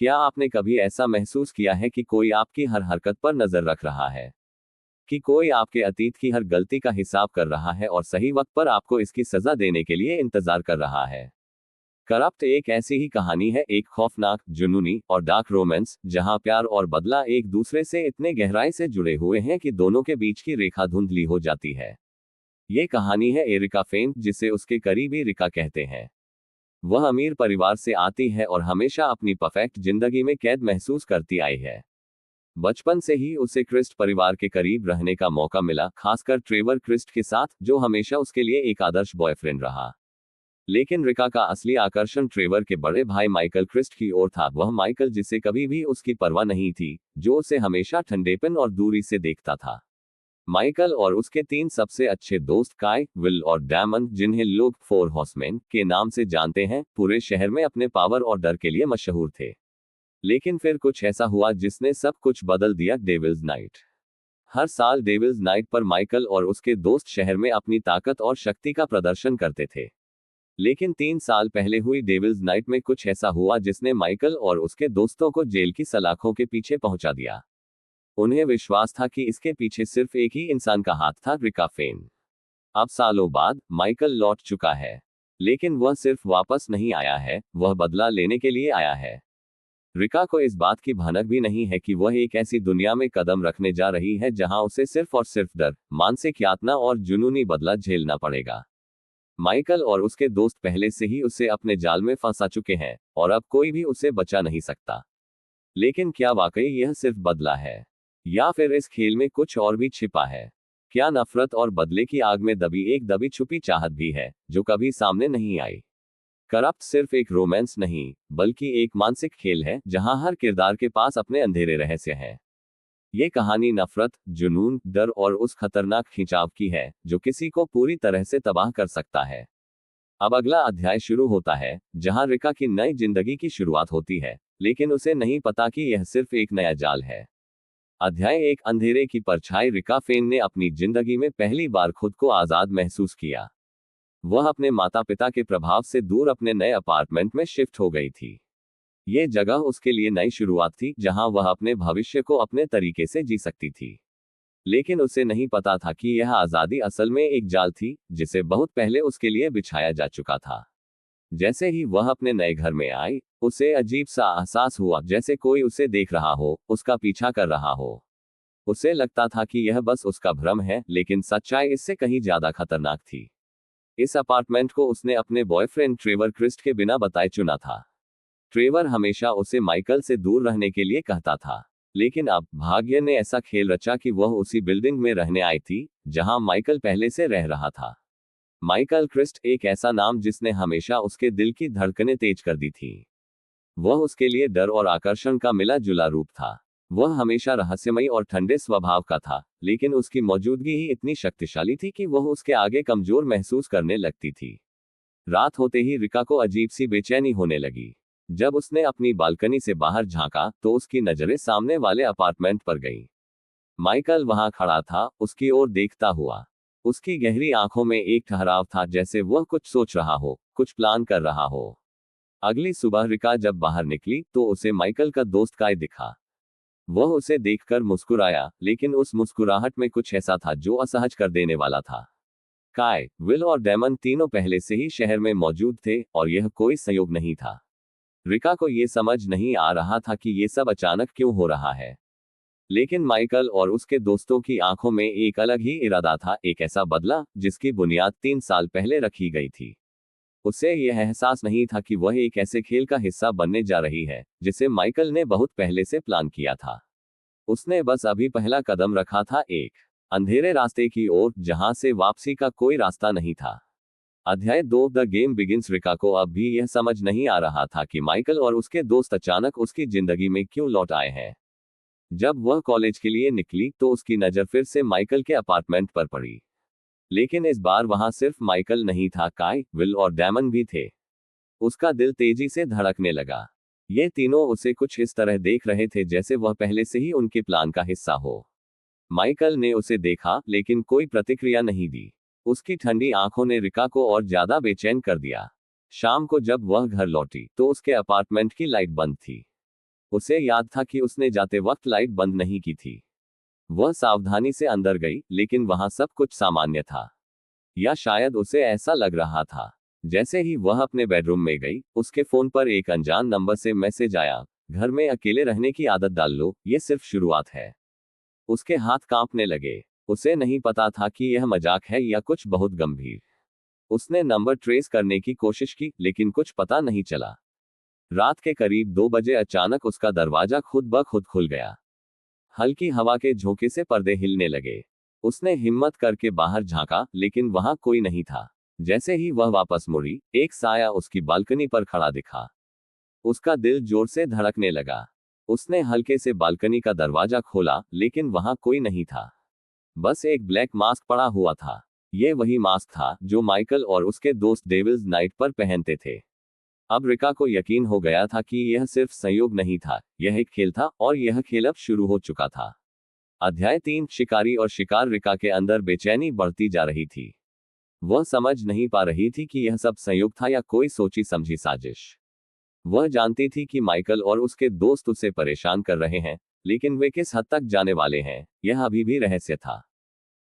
क्या आपने कभी ऐसा महसूस किया है कि कोई आपकी हर हरकत पर नजर रख रहा है? कि कोई आपके अतीत की हर गलती का हिसाब कर रहा है और सही वक्त पर आपको इसकी सजा देने के लिए इंतजार कर रहा है? करप्ट एक ऐसी ही कहानी है, एक खौफनाक, जुनूनी और डार्क रोमांस जहां प्यार और बदला एक दूसरे से इतने गहराई से जुड़े हुए हैं कि दोनों के बीच की रेखा धुंधली हो जाती है। ये कहानी है एरिका फेन, जिसे उसके करीबी रिका कहते हैं। वह अमीर परिवार से आती है और हमेशा अपनी परफेक्ट जिंदगी में कैद महसूस करती आई है। बचपन से ही उसे क्रिस्ट परिवार के करीब रहने का मौका मिला, खासकर ट्रेवर क्रिस्ट के साथ, जो हमेशा उसके लिए एक आदर्श बॉयफ्रेंड रहा। लेकिन रिका का असली आकर्षण ट्रेवर के बड़े भाई माइकल क्रिस्ट की ओर था। वह माइकल, जिसे कभी भी उसकी परवाह नहीं थी, जो उसे हमेशा ठंडेपन और दूरी से देखता था। माइकल और उसके तीन सबसे अच्छे दोस्त काई, विल और डैमन, जिन्हें लोग फोर हॉर्समैन के नाम से जानते हैं, पूरे शहर में अपने पावर और डर के लिए मशहूर थे। लेकिन फिर कुछ ऐसा हुआ जिसने सब कुछ बदल दिया। Devils night. हर साल डेविल्स नाइट पर माइकल और उसके दोस्त शहर में अपनी ताकत और शक्ति का प्रदर्शन करते थे। लेकिन 3 साल पहले हुई डेविल्स नाइट में कुछ ऐसा हुआ जिसने माइकल और उसके दोस्तों को जेल की सलाखों के पीछे पहुंचा दिया। उन्हें विश्वास था कि इसके पीछे सिर्फ एक ही इंसान का हाथ था, रिका फेन। अब सालों बाद माइकल लौट चुका है, लेकिन वह सिर्फ वापस नहीं आया है, वह बदला लेने के लिए आया है। रिका को इस बात की भनक भी नहीं है कि वह एक ऐसी दुनिया में कदम रखने जा रही है जहां उसे सिर्फ और सिर्फ डर, मानसिक यातना और जुनूनी बदला झेलना पड़ेगा। माइकल और उसके दोस्त पहले से ही उसे अपने जाल में फंसा चुके हैं और अब कोई भी उसे बचा नहीं सकता। लेकिन क्या वाकई यह सिर्फ बदला है, या फिर इस खेल में कुछ और भी छिपा है? क्या नफरत और बदले की आग में दबी एक दबी छुपी चाहत भी है, जो कभी सामने नहीं आई? करप्ट सिर्फ एक रोमांस नहीं, बल्कि एक मानसिक खेल है जहां हर किरदार के पास अपने अंधेरे रहस्य हैं। ये कहानी नफरत, जुनून, डर और उस खतरनाक खिंचाव की है जो किसी को पूरी तरह से तबाह कर सकता है। अब अगला अध्याय शुरू होता है, जहां रिका की नई जिंदगी की शुरुआत होती है, लेकिन उसे नहीं पता कि यह सिर्फ एक नया जाल है। अध्याय एक, अंधेरे की परछाई। रिका फेन ने अपनी जिंदगी में पहली बार खुद को आजाद महसूस किया। वह अपने माता पिता के प्रभाव से दूर अपने नए अपार्टमेंट में शिफ्ट हो गई थी। ये जगह उसके लिए नई शुरुआत थी, जहां वह अपने भविष्य को अपने तरीके से जी सकती थी। लेकिन उसे नहीं पता था कि यह आजादी असल में एक जाल थी, जिसे बहुत पहले उसके लिए बिछाया जा चुका था। जैसे ही वह अपने नए घर में आई, उसे अजीब सा एहसास हुआ, जैसे कोई उसे देख रहा हो, उसका पीछा कर रहा हो। उसे लगता था कि यह बस उसका भ्रम है, लेकिन सच्चाई इससे कहीं ज्यादा खतरनाक थी। इस अपार्टमेंट को उसने अपने बॉयफ्रेंड ट्रेवर क्रिस्ट के बिना बताए चुना था। ट्रेवर हमेशा उसे माइकल से दूर रहने के लिए कहता था, लेकिन अब भाग्य ने ऐसा खेल रचा कि वह उसी बिल्डिंग में रहने आई थी जहां माइकल पहले से रह रहा था। माइकल क्रिस्ट, एक ऐसा नाम जिसने हमेशा उसके दिल की धड़कनें तेज कर दी थी। वह उसके लिए डर और आकर्षण का मिला जुला रूप था। वह हमेशा रहस्यमयी और ठंडे स्वभाव का था, लेकिन उसकी मौजूदगी ही इतनी शक्तिशाली थी कि वह उसके आगे कमजोर महसूस करने लगती थी। रात होते ही रिका को अजीब सी बेचैनी होने लगी। जब उसने अपनी बालकनी से बाहर झांका तो उसकी नजरें सामने वाले अपार्टमेंट पर गईं। माइकल वहां खड़ा था, उसकी ओर देखता हुआ। उसकी गहरी आंखों में एक ठहराव था, जैसे वह कुछ सोच रहा हो, कुछ प्लान कर रहा हो। अगली सुबह रिका जब बाहर निकली तो उसे माइकल का दोस्त काय दिखा। वह उसे देखकर मुस्कुराया, लेकिन उस मुस्कुराहट में कुछ ऐसा था जो असहज कर देने वाला था। काय, विल और डेमन तीनों पहले से ही शहर में मौजूद थे और यह कोई संयोग नहीं था। रिका को यह समझ नहीं आ रहा था कि यह सब अचानक क्यों हो रहा है। लेकिन माइकल और उसके दोस्तों की आंखों में एक अलग ही इरादा था, एक ऐसा बदला जिसकी बुनियाद 3 साल पहले रखी गई थी। उसे यह एहसास नहीं था कि वह एक ऐसे खेल का हिस्सा बनने जा रही है जिसे माइकल ने बहुत पहले से प्लान किया था। उसने बस अभी पहला कदम रखा था, एक अंधेरे रास्ते की ओर जहां से वापसी का कोई रास्ता नहीं था। अध्याय 2, द गेम बिगिंस। रिका को अब भी यह समझ नहीं आ रहा था कि माइकल और उसके दोस्त अचानक उसकी जिंदगी में क्यों लौट आए हैं। जब वह कॉलेज के लिए निकली तो उसकी नजर फिर से माइकल के अपार्टमेंट पर पड़ी। लेकिन इस बार वहां सिर्फ माइकल नहीं था, काय, विल और डैमन भी थे। उसका दिल तेजी से धड़कने लगा। ये तीनों उसे कुछ इस तरह देख रहे थे जैसे वह पहले से ही उनके प्लान का हिस्सा हो। माइकल ने उसे देखा, लेकिन कोई प्रतिक्रिया नहीं दी। उसकी ठंडी आंखों ने रिका को और ज्यादा बेचैन कर दिया। शाम को जब वह घर लौटी तो उसके अपार्टमेंट की लाइट बंद थी। उसे याद था कि उसने जाते वक्त लाइट बंद नहीं की थी। वह सावधानी से अंदर गई, लेकिन वहां सब कुछ सामान्य था। या शायद उसे ऐसा लग रहा था। जैसे ही वह अपने बेडरूम में गई, उसके फोन पर एक अनजान नंबर से मैसेज आया, घर में अकेले रहने की आदत डाल लो, ये सिर्फ शुरुआत है। उसके हाथ कांपने लगे। उसे नहीं पता था कि यह मजाक है या कुछ बहुत गंभीर। उसने नंबर ट्रेस करने की कोशिश की, लेकिन कुछ पता नहीं चला। रात के करीब 2 बजे अचानक उसका दरवाजा खुद ब खुद खुल गया। हल्की हवा के झोंके से पर्दे हिलने लगे। उसने हिम्मत करके बाहर झांका, लेकिन वहां कोई नहीं था। जैसे ही वह वापस मुड़ी, एक साया उसकी बालकनी पर खड़ा दिखा। उसका दिल जोर से धड़कने लगा। उसने हल्के से बालकनी का दरवाजा खोला, लेकिन वहां कोई नहीं था। बस एक ब्लैक मास्क पड़ा हुआ था। ये वही मास्क था जो माइकल और उसके दोस्त डेविल्स नाइट पर पहनते थे। अब रिका को यकीन हो गया था कि यह सिर्फ संयोग नहीं था, यह एक खेल था, और यह खेल अब शुरू हो चुका था। अध्याय 3 शिकारी और शिकार। रिका के अंदर बेचैनी बढ़ती जा रही थी। वह समझ नहीं पा रही थी कि यह सब संयोग था या कोई सोची समझी साजिश। वह जानती थी कि माइकल और उसके दोस्त उसे परेशान कर रहे हैं, लेकिन वे किस हद तक जाने वाले हैं, यह अभी भी रहस्य था।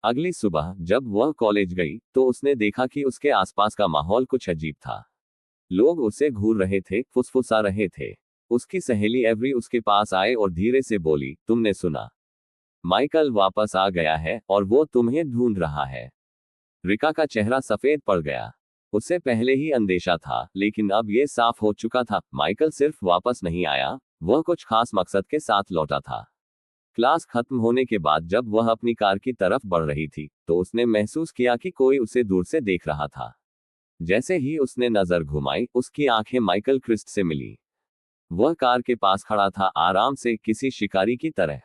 अगली सुबह जब वह कॉलेज गई, तो उसने देखा कि उसके आसपास का माहौल कुछ अजीब था। लोग उसे घूर रहे थे, फुसफुसा रहे थे। उसकी सहेली एवरी उसके पास आए और धीरे से बोली, तुमने सुना? माइकल वापस आ गया है और वो तुम्हें ढूंढ रहा है। रिका का चेहरा सफेद पड़ गया। उसे पहले ही अंदेशा था, लेकिन अब यह साफ हो चुका था, माइकल सिर्फ वापस नहीं आया, वह कुछ खास मकसद के साथ लौटा था। क्लास खत्म होने के बाद जब वह अपनी कार की तरफ बढ़ रही थी, तो उसने महसूस किया कि कोई उसे दूर से देख रहा था। जैसे ही उसने नजर घुमाई, उसकी आंखें माइकल क्रिस्ट से मिली। वह कार के पास खड़ा था, आराम से, किसी शिकारी की तरह।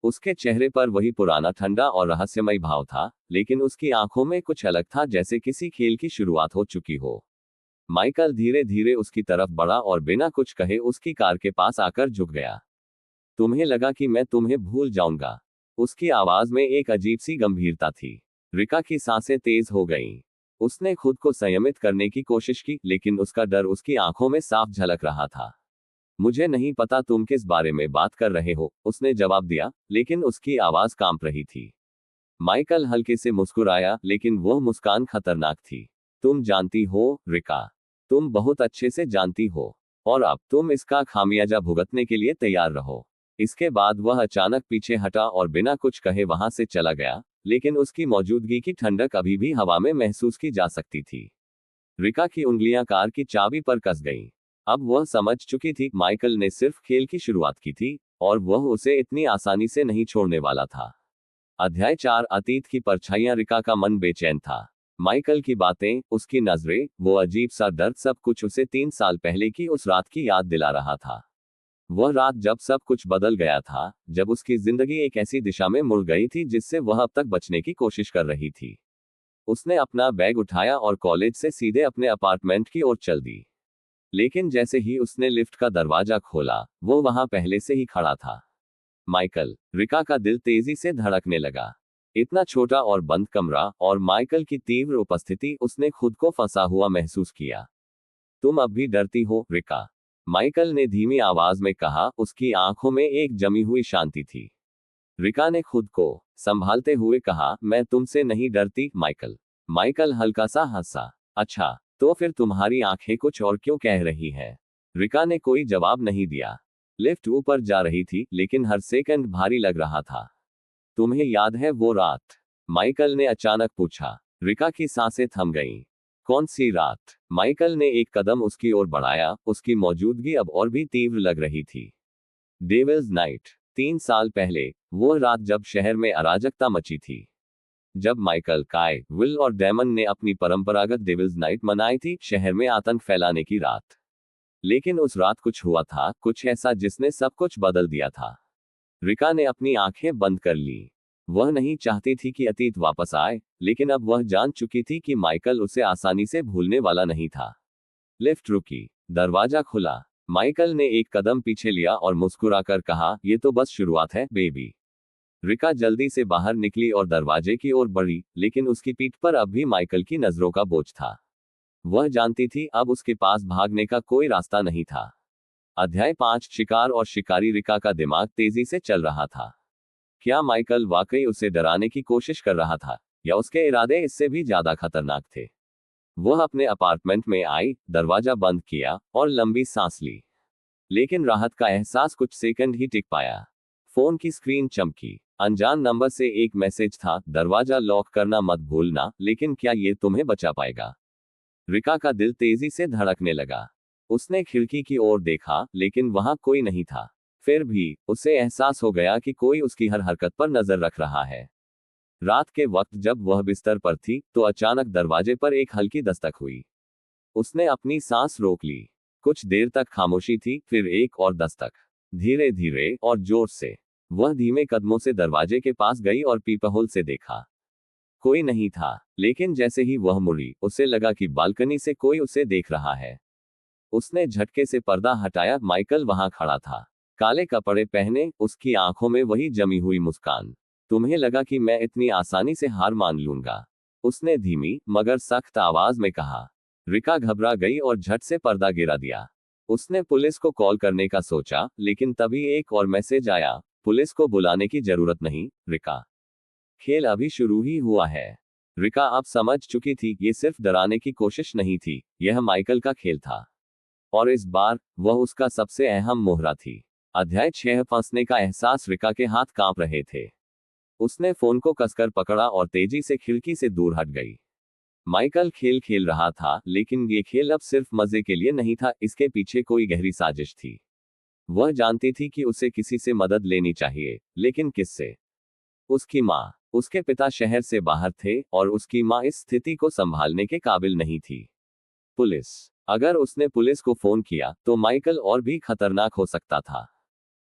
उसके चेहरे पर वही पुराना ठंडा और रहस्यमय भाव था, लेकिन उसकी आंखों में कुछ अलग था, जैसे किसी खेल की शुरुआत हो चुकी हो। माइकल धीरे धीरे उसकी तरफ बढ़ा और बिना कुछ कहे उसकी कार के पास आकर झुक गया। तुम्हें लगा कि मैं तुम्हें भूल जाऊंगा? उसकी आवाज में एक अजीब सी गंभीरता थी। रिका की सांसें तेज हो गईं। उसने खुद को संयमित करने की कोशिश की, लेकिन उसका डर उसकी आंखों में साफ झलक रहा था। मुझे नहीं पता तुम किस बारे में बात कर रहे हो, उसने जवाब दिया, लेकिन उसकी आवाज कांप रही थी। माइकल हल्के से मुस्कुराया, लेकिन वह मुस्कान खतरनाक थी। तुम जानती हो, रिका, तुम बहुत अच्छे से जानती हो, और अब तुम इसका खामियाजा भुगतने के लिए तैयार रहो। इसके बाद वह अचानक पीछे हटा और बिना कुछ कहे वहां से चला गया, लेकिन उसकी मौजूदगी की ठंडक अभी भी हवा में महसूस की जा सकती थी। रिका की उंगलियां कार की चाबी पर कस गईं। अब वह समझ चुकी थी, माइकल ने सिर्फ खेल की शुरुआत की थी, और वह उसे इतनी आसानी से नहीं छोड़ने वाला था। अध्याय 4 अतीत की परछाइयां। रिका का मन बेचैन था। माइकल की बातें, उसकी नजरें, वो अजीब सा डर, सब कुछ उसे 3 साल पहले की उस रात की याद दिला रहा था। वह रात जब सब कुछ बदल गया था, जब उसकी जिंदगी एक ऐसी दिशा में मुड़ गई थी जिससे वह अब तक बचने की कोशिश कर रही थी। उसने अपना बैग उठाया और कॉलेज से सीधे अपने अपार्टमेंट की ओर चल दी। लेकिन जैसे ही उसने लिफ्ट का दरवाजा खोला, वो वहां पहले से ही खड़ा था। माइकल। रिका का दिल तेजी से धड़कने लगा। इतना छोटा और बंद कमरा, और माइकल की तीव्र उपस्थिति, उसने खुद को फंसा हुआ महसूस किया। तुम अब भी डरती हो, रिका? माइकल ने धीमी आवाज में कहा, उसकी आंखों में एक जमी हुई शांति थी। रिका ने खुद को संभालते हुए कहा, मैं तुमसे नहीं डरती, माइकल। माइकल हल्का सा हंसा। अच्छा, तो फिर तुम्हारी आंखें कुछ और क्यों कह रही हैं? रिका ने कोई जवाब नहीं दिया। लिफ्ट ऊपर जा रही थी, लेकिन हर सेकंड भारी लग रहा था। तुम्हें याद है वो रात? माइकल ने अचानक पूछा। रिका की सांसें थम गईं। कौन सी रात? माइकल ने एक कदम उसकी ओर बढ़ाया, उसकी मौजूदगी अब और भी तीव्र लग रही थी। Devils night. 3 साल पहले, वो रात जब शहर में अराजकता मची थी। जब माइकल, काय, विल और डेमन ने अपनी परंपरागत डेविल्स नाइट मनाई थी, शहर में आतंक फैलाने की रात। लेकिन उस रात कुछ हुआ था, कुछ ऐसा जिसने सब कुछ बदल दिया था। रिका ने अपनी आंखें बंद कर ली। वह नहीं चाहती थी कि अतीत वापस आए, लेकिन अब वह जान चुकी थी कि माइकल उसे आसानी से भूलने वाला नहीं था। लिफ्ट रुकी। दरवाजा खुला। माइकल ने एक कदम पीछे लिया और मुस्कुराकर कहा, यह तो बस शुरुआत है, बेबी। रिका जल्दी से बाहर निकली और दरवाजे की ओर बढ़ी, लेकिन उसकी पीठ पर अब भी माइकल की नजरों का बोझ था। वह जानती थी अब उसके पास भागने का कोई रास्ता नहीं था। अध्याय 5 शिकार और शिकारी। रिका का दिमाग तेजी से चल रहा था। क्या माइकल वाकई उसे डराने की कोशिश कर रहा था, या उसके इरादे इससे भी ज्यादा खतरनाक थे? वह अपने अपार्टमेंट में आई, दरवाजा बंद किया और लंबी सांस ली। लेकिन राहत का एहसास कुछ सेकंड ही टिक पाया। फोन की स्क्रीन चमकी। अनजान नंबर से एक मैसेज था, दरवाजा लॉक करना मत भूलना, लेकिन क्या ये तुम्हें बचा पाएगा? रिका का दिल तेजी से धड़कने लगा। उसने खिड़की की ओर देखा, लेकिन वहां कोई नहीं था। फिर भी उसे एहसास हो गया कि कोई उसकी हर हरकत पर नजर रख रहा है। रात के वक्त जब वह बिस्तर पर थी, तो अचानक दरवाजे पर एक हल्की दस्तक हुई। उसने अपनी सांस रोक ली। कुछ देर तक खामोशी थी, फिर एक और दस्तक। धीरे धीरे और जोर से। वह धीमे कदमों से दरवाजे के पास गई और पीपहोल से देखा। कोई नहीं था, लेकिन जैसे ही वह मुड़ी, उसे लगा कि बालकनी से कोई उसे देख रहा है। उसने झटके से पर्दा हटाया। माइकल वहां खड़ा था, काले कपड़े पहने, उसकी आंखों में वही जमी हुई मुस्कान। तुम्हें लगा कि मैं इतनी आसानी से हार मान लूंगा? उसने धीमी मगर सख्त आवाज में कहा। रिका घबरा गई और झट से पर्दा गिरा दिया। उसने पुलिस को कॉल करने का सोचा, लेकिन तभी एक और मैसेज आया। पुलिस को बुलाने की जरूरत नहीं, रिका। खेल अभी शुरू ही हुआ है। रिका अब समझ चुकी थी, ये सिर्फ डराने की कोशिश नहीं थी, यह माइकल का खेल था। और इस बार वह उसका सबसे अहम मोहरा थी। अध्याय 6 फंसने का एहसास। रिका के हाथ कांप रहे थे। उसने फोन को कसकर पकड़ा और तेजी से खिड़की से दूर हट गई। माइकल खेल खेल रहा था, लेकिन ये खेल अब सिर्फ मजे के लिए नहीं था, इसके पीछे कोई गहरी साजिश थी। वह जानती थी कि उसे किसी से मदद लेनी चाहिए, लेकिन किससे? उसकी माँ। उसके पिता शहर से बाहर थे, और उसकी माँ इस स्थिति को संभालने के काबिल नहीं थी। पुलिस। अगर उसने पुलिस को फोन किया, तो माइकल और भी खतरनाक हो सकता था।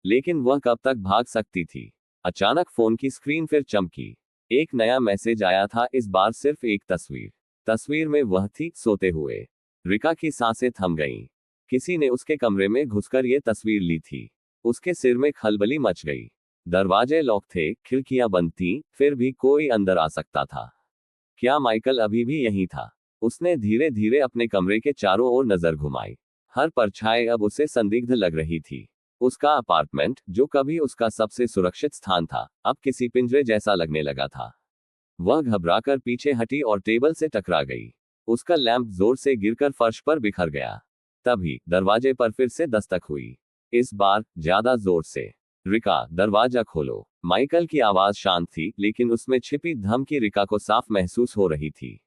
लेकिन वह कब तक भाग सकती थी? अचानक फोन की स्क्रीन फिर चमकी। एक नया मैसेज आया था, इस बार सिर्फ एक तस्वीर। तस्वीर में वह थी, सोते हुए। रिका की सांसें थम गईं। किसी ने उसके कमरे में घुसकर यह तस्वीर ली थी। उसके सिर में खलबली मच गई। दरवाजे लॉक थे, खिड़कियां बंद थीं, फिर भी कोई अंदर आ सकता था। क्या माइकल अभी भी यहीं था? उसने धीरे धीरे अपने कमरे के चारों ओर नजर घुमाई। हर परछाई अब उसे संदिग्ध लग रही थी। उसका अपार्टमेंट, जो कभी उसका सबसे सुरक्षित स्थान था, अब किसी पिंजरे जैसा लगने लगा था। वह घबराकर पीछे हटी और टेबल से टकरा गई। उसका लैंप जोर से गिरकर फर्श पर बिखर गया। तभी दरवाजे पर फिर से दस्तक हुई। इस बार ज्यादा जोर से। रिका, दरवाजा खोलो। माइकल की आवाज शांत थी, लेकिन उसमें छिपी धमकी रिका को साफ महसूस हो रही थी।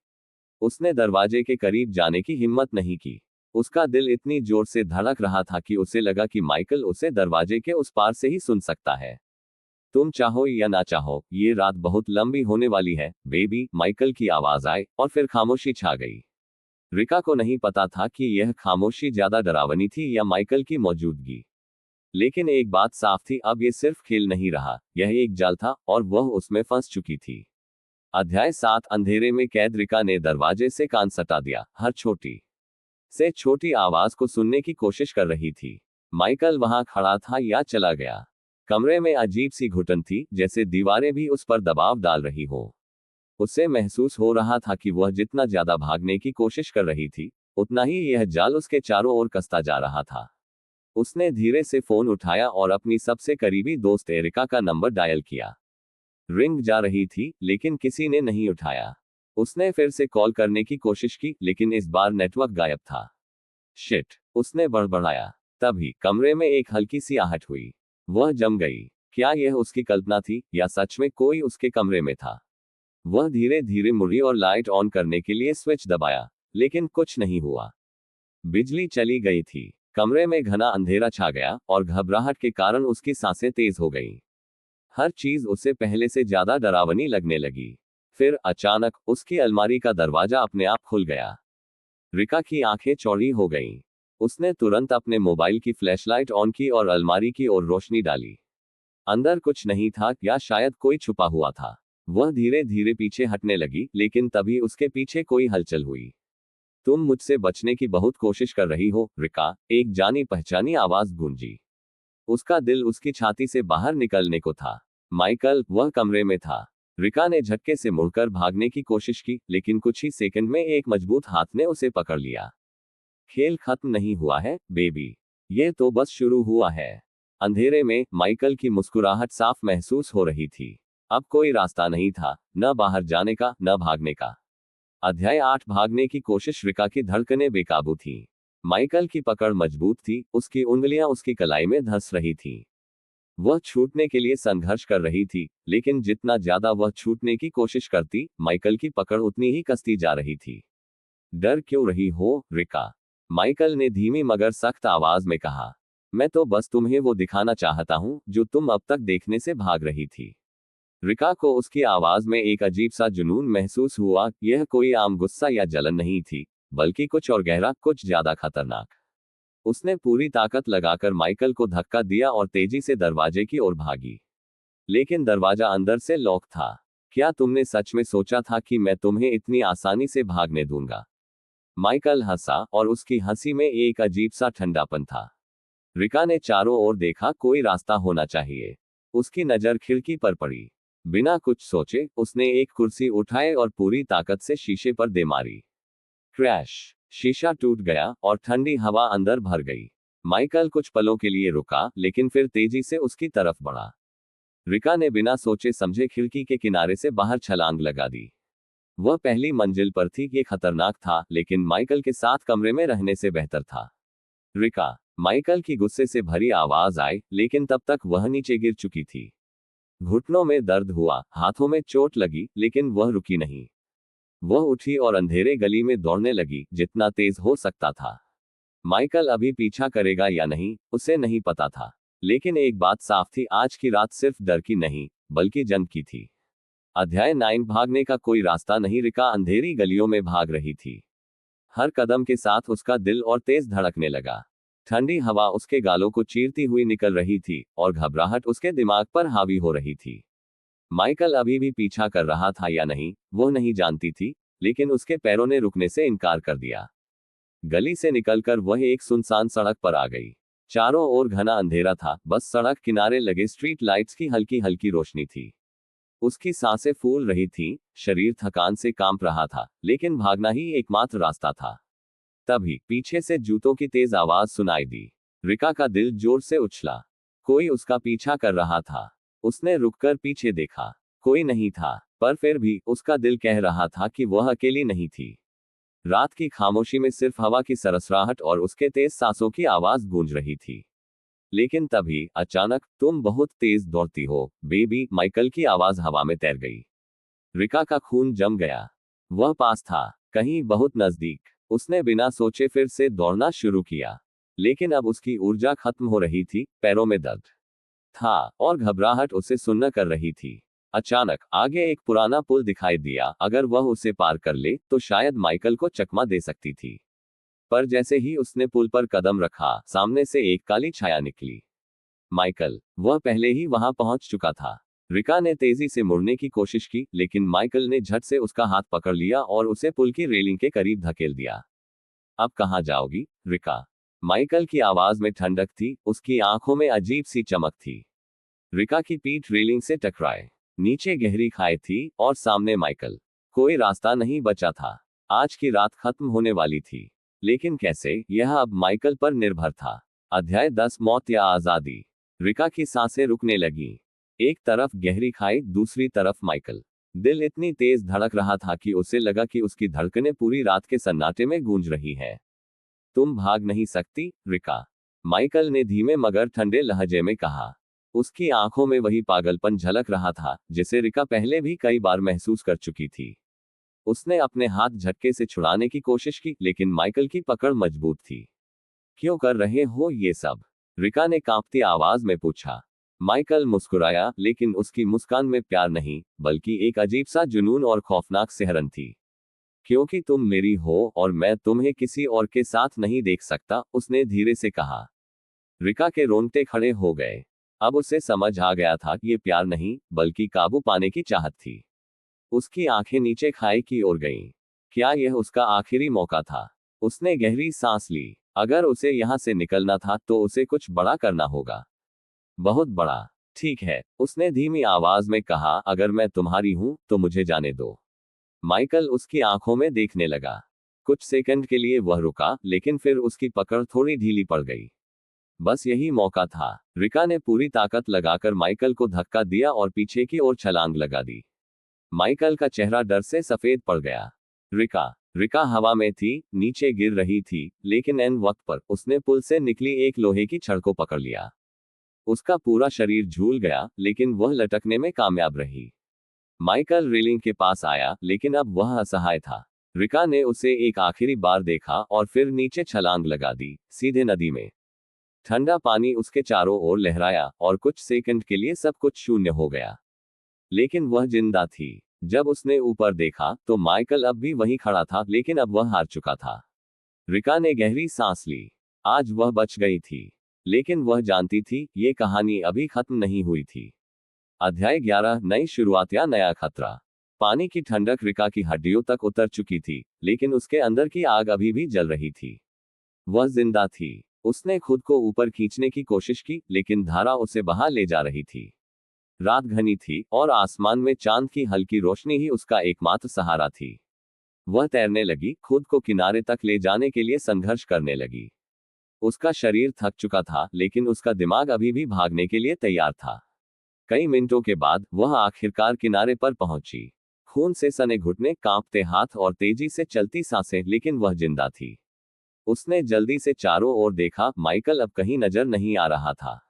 उसने दरवाजे के करीब जाने की हिम्मत नहीं की। उसका दिल इतनी जोर से धड़क रहा था कि उसे लगा कि माइकल उसे दरवाजे के उस पार से ही सुन सकता है। तुम चाहो या ना चाहो, ये रात बहुत लंबी होने वाली है, बेबी। माइकल की आवाज आई, और फिर खामोशी छा गई। रिका को नहीं पता था कि यह खामोशी ज्यादा डरावनी थी या माइकल की मौजूदगी। लेकिन एक बात साफ थी, अब ये सिर्फ खेल नहीं रहा, यह एक जाल था, और वह उसमें फंस चुकी थी। अध्याय 7 अंधेरे में कैद। रिका ने दरवाजे से कान सटा दिया, हर छोटी से छोटी आवाज को सुनने की कोशिश कर रही थी। माइकल वहां खड़ा था या चला गया? कमरे में अजीब सी घुटन थी, जैसे दीवारें भी उस पर दबाव डाल रही हो। उसे महसूस हो रहा था कि वह जितना ज्यादा भागने की कोशिश कर रही थी, उतना ही यह जाल उसके चारों ओर कसता जा रहा था। उसने धीरे से फोन उठाया और अपनी सबसे करीबी दोस्त एरिका का नंबर डायल किया। रिंग जा रही थी, लेकिन किसी ने नहीं उठाया। उसने फिर से कॉल करने की कोशिश की, लेकिन इस बार नेटवर्क गायब था। शिट, उसने बड़बड़ाया। तभी कमरे में एक हल्की सी आहट हुई। वह जम गई। क्या यह उसकी कल्पना थी, या सच में कोई उसके कमरे में था? वह धीरे धीरे मुड़ी और लाइट ऑन करने के लिए स्विच दबाया, लेकिन कुछ नहीं हुआ। बिजली चली गई थी। कमरे में घना अंधेरा छा गया, और घबराहट के कारण उसकी सांसें तेज हो गईं। हर चीज उसे पहले से ज्यादा डरावनी लगने लगी। फिर अचानक उसकी अलमारी का दरवाजा अपने आप खुल गया। रिका की आंखें चौड़ी हो गईं। उसने तुरंत अपने मोबाइल की फ्लैशलाइट ऑन की और अलमारी की ओर रोशनी डाली। अंदर कुछ नहीं था, या शायद कोई छुपा हुआ था। वह धीरे धीरे पीछे हटने लगी, लेकिन तभी उसके पीछे कोई हलचल हुई। तुम मुझसे बचने की बहुत कोशिश कर रही हो, रिका, एक जानी पहचानी आवाज गूंजी। उसका दिल उसकी छाती से बाहर निकलने को था। माइकल वह कमरे में था। रिका ने झटके से मुड़कर भागने की कोशिश की, लेकिन कुछ ही सेकंड में एक मजबूत हाथ ने उसे पकड़ लिया। खेल खत्म नहीं हुआ है, बेबी। ये तो बस शुरू हुआ है। अंधेरे में माइकल की मुस्कुराहट साफ महसूस हो रही थी। अब कोई रास्ता नहीं था, न बाहर जाने का, न भागने का। अध्याय 8। भागने की कोशिश। रिका की धड़कनें बेकाबू थीं। माइकल की पकड़ मजबूत थी, उसकी उंगलियां उसकी कलाई में धंस रही थीं। वह छूटने के लिए संघर्ष कर रही थी, लेकिन जितना ज्यादा वह छूटने की कोशिश करती, माइकल की पकड़ उतनी ही कसती जा रही थी। डर क्यों रही हो, रिका? माइकल ने धीमी मगर सख्त आवाज में कहा। मैं तो बस तुम्हें वो दिखाना चाहता हूं जो तुम अब तक देखने से भाग रही थी। रिका को उसकी आवाज में एक अजीब सा जुनून महसूस हुआ। यह कोई आम गुस्सा या जलन नहीं थी, बल्कि कुछ और गहरा, कुछ ज्यादा खतरनाक। उसने पूरी ताकत लगाकर माइकल को धक्का दिया और तेजी से दरवाजे की ओर भागी। लेकिन दरवाजा अंदर से लॉक था। क्या तुमने सच में सोचा था कि मैं तुम्हें इतनी आसानी से भागने दूंगा? माइकल हंसा, और उसकी हंसी में एक अजीब सा ठंडापन था। रिका ने चारों ओर देखा, कोई रास्ता होना चाहिए। उसकी नजर खिड़की पर पड़ी। बिना कुछ सोचे उसने एक कुर्सी उठाए और पूरी ताकत से शीशे पर दे मारी। क्रैश! शीशा टूट गया और ठंडी हवा अंदर भर गई। माइकल कुछ पलों के लिए रुका, लेकिन फिर तेजी से उसकी तरफ बढ़ा। रिका ने बिना सोचे समझे खिड़की के किनारे से बाहर छलांग लगा दी। वह पहली मंजिल पर थी। ये खतरनाक था, लेकिन माइकल के साथ कमरे में रहने से बेहतर था। रिका! माइकल की गुस्से से भरी आवाज आई, लेकिन तब तक वह नीचे गिर चुकी थी। घुटनों में दर्द हुआ, हाथों में चोट लगी, लेकिन वह रुकी नहीं। वह उठी और अंधेरे गली में दौड़ने लगी, जितना तेज हो सकता था। माइकल अभी पीछा करेगा या नहीं, उसे नहीं पता था। लेकिन एक बात साफ थी, आज की रात सिर्फ डर की नहीं, बल्कि जंग की थी। अध्याय 9। भागने का कोई रास्ता नहीं। रिका अंधेरी गलियों में भाग रही थी। हर कदम के साथ उसका दिल और तेज धड़कने लगा। ठंडी हवा उसके गालों को चीरती हुई निकल रही थी, और घबराहट उसके दिमाग पर हावी हो रही थी। माइकल अभी भी पीछा कर रहा था या नहीं, वो नहीं जानती थी, लेकिन उसके पैरों ने रुकने से इनकार कर दिया। गली से निकलकर वह एक सुनसान सड़क पर आ गई। चारों ओर घना अंधेरा था, बस सड़क किनारे लगे स्ट्रीट लाइट्स की हल्की हल्की रोशनी थी। उसकी सांसें फूल रही थीं, शरीर थकान से कांप रहा था, लेकिन भागना ही एकमात्र रास्ता था। तभी पीछे से जूतों की तेज आवाज सुनाई दी। रिका का दिल जोर से उछला। कोई उसका पीछा कर रहा था। उसने रुककर पीछे देखा। कोई नहीं था, पर फिर भी उसका दिल कह रहा था कि वह अकेली नहीं थी। रात की खामोशी में सिर्फ हवा की सरसराहट और उसके तेज सांसों की आवाज गूंज रही थी। लेकिन तभी अचानक, तुम बहुत तेज दौड़ती हो, बेबी। माइकल की आवाज हवा में तैर गई। रिका का खून जम गया। वह पास था, कहीं बहुत नजदीक। उसने बिना सोचे फिर से दौड़ना शुरू किया। लेकिन अब उसकी ऊर्जा खत्म हो रही थी, पैरों में दर्द था, और घबराहट उसे सुन्न कर रही थी। अचानक आगे एक पुराना पुल दिखाई दिया। अगर वह उसे पार कर ले, तो शायद माइकल को चकमा दे सकती थी। पर जैसे ही उसने पुल पर कदम रखा, सामने से एक काली छाया निकली। माइकल! वह पहले ही वहां पहुंच चुका था। रिका ने तेजी से मुड़ने की कोशिश की, लेकिन माइकल ने झट से उसका हाथ पकड़ लिया और उसे पुल की रेलिंग के करीब धकेल दिया। अब कहां जाओगी, रिका? माइकल की आवाज में ठंडक थी, उसकी आंखों में अजीब सी चमक थी। रिका की पीठ रेलिंग से टकराए। नीचे गहरी खाई थी, और सामने माइकल। कोई रास्ता नहीं बचा था। आज की रात खत्म होने वाली थी। लेकिन कैसे, यह अब माइकल पर निर्भर था। अध्याय 10। मौत या आजादी। रिका की सांसें रुकने लगी। एक तरफ गहरी खाई, दूसरी तरफ माइकल। दिल इतनी तेज धड़क रहा था कि उसे लगा कि उसकी धड़कनें पूरी रात के सन्नाटे में गूंज रही हैं। तुम भाग नहीं सकती, रिका। माइकल ने धीमे मगर ठंडे लहजे में कहा। उसकी आंखों में वही पागलपन झलक रहा था, जिसे रिका पहले भी कई बार महसूस कर चुकी थी। उसने अपने हाथ झटके से छुड़ाने की कोशिश की, लेकिन माइकल की पकड़ मजबूत थी। क्यों कर रहे हो ये सब? रिका ने कांपती आवाज में पूछा। माइकल मुस्कुराया, लेकिन उसकी मुस्कान में प्यार नहीं, बल्कि एक अजीब सा जुनून और खौफनाक सिहरन थी। क्योंकि तुम मेरी हो और मैं तुम्हें किसी और के साथ नहीं देख सकता, उसने धीरे से कहा। रिका के रोंगटे खड़े हो गए। अब उसे समझ आ गया था कि ये प्यार नहीं, बल्कि काबू पाने की चाहत थी। उसकी आंखें नीचे खाई की ओर गईं। क्या यह उसका आखिरी मौका था? उसने गहरी सांस ली। अगर उसे यहां से निकलना था, तो उसे कुछ बड़ा करना होगा। बहुत बड़ा। ठीक है, उसने धीमी आवाज में कहा, अगर मैं तुम्हारी हूं, तो मुझे जाने दो। माइकल उसकी आंखों में देखने लगा। कुछ सेकंड के लिए वह रुका, लेकिन फिर उसकी पकड़ थोड़ी ढीली पड़ गई। बस यही मौका था। रिका ने पूरी ताकत लगाकर माइकल को धक्का दिया और पीछे की ओर छलांग लगा दी। माइकल का चेहरा डर से सफेद पड़ गया। रिका रिका हवा में थी, नीचे गिर रही थी, लेकिन एन वक्त पर उसने पुल से निकली एक लोहे की छड़ को पकड़ लिया। उसका पूरा शरीर झूल गया, लेकिन वह लटकने में कामयाब रही। माइकल रेलिंग के पास आया, लेकिन अब वह असहाय था। रिका ने उसे एक आखिरी बार देखा और फिर नीचे छलांग लगा दी, सीधे नदी में। ठंडा पानी उसके चारों ओर लहराया और कुछ सेकंड के लिए सब कुछ शून्य हो गया। लेकिन वह जिंदा थी। जब उसने ऊपर देखा तो माइकल अब भी वहीं खड़ा था, लेकिन अब वह हार चुका था। रिका ने गहरी सांस ली। आज वह बच गई थी, लेकिन वह जानती थी ये कहानी अभी खत्म नहीं हुई थी। अध्याय 11, नई शुरुआत या नया खतरा। पानी की ठंडक रिका की हड्डियों तक उतर चुकी थी, लेकिन उसके अंदर की आग अभी भी जल रही थी। वह जिंदा थी। उसने खुद को ऊपर खींचने की कोशिश की, लेकिन धारा उसे बहा ले जा रही थी। रात घनी थी और आसमान में चांद की हल्की रोशनी ही उसका एकमात्र सहारा थी। वह तैरने लगी, खुद को किनारे तक ले जाने के लिए संघर्ष करने लगी। उसका शरीर थक चुका था, लेकिन उसका दिमाग अभी भी भागने के लिए तैयार था। कई मिनटों के बाद वह आखिरकार किनारे पर पहुंची। खून से सने घुटने, कांपते हाथ और तेजी से चलती सांसें, लेकिन वह जिंदा थी। उसने जल्दी से चारों ओर देखा। माइकल अब कहीं नजर नहीं आ रहा था।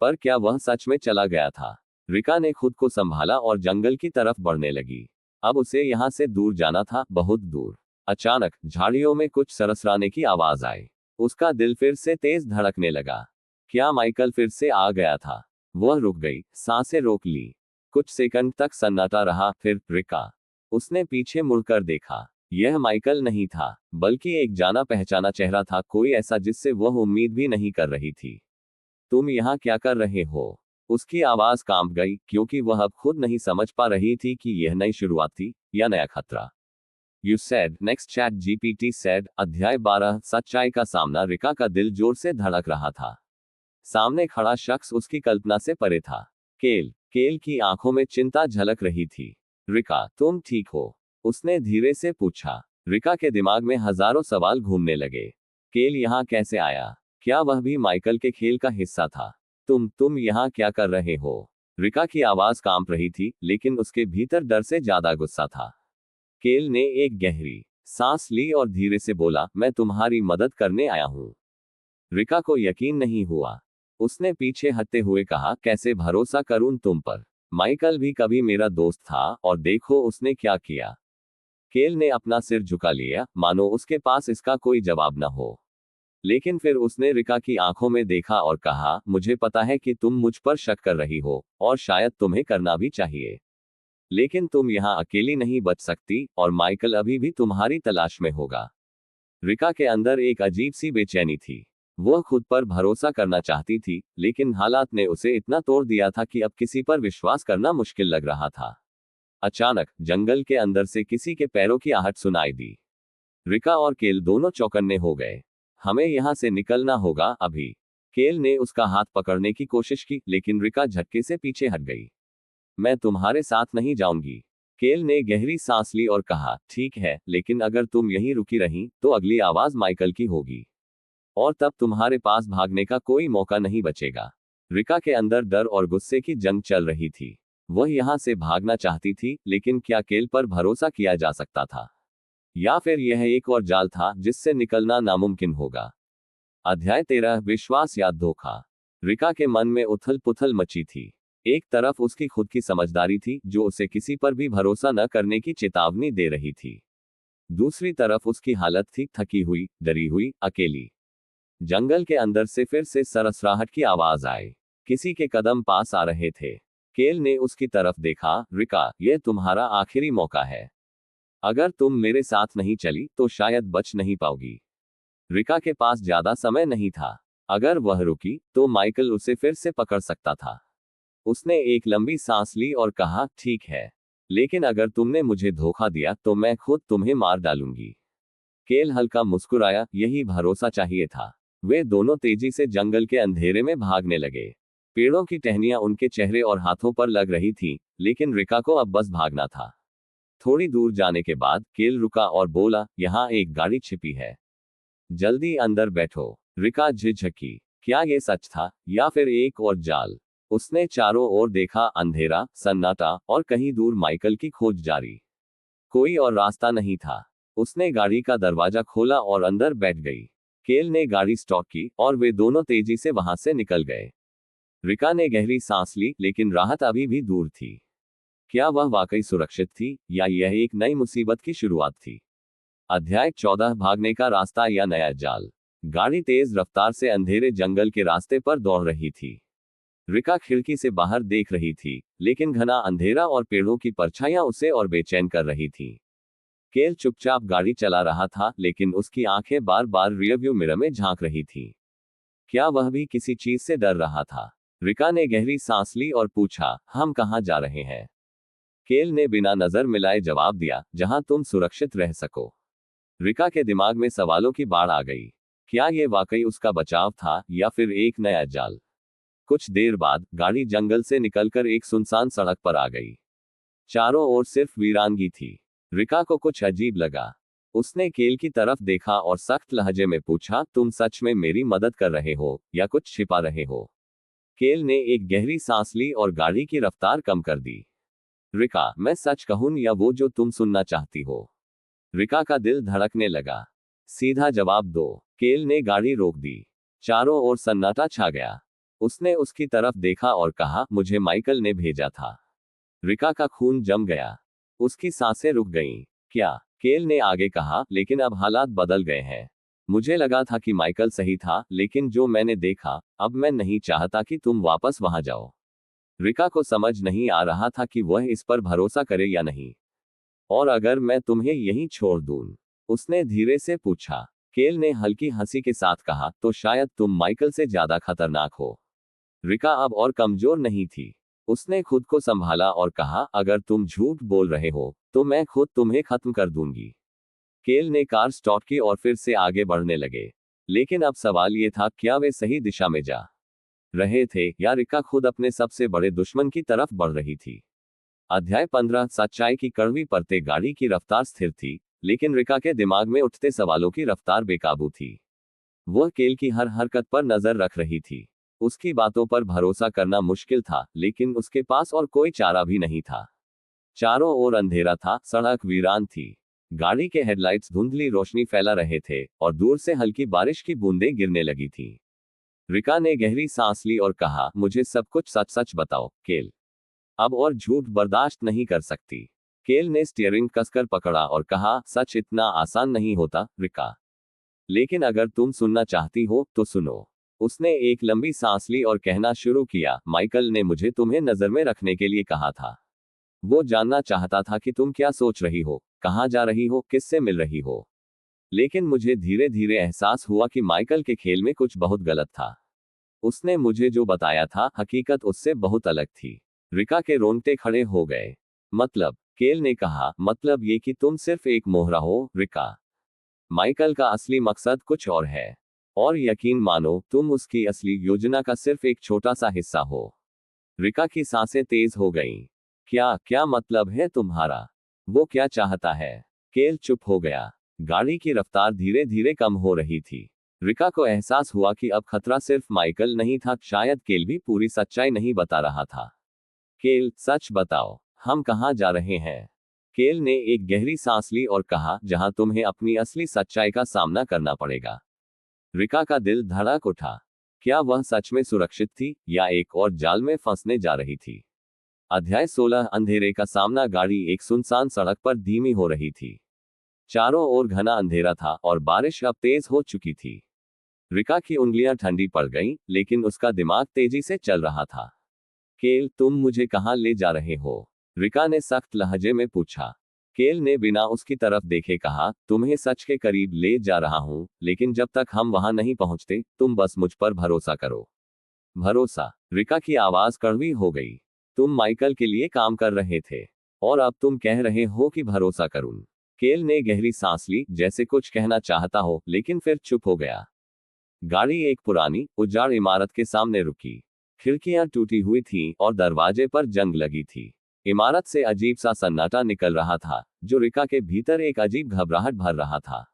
पर क्या वह सच में चला गया था? रिका ने खुद को संभाला और जंगल की तरफ बढ़ने लगी। अब उसे यहां से दूर जाना था, बहुत दूर। अचानक झाड़ियों में कुछ सरसराने की आवाज आई। उसका दिल फिर से तेज धड़कने लगा। क्या माइकल फिर से आ गया था? वह रुक गई, सांसें रोक ली। कुछ सेकंड तक सन्नाटा रहा, फिर रिका। उसने पीछे मुड़कर देखा। यह माइकल नहीं था, बल्कि एक जाना पहचाना चेहरा था, कोई ऐसा जिससे वह उम्मीद भी नहीं कर रही थी। तुम यहाँ क्या कर रहे हो? उसकी आवाज कांप गई, क्योंकि वह अब खुद नहीं समझ पा रही थी कि यह नई शुरुआत थी या नया खतरा। You said, next chat GPT said, अध्याय 12, सच्चाई का सामना। रिका का दिल जोर से धड़क रहा था। सामने खड़ा शख्स उसकी कल्पना से परे था। केल की आंखों में चिंता झलक रही थी। रिका, तुम ठीक हो? उसने धीरे से पूछा। रिका के दिमाग में हजारों सवाल घूमने लगे। केल यहाँ कैसे आया? क्या वह भी माइकल के खेल का हिस्सा था? तुम यहाँ क्या कर रहे हो? रिका की आवाज कांप रही थी, लेकिन उसके भीतर डर से ज्यादा गुस्सा था। केल ने एक गहरी सांस ली और धीरे से बोला, मैं तुम्हारी मदद करने आया हूँ। रिका को यकीन नहीं हुआ। उसने पीछे हटते हुए कहा, कैसे भरोसा करूं तुम पर? माइकल भी कभी मेरा दोस्त था, और देखो उसने क्या किया। केल ने अपना सिर झुका लिया, मानो उसके पास इसका कोई जवाब न हो। लेकिन फिर उसने रिका की आंखों में देखा और कहा, मुझे पता है कि तुम मुझ पर शक कर रही हो, और शायद तुम्हें करना भी चाहिए। लेकिन तुम यहाँ अकेली नहीं बच सकती, और माइकल अभी भी तुम्हारी तलाश में होगा। रिका के अंदर एक अजीब सी बेचैनी थी। वह खुद पर भरोसा करना चाहती थी, लेकिन हालात ने उसे इतना तोड़ दिया था कि अब किसी पर विश्वास करना मुश्किल लग रहा था। अचानक जंगल के अंदर से किसी के पैरों की आहट सुनाई दी। रिका और केल दोनों चौकन्ने हो गए। हमें यहां से निकलना होगा अभी। केल ने उसका हाथ पकड़ने की कोशिश की, लेकिन रिका झटके से पीछे हट गई। मैं तुम्हारे साथ नहीं जाऊंगी। केल ने गहरी सांस ली और कहा, ठीक है, लेकिन अगर तुम यहीं रुकी रहीं, तो अगली आवाज माइकल की होगी, और तब तुम्हारे पास भागने का कोई मौका नहीं बचेगा। रिका के अंदर डर और गुस्से की जंग चल रही थी। वह यहां से भागना चाहती थी, लेकिन क्या केल पर भरोसा किया जा सकता था? या फिर यह एक और जाल था जिससे निकलना नामुमकिन होगा? अध्याय 13, विश्वास या धोखा। रिका के मन में उथल पुथल मची थी। एक तरफ उसकी खुद की समझदारी थी, जो उसे किसी पर भी भरोसा न करने की चेतावनी दे रही थी। दूसरी तरफ उसकी हालत थी, थकी हुई, डरी हुई, अकेली। जंगल के अंदर से फिर से सरसराहट की आवाज आई। किसी के कदम पास आ रहे थे। केल ने उसकी तरफ देखा। रिका, यह तुम्हारा आखिरी मौका है। अगर तुम मेरे साथ नहीं चली, तो शायद बच नहीं पाओगी। रिका के पास ज्यादा समय नहीं था। अगर वह रुकी, तो माइकल उसे फिर से पकड़ सकता था। उसने एक लंबी सांस ली और कहा, ठीक है, लेकिन अगर तुमने मुझे धोखा दिया, तो मैं खुद तुम्हें मार डालूंगी। केल हल्का मुस्कुराया, यही भरोसा चाहिए था। वे दोनों तेजी से जंगल के अंधेरे में भागने लगे। पेड़ों की टहनियां उनके चेहरे और हाथों पर लग रही थीं, लेकिन रिका को अब बस भागना था। थोड़ी दूर जाने के बाद केल रुका और बोला, यहाँ एक गाड़ी छिपी है, जल्दी अंदर बैठो। रिका झिझकी। क्या ये सच था या फिर एक और जाल? उसने चारों ओर देखा, अंधेरा, सन्नाटा और कहीं दूर माइकल की खोज जारी। कोई और रास्ता नहीं था। उसने गाड़ी का दरवाजा खोला और अंदर बैठ गई। केल ने गाड़ी स्टॉप की और वे दोनों तेजी से वहां से निकल गए। रिका ने गहरी सांस ली, लेकिन राहत अभी भी दूर थी। क्या वह वाकई सुरक्षित थी या यह एक नई मुसीबत की शुरुआत थी? अध्याय 14, भागने का रास्ता या नया जाल। गाड़ी तेज रफ्तार से अंधेरे जंगल के रास्ते पर दौड़ रही थी। रिका खिड़की से बाहर देख रही थी, लेकिन घना अंधेरा और पेड़ों की परछाइयां उसे और बेचैन कर रही थी। केल चुपचाप गाड़ी चला रहा था, लेकिन उसकी आंखें बार बार रियरव्यू मिरर में झांक रही थी। क्या वह भी किसी चीज से डर रहा था? रिका ने गहरी सांस ली और पूछा, हम कहाँ जा रहे हैं? केल ने बिना नजर मिलाए जवाब दिया, जहां तुम सुरक्षित रह सको। रिका के दिमाग में सवालों की बाढ़ आ गई। क्या यह वाकई उसका बचाव था या फिर एक नया जाल? कुछ देर बाद गाड़ी जंगल से निकलकर एक सुनसान सड़क पर आ गई। चारों ओर सिर्फ वीरानगी थी। रिका को कुछ अजीब लगा। उसने केल की तरफ देखा और सख्त लहजे में पूछा, तुम सच में मेरी मदद कर रहे हो या कुछ छिपा रहे हो? केल ने एक गहरी सांस ली और गाड़ी की रफ्तार कम कर दी। रिका, मैं सच कहूं या वो जो तुम सुनना चाहती हो? रिका का दिल धड़कने लगा। सीधा जवाब दो। केल ने गाड़ी रोक दी। चारों ओर सन्नाटा छा गया। उसने उसकी तरफ देखा और कहा, मुझे माइकल ने भेजा था। रिका का खून जम गया। उसकी सांसें रुक गईं। क्या? केल ने आगे कहा, लेकिन अब हालात बदल गए हैं। मुझे लगा था कि माइकल सही था, लेकिन जो मैंने देखा, अब मैं नहीं चाहता कि तुम वापस वहां जाओ। रिका को समझ नहीं आ रहा था कि वह इस पर भरोसा करे या नहीं। और अगर मैं तुम्हें यहीं छोड़ दूं? उसने धीरे से पूछा। केल ने हल्की हंसी के साथ कहा, तो शायद तुम माइकल से ज्यादा खतरनाक हो। रिका अब और कमजोर नहीं थी। उसने खुद को संभाला और कहा, अगर तुम झूठ बोल रहे हो तो मैं खुद तुम्हें खत्म कर दूंगी। केल ने कार स्टॉप की और फिर से आगे बढ़ने लगे। लेकिन अब सवाल ये था, क्या वे सही दिशा में जा रहे थे या रिका खुद अपने सबसे बड़े दुश्मन की तरफ बढ़ रही थी? अध्याय 15, सच्चाई की कड़वी परतें। गाड़ी की रफ्तार स्थिर थी, लेकिन रिका के दिमाग में उठते सवालों की रफ्तार बेकाबू थी। वह केल की हर हरकत पर नजर रख रही थी। उसकी बातों पर भरोसा करना मुश्किल था, लेकिन उसके पास और कोई चारा भी नहीं था। चारों ओर अंधेरा था, सड़क वीरान थी। गाड़ी के हेडलाइट्स धुंधली रोशनी फैला रहे थे और दूर से हल्की बारिश की बूंदें गिरने लगी थी। रिका ने गहरी सांस ली और कहा, मुझे सब कुछ सच सच बताओ, केल। अब और झूठ बर्दाश्त नहीं कर सकती। केल ने स्टीयरिंग कसकर पकड़ा और कहा, सच इतना आसान नहीं होता, रिका। लेकिन अगर तुम सुनना चाहती हो तो सुनो। उसने एक लंबी सांस ली और कहना शुरू किया, माइकल ने मुझे तुम्हें नजर में रखने के लिए कहा था। वो जानना चाहता था कि तुम क्या सोच रही हो, कहाँ जा रही हो, किससे मिल रही हो। लेकिन मुझे धीरे धीरे एहसास हुआ कि माइकल के खेल में कुछ बहुत गलत था। उसने मुझे जो बताया था, हकीकत उससे बहुत अलग थी। रिका के रोंगटे खड़े हो गए। मतलब? केल ने कहा, मतलब ये कि तुम सिर्फ एक मोहरा हो, रिका। माइकल का असली मकसद कुछ और है। और यकीन मानो, तुम उसकी असली योजना का सिर्फ एक छोटा सा हिस्सा हो। रिका की सांसें तेज हो गईं। क्या मतलब है तुम्हारा? वो क्या चाहता है? केल चुप हो गया। गाड़ी की रफ्तार धीरे धीरे कम हो रही थी। रिका को एहसास हुआ कि अब खतरा सिर्फ माइकल नहीं था, शायद केल भी पूरी सच्चाई नहीं बता रहा था। केल, सच बताओ, हम कहाँ जा रहे हैं? केल ने एक गहरी सांस ली और कहा, जहां तुम्हें अपनी असली सच्चाई का सामना करना पड़ेगा। रिका का दिल धड़क उठा। क्या वह सच में सुरक्षित थी या एक और जाल में फंसने जा रही थी? अध्याय 16, अंधेरे का सामना। गाड़ी एक सुनसान सड़क पर धीमी हो रही थी। चारों ओर घना अंधेरा था और बारिश अब तेज हो चुकी थी। रिका की उंगलियां ठंडी पड़ गईं, लेकिन उसका दिमाग तेजी से चल रहा था। केल, तुम मुझे कहाँ ले जा रहे हो? रिका ने सख्त लहजे में पूछा। केल ने बिना उसकी तरफ देखे कहा, तुम्हें सच के करीब ले जा रहा हूं, लेकिन जब तक हम वहां नहीं पहुंचते, तुम बस मुझ पर भरोसा करो। भरोसा? रिका की आवाज कड़वी हो गई। तुम माइकल के लिए काम कर रहे थे, और अब तुम कह रहे हो कि भरोसा करूं? केल ने गहरी सांस ली, जैसे कुछ कहना चाहता हो, लेकिन फिर चुप हो गया। गाड़ी एक पुरानी, उजाड़ इमारत के सामने रुकी। खिड़कियां टूटी हुई थीं और दरवाजे पर जंग लगी थी। इमारत से अजीब सा सन्नाटा निकल रहा था, जो रिका के भीतर एक अजीब घबराहट भर रहा था।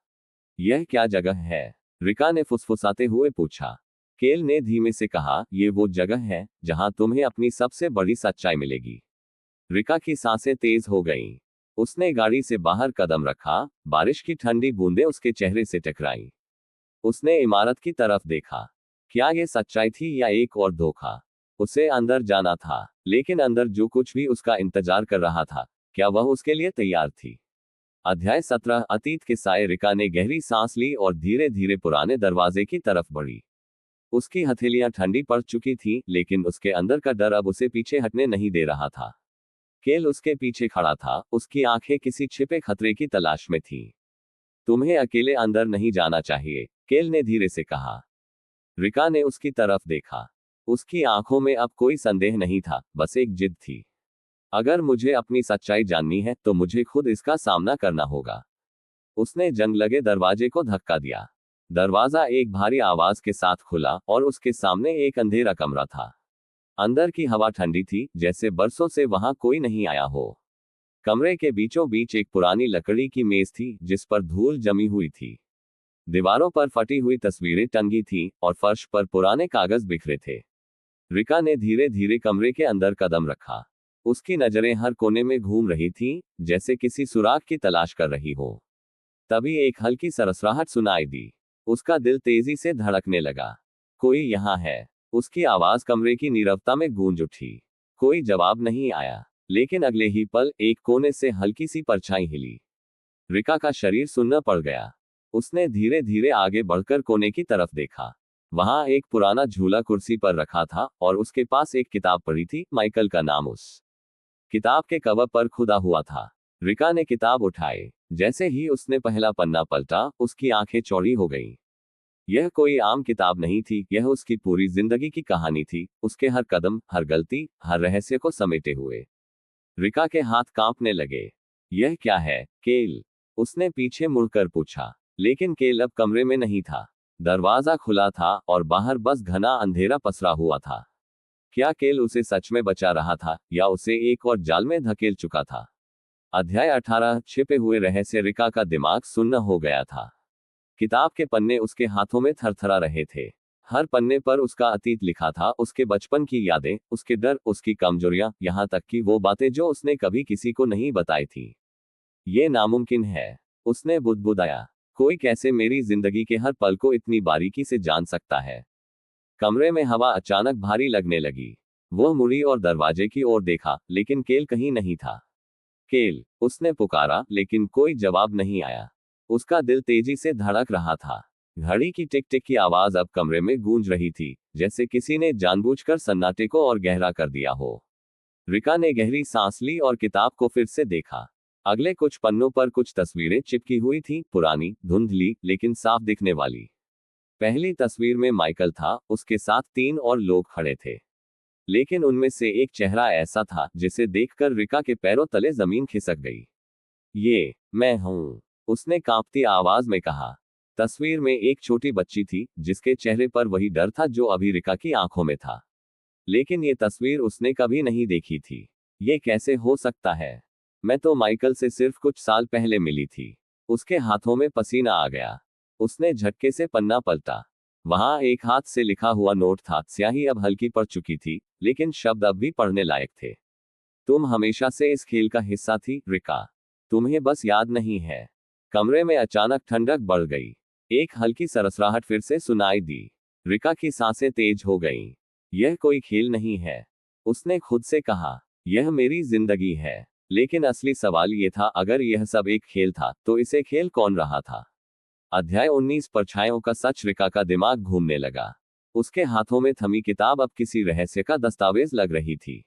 यह क्या जगह है? रिका ने फुसफुसाते हुए पूछा। केल ने धीमे से कहा, ये वो जगह है जहां तुम्हें अपनी सबसे बड़ी सच्चाई मिलेगी। रिका की सांसें तेज हो गईं। उसने गाड़ी से बाहर कदम रखा, बारिश की ठंडी बूंदें उसके चेहरे से टकराईं। उसने इमारत की तरफ देखा। क्या ये सच्चाई थी या एक और धोखा? उसे अंदर जाना था, लेकिन अंदर जो कुछ भी उसका इंतजार कर रहा था, क्या वह उसके लिए तैयार थी? अध्याय 17 अतीत के साए। रिका ने गहरी सांस ली और धीरे धीरे पुराने दरवाजे की तरफ बढ़ी। उसकी हथेलियां ठंडी पड़ चुकी थीं, लेकिन उसके अंदर का डर अब उसे पीछे हटने नहीं दे रहा था। केल उसके पीछे खड़ा था, उसकी आंखें किसी छिपे खतरे की तलाश में थीं। तुम्हें अकेले अंदर नहीं जाना चाहिए, केल ने धीरे से कहा। रिका ने उसकी तरफ देखा। उसकी आंखों में अब कोई संदेह नहीं था, बस एक जिद थी। अगर मुझे अपनी सच्चाई जाननी है तो मुझे खुद इसका सामना करना होगा। उसने जंग लगे दरवाजे को धक्का दिया। दरवाजा एक भारी आवाज के साथ खुला और उसके सामने एक अंधेरा कमरा था। अंदर की हवा ठंडी थी, जैसे बरसों से वहां कोई नहीं आया हो। कमरे के बीचों बीच एक पुरानी लकड़ी की मेज थी, जिस पर धूल जमी हुई थी। दीवारों पर फटी हुई तस्वीरें टंगी थीं और फर्श पर पुराने कागज बिखरे थे। रिका ने धीरे धीरे कमरे के अंदर कदम रखा। उसकी नजरें हर कोने में घूम रही थीं, जैसे किसी सुराग की तलाश कर रही हो। तभी एक हल्की सरसराहट सुनाई दी। उसका दिल तेजी से धड़कने लगा। कोई यहाँ है। उसकी आवाज कमरे की नीरवता में गूंज उठी। कोई जवाब नहीं आया, लेकिन अगले ही पल एक कोने से हल्की सी परछाई हिली। रिका का शरीर सुन्न पड़ गया। उसने धीरे धीरे आगे बढ़कर कोने की तरफ देखा। वहां एक पुराना झूला कुर्सी पर रखा था और उसके पास एक किताब पड़ी थी, माइकल का नाम उस किताब के कवर पर खुदा हुआ था। रिका ने किताब उठाई। जैसे ही उसने पहला पन्ना पलटा, उसकी आंखें चौड़ी हो गईं। यह कोई आम किताब नहीं थी, यह उसकी पूरी जिंदगी की कहानी थी, उसके हर कदम, हर गलती, हर रहस्य को समेटे हुए। रिका के हाथ कांपने लगे। यह क्या है, केल? उसने पीछे मुड़कर पूछा। लेकिन केल अब कमरे में नहीं था। दरवाजा खुला था और बाहर बस घना अंधेरा पसरा हुआ था। क्या केल उसे सच में बचा रहा था, या उसे एक और जाल में धकेल चुका था? अध्याय 18 छिपे हुए रहस्य। रिका का दिमाग सुन्न हो गया था। किताब के पन्ने उसके हाथों में थरथरा रहे थे। हर पन्ने पर उसका अतीत लिखा था, उसके बचपन की यादें, उसके डर, उसकी कमजोरियां, यहां तक कि वो बातें जो उसने कभी किसी को नहीं बताई थी। ये नामुमकिन है, उसने बुदबुदाया। कोई कैसे मेरी जिंदगी के हर पल को इतनी बारीकी से जान सकता है? कमरे में हवा अचानक भारी लगने लगी। वह मुड़ी और दरवाजे की ओर देखा, लेकिन केल कहीं नहीं था। केल, उसने पुकारा, लेकिन कोई जवाब नहीं आया। उसका दिल तेजी से धड़क रहा था। घड़ी की टिक टिक की आवाज अब कमरे में गूंज रही थी, जैसे किसी ने जानबूझकर सन्नाटे को और गहरा कर दिया हो। रिका ने गहरी सांस ली और किताब को फिर से देखा। अगले कुछ पन्नों पर कुछ तस्वीरें चिपकी हुई थीं, पुरानी, धुंधली, लेकिन साफ दिखने वाली। पहली तस्वीर में माइकल था, उसके साथ 3 और लोग खड़े थे। लेकिन उनमें से एक चेहरा ऐसा था जिसे देखकर रिका के पैरों तले जमीन खिसक गई। ये मैं हूं, उसने कांपती आवाज में कहा। तस्वीर में एक छोटी बच्ची थी, जिसके चेहरे पर वही डर था जो अभी रिका की आंखों में था। लेकिन ये तस्वीर उसने कभी नहीं देखी थी। ये कैसे हो सकता है? मैं तो माइकल से सिर्फ कुछ साल पहले मिली थी। उसके हाथों में पसीना आ गया। उसने झटके से पन्ना पलटा। वहां एक हाथ से लिखा हुआ नोट था। स्याही अब हल्की पड़ चुकी थी, लेकिन शब्द अब भी पढ़ने लायक थे। तुम हमेशा से इस खेल का हिस्सा थी, रिका। तुम्हें बस याद नहीं है। कमरे में अचानक ठंडक बढ़ गई। एक हल्की सरसराहट फिर से सुनाई दी। रिका की सांसें तेज हो गईं। यह कोई खेल नहीं है, उसने खुद से कहा। यह मेरी जिंदगी है। लेकिन असली सवाल यह था, अगर यह सब एक खेल था, तो इसे खेल कौन रहा था? अध्याय 19 परछाइयों का सच। रिका का दिमाग घूमने लगा। उसके हाथों में थमी किताब अब किसी रहस्य का दस्तावेज लग रही थी।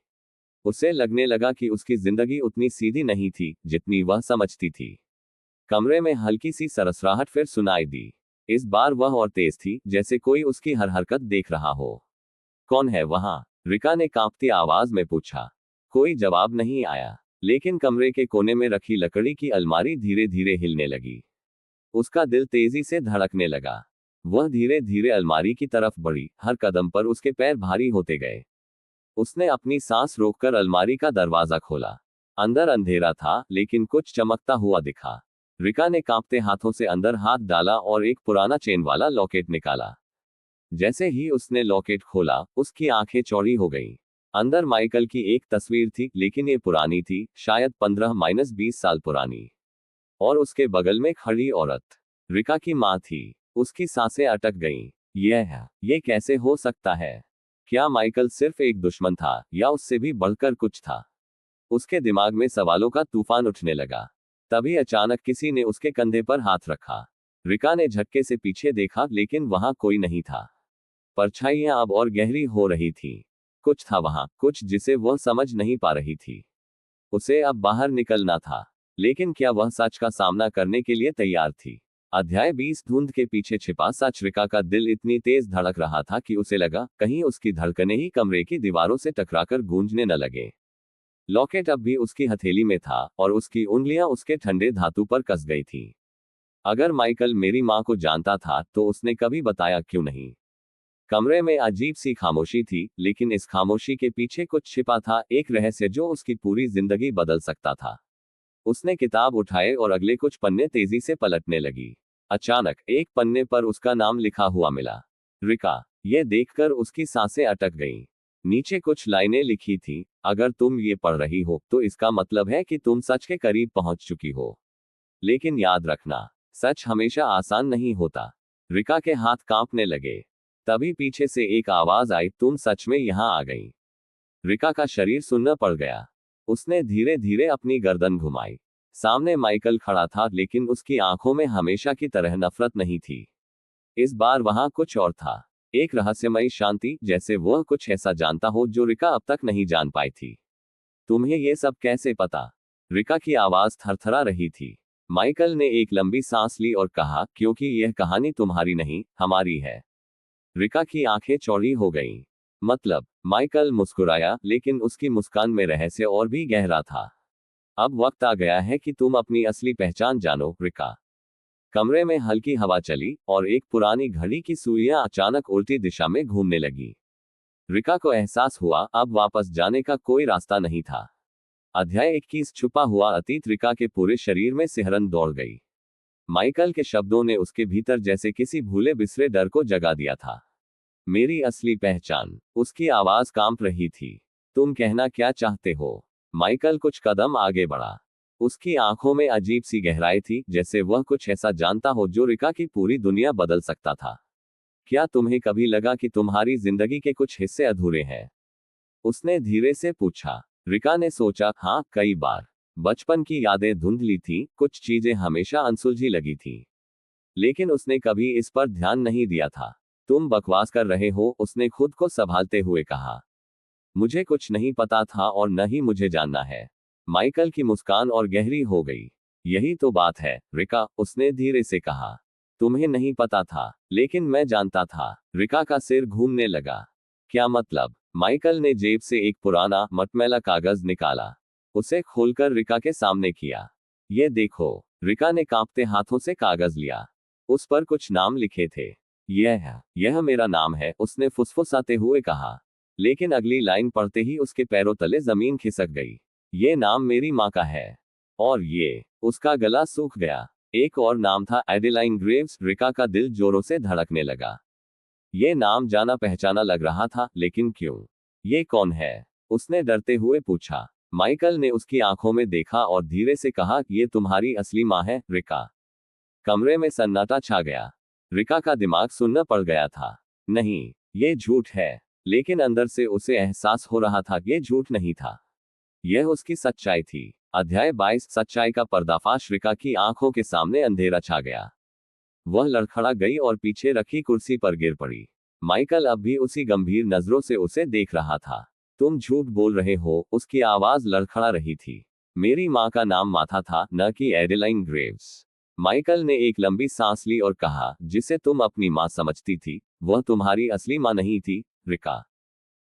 उसे लगने लगा कि उसकी जिंदगी उतनी सीधी नहीं थी जितनी वह समझती थी। कमरे में हल्की सी सरसराहट फिर सुनाई दी। इस बार वह और तेज थी, जैसे कोई उसकी हर हरकत देख रहा हो। कौन है वहां? रिका ने कांपती आवाज में पूछा। कोई जवाब नहीं आया, लेकिन कमरे के कोने में रखी लकड़ी की अलमारी धीरे धीरे हिलने लगी। उसका दिल तेजी से धड़कने लगा। वह धीरे धीरे अलमारी की तरफ बढ़ी, हर कदम पर उसके पैर भारी होते गए। उसने अपनी सांस रोककर अलमारी का दरवाजा खोला। अंदर अंधेरा था, लेकिन कुछ चमकता हुआ दिखा। रिका ने कांपते हाथों से अंदर हाथ डाला और एक पुराना चेन वाला लॉकेट निकाला। जैसे ही उसने लॉकेट खोला, उसकी आंखें चौड़ी हो गईं। अंदर माइकल की एक तस्वीर थी, लेकिन ये पुरानी थी, शायद 15-20 साल पुरानी। और उसके बगल में खड़ी औरत रिका की माँ थी। उसकी सांसें अटक गईं। ये कैसे हो सकता है? क्या माइकल सिर्फ एक दुश्मन था, या उससे भी बढ़कर कुछ था? उसके दिमाग में सवालों का तूफान उठने लगा। तभी अचानक किसी ने उसके कंधे पर हाथ रखा। रिका ने झटके से पीछे देखा, लेकिन वहां कोई नहीं था। परछाइयां अब और गहरी हो रही थी। कुछ था वहां, कुछ जिसे वह समझ नहीं पा रही थी। उसे अब बाहर निकलना था। लेकिन क्या वह सच का सामना करने के लिए तैयार थी? अध्याय 20 धुंध के पीछे छिपा सच। रिका का दिल इतनी तेज धड़क रहा था कि उसे लगा कहीं उसकी धड़कनें ही कमरे की दीवारों से टकराकर गूंजने न लगे। लॉकेट अब भी उसकी हथेली में था, और उसकी उंगलियां उसके ठंडे धातु पर कस गई थी। अगर माइकल मेरी मां को जानता था तो उसने कभी बताया क्यों नहीं? कमरे में अजीब सी खामोशी थी, लेकिन इस खामोशी के पीछे कुछ छिपा था, एक रहस्य जो उसकी पूरी जिंदगी बदल सकता था। उसने किताब उठाए और अगले कुछ पन्ने तेजी से पलटने लगी। अचानक एक पन्ने पर उसका नाम लिखा हुआ मिला, रिका। यह देखकर उसकी सांसें अटक गईं। नीचे कुछ लाइनें लिखी थी, अगर तुम ये पढ़ रही हो तो इसका मतलब है कि तुम सच के करीब पहुंच चुकी हो। लेकिन याद रखना, सच हमेशा आसान नहीं होता। रिका के हाथ कांपने लगे। तभी पीछे से एक आवाज आई, तुम सच में यहां आ गई। रिका का शरीर सुन्न पड़ गया। उसने धीरे धीरे अपनी गर्दन घुमाई। सामने माइकल खड़ा था, लेकिन उसकी आंखों में हमेशा की तरह नफरत नहीं थी। इस बार वहां कुछ और था। एक रहस्यमयी शांति, जैसे वह कुछ ऐसा जानता हो जो रिका अब तक नहीं जान पाई थी। तुम्हें ये सब कैसे पता? रिका की आवाज थरथरा रही थी। माइकल ने एक लंबी सांस ली और कहा, क्योंकि यह कहानी तुम्हारी नहीं, हमारी है। रिका की आंखें चौड़ी हो गईं। मतलब? माइकल मुस्कुराया, लेकिन उसकी मुस्कान में रहस्य और भी गहरा था। अब वक्त आ गया है कि तुम अपनी असली पहचान जानो, रिका। कमरे में हल्की हवा चली, और एक पुरानी घड़ी की सुइयां अचानक उल्टी दिशा में घूमने लगी। रिका को एहसास हुआ, अब वापस जाने का कोई रास्ता नहीं था। अध्याय 21 छुपा हुआ अतीत। रिका के पूरे शरीर में सिहरन दौड़ गई। माइकल के शब्दों ने उसके भीतर जैसे किसी भूले बिसरे डर को जगा दिया था। मेरी असली पहचान। उसकी आवाज कांप रही थी। तुम कहना क्या चाहते हो? माइकल कुछ कदम आगे बढ़ा। उसकी आंखों में अजीब सी गहराई थी, जैसे वह कुछ ऐसा जानता हो जो रिका की पूरी दुनिया बदल सकता था। क्या तुम्हें कभी लगा कि तुम्हारी जिंदगी के कुछ हिस्से अधूरे हैं? उसने धीरे से पूछा। रिका ने सोचा, हाँ, कई बार। बचपन की यादें धुंधली थी, कुछ चीजें हमेशा अनसुलझी लगी थी। लेकिन उसने कभी इस पर ध्यान नहीं दिया था। तुम बकवास कर रहे हो, उसने खुद को संभालते हुए कहा। मुझे कुछ नहीं पता था, और न ही मुझे जानना है। माइकल की मुस्कान और गहरी हो गई। यही तो बात है, रिका, उसने धीरे से कहा। तुम्हें नहीं पता था, लेकिन मैं जानता था। रिका का सिर घूमने लगा। क्या मतलब? माइकल ने जेब से एक पुराना मटमैला कागज निकाला। उसे खोलकर रिका के सामने किया। ये देखो। रिका ने कांपते हाथों से कागज लिया। उस पर कुछ नाम लिखे थे। यह मेरा नाम है, उसने फुसफुसाते हुए कहा। लेकिन अगली लाइन पढ़ते ही उसके पैरों तले जमीन खिसक गई। ये नाम मेरी माँ का है। और ये। उसका गला सूख गया। एक और नाम था, एडेलाइन ग्रेव्स। रिका का दिल जोरों से धड़कने लगा। ये नाम जाना पहचाना लग रहा था, लेकिन क्यों? ये कौन है? उसने डरते हुए पूछा। माइकल ने उसकी आंखों में देखा और धीरे से कहा, ये तुम्हारी असली माँ है, रिका। कमरे में सन्नाटा छा गया। रिका का दिमाग सुन्न पड़ गया था। नहीं, ये झूठ है। लेकिन अंदर से उसे एहसास हो रहा था, ये झूठ नहीं था। यह उसकी सच्चाई थी। अध्याय 22 सच्चाई का पर्दाफाश। रिका की आंखों के सामने अंधेरा छा गया। वह लड़खड़ा गई और पीछे रखी कुर्सी पर गिर पड़ी। माइकल अब भी उसी गंभीर नजरों से उसे देख रहा था। तुम झूठ बोल रहे हो, उसकी आवाज लड़खड़ा रही थी। मेरी माँ का नाम माथा था, न कि एडेलाइन ग्रेव्स। माइकल ने एक लंबी सांस ली और कहा, जिसे तुम अपनी माँ समझती थी, वह तुम्हारी असली माँ नहीं थी, रिका।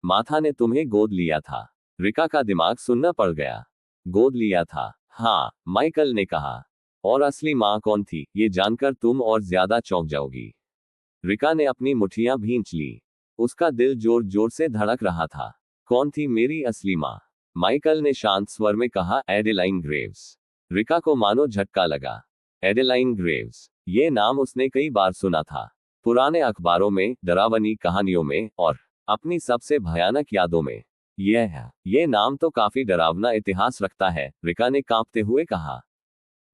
माथा ने तुम्हें गोद लिया था। रिका का दिमाग सुन्न पड़ गया। गोद लिया था? हाँ, माइकल ने कहा। और असली माँ कौन थी, ये जानकर तुम और ज्यादा चौंक जाओगी। रिका ने अपनी मुट्ठियां भींच ली। उसका दिल जोर जोर से धड़क रहा था। कौन थी मेरी असली माँ? माइकल ने शांत स्वर में कहा, एडेलाइन ग्रेव्स। रिका को मानो झटका लगा। एडेलाइन ग्रेव्स। ये नाम उसने कई बार सुना था। पुराने अखबारों में, डरावनी कहानियों में और अपनी सबसे भयानक यादों में। ये नाम तो काफी डरावना इतिहास रखता है, रिका ने कांपते हुए कहा।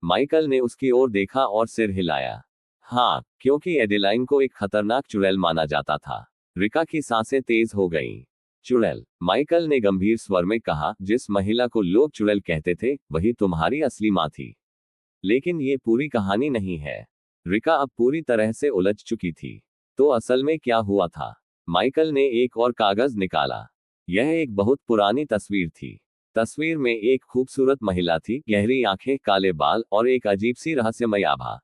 माइकल ने उसकी ओर देखा और सिर हिलाया। हाँ, क्योंकि एडेलाइन को एक खतरनाक चुड़ैल माना जाता था। रिका की सांसें तेज हो गईं। चुड़ैल, माइकल ने गंभीर स्वर में कहा, जिस महिला को लोग चुड़ैल कहते थे, वही तुम्हारी असली माँ थी। लेकिन ये पूरी कहानी नहीं है। रिका अब पूरी तरह से उलझ चुकी थी। तो असल में क्या हुआ था? माइकल ने एक और कागज निकाला। यह एक बहुत पुरानी तस्वीर थी। तस्वीर में एक खूबसूरत महिला थी, गहरी आंखें, काले बाल और एक अजीब सी रहस्यमय आभा।